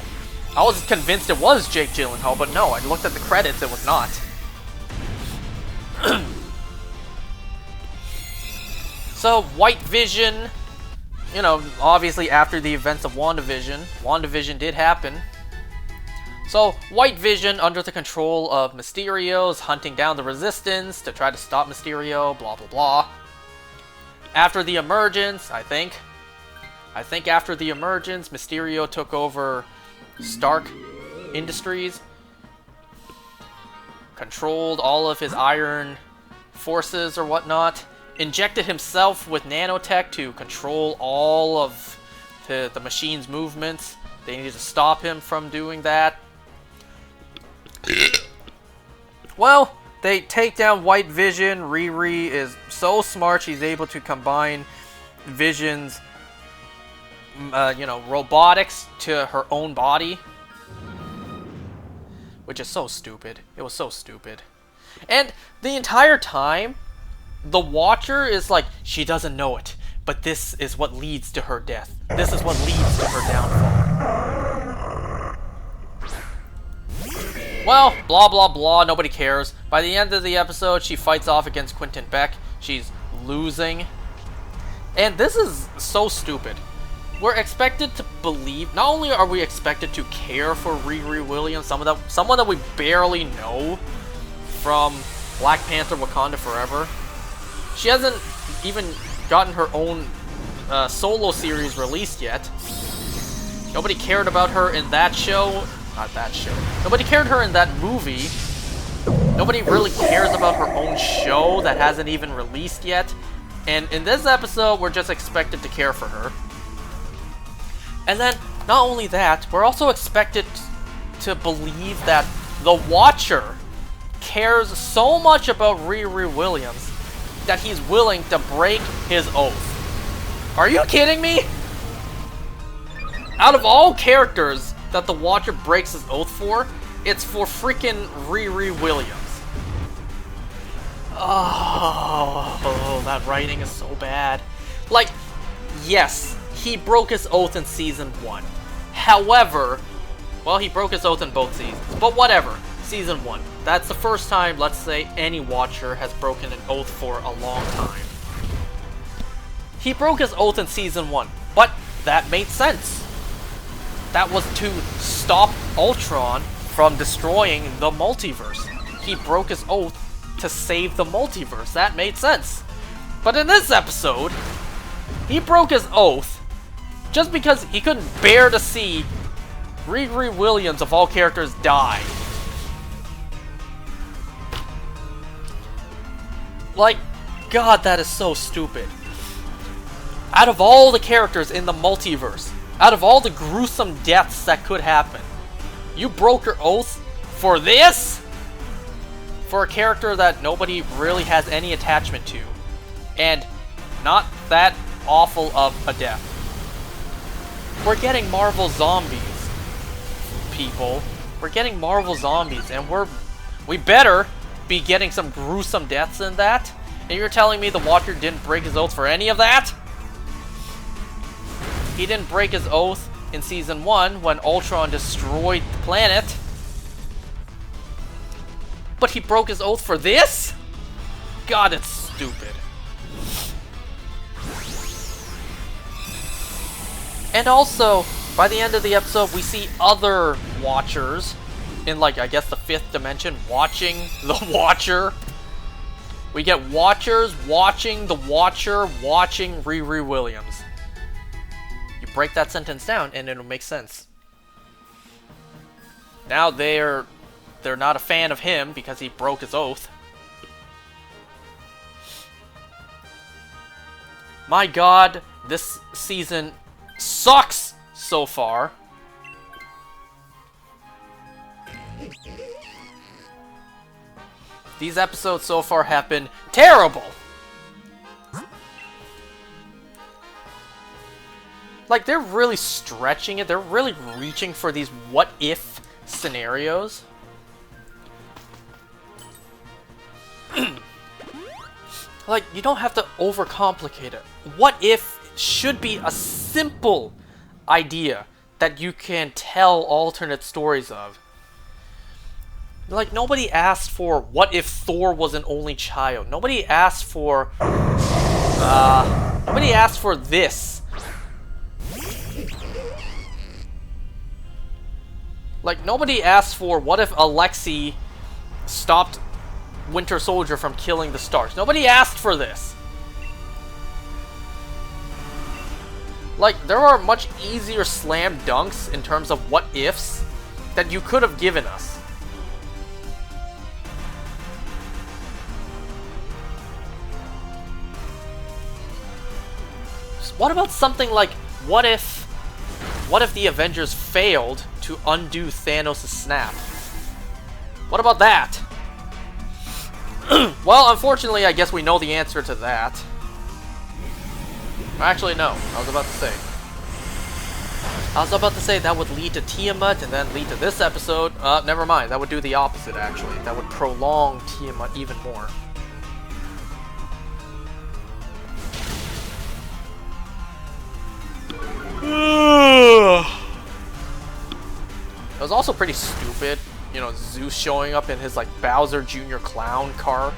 I was convinced it was Jake Gyllenhaal, but no, I looked at the credits, it was not. So, White Vision, you know, obviously after the events of WandaVision did happen. So, White Vision, under the control of Mysterio, is hunting down the Resistance to try to stop Mysterio, blah blah blah. After the emergence, I think after the emergence, Mysterio took over Stark Industries, controlled all of his iron forces or whatnot, injected himself with nanotech to control all of the machine's movements. They needed to stop him from doing that. Well, they take down White Vision. Riri is so smart, she's able to combine Vision's robotics to her own body. Which is so stupid. It was so stupid. And the entire time, the Watcher is like, she doesn't know it, but this is what leads to her death. This is what leads to her downfall. Well, blah blah blah, nobody cares. By the end of the episode, she fights off against Quentin Beck. She's losing. And this is so stupid. We're expected to believe, not only are we expected to care for Riri Williams, someone that we barely know from Black Panther Wakanda Forever. She hasn't even gotten her own solo series released yet. Nobody cared about her in that show. Not that show. Nobody cared her in that movie. Nobody really cares about her own show that hasn't even released yet. And in this episode, we're just expected to care for her. And then, not only that, we're also expected to believe that the Watcher cares so much about Riri Williams that he's willing to break his oath. Are you kidding me? Out of all characters that the Watcher breaks his oath for, it's for freaking Riri Williams. Oh, that writing is so bad. Like, yes, he broke his oath in Season 1. However, well, he broke his oath in both seasons, but whatever. Season 1. That's the first time, let's say, any Watcher has broken an oath for a long time. He broke his oath in Season 1, but that made sense. That was to stop Ultron from destroying the multiverse. He broke his oath to save the multiverse. That made sense. But in this episode, he broke his oath just because he couldn't bear to see Riri Williams, of all characters, die. Like, God, that is so stupid. Out of all the characters in the multiverse, out of all the gruesome deaths that could happen, you broke your oath for this? For a character that nobody really has any attachment to. And not that awful of a death. We're getting Marvel Zombies, people. We're getting Marvel Zombies, and we better be getting some gruesome deaths in that? And you're telling me the Watcher didn't break his oath for any of that? He didn't break his oath in Season 1 when Ultron destroyed the planet. But he broke his oath for this? God, it's stupid. And also, by the end of the episode, we see other Watchers in, like, I guess the 5th dimension watching the Watcher. We get Watchers watching the Watcher watching Riri Williams. You break that sentence down and it'll make sense. Now they're not a fan of him because he broke his oath. My God, this season sucks so far. These episodes so far have been terrible. Like, they're really stretching it. They're really reaching for these what-if scenarios. Like, you don't have to overcomplicate it. What if should be a simple idea that you can tell alternate stories of. Like, nobody asked for what if Thor was an only child. Nobody asked for this. Like, nobody asked for what if Alexei stopped Winter Soldier from killing the Starks. Nobody asked for this. Like, there are much easier slam dunks in terms of what ifs that you could have given us. What about something like, what if the Avengers failed to undo Thanos' snap? What about that? Well, unfortunately, I guess we know the answer to that. Actually, no. I was about to say that would lead to Tiamat and then lead to this episode. Never mind. That would do the opposite, actually. That would prolong Tiamat even more. It was also pretty stupid, you know, Zeus showing up in his, like, Bowser Jr. clown car.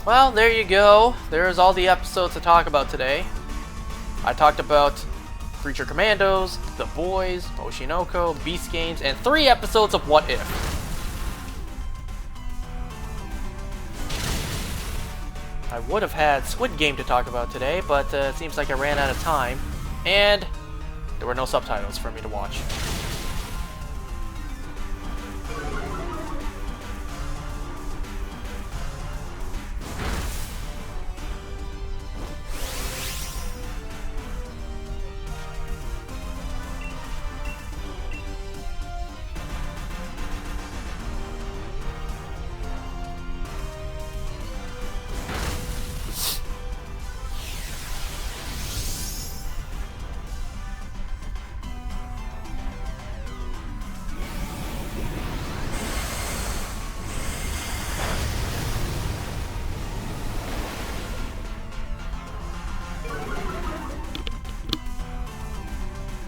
Well, there you go. There's all the episodes to talk about today. I talked about Creature Commandos, The Boys, Oshinoko, Beast Games, and 3 episodes of What If. I would have had Squid Game to talk about today, but it seems like I ran out of time, and there were no subtitles for me to watch.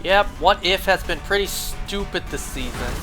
Yep, What If has been pretty stupid this season.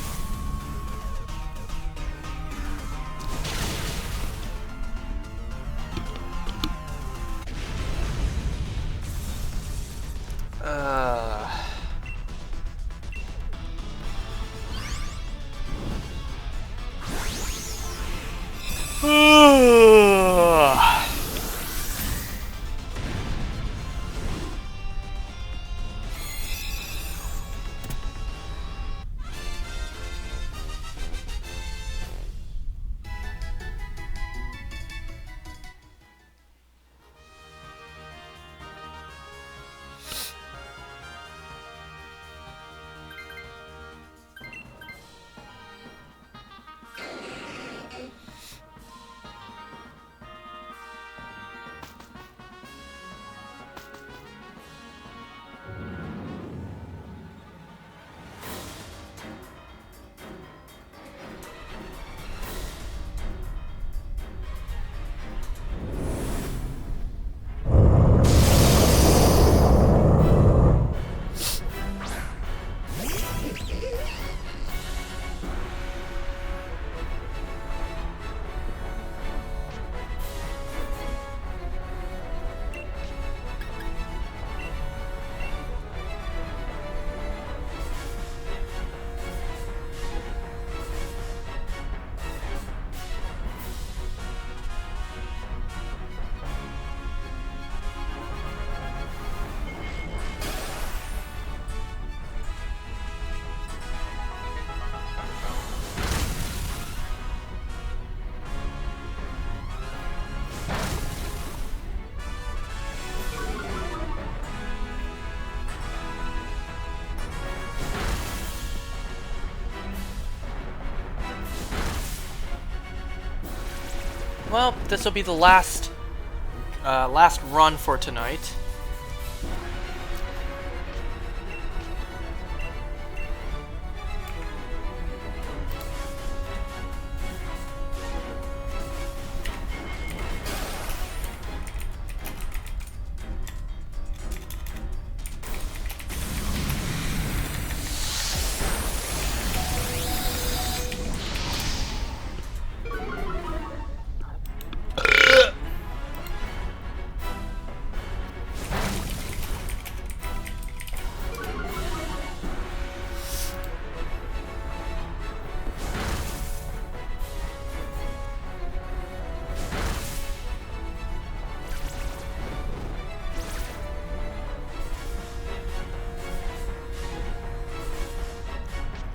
Well, this will be the last run for tonight.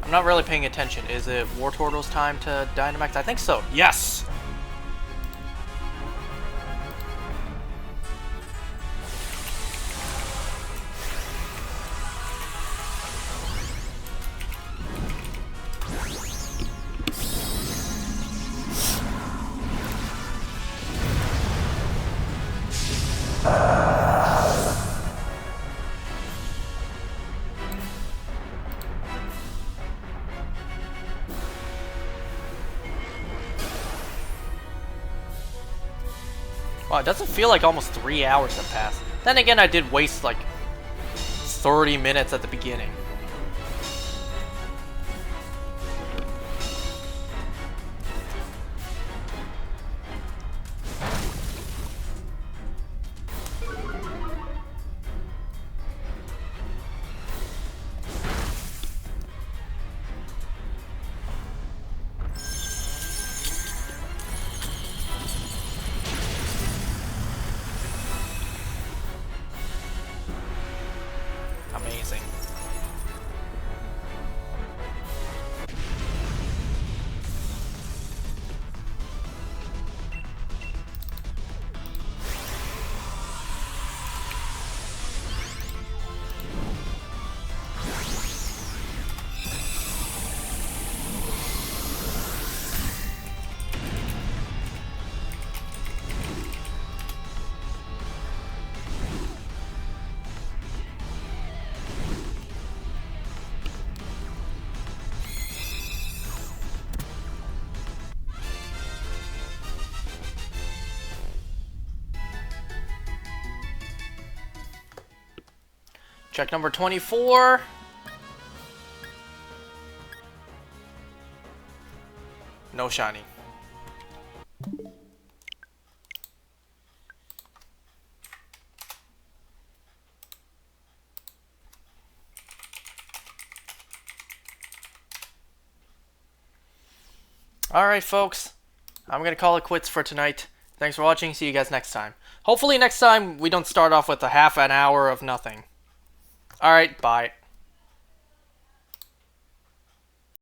I'm not really paying attention. Is it War Turtle's time to Dynamax? I think so. Yes! Wow, it doesn't feel like almost 3 hours have passed. Then again, I did waste like 30 minutes at the beginning. Check number 24. No shiny. Alright, folks. I'm gonna call it quits for tonight. Thanks for watching. See you guys next time. Hopefully next time we don't start off with a half an hour of nothing. Alright, bye.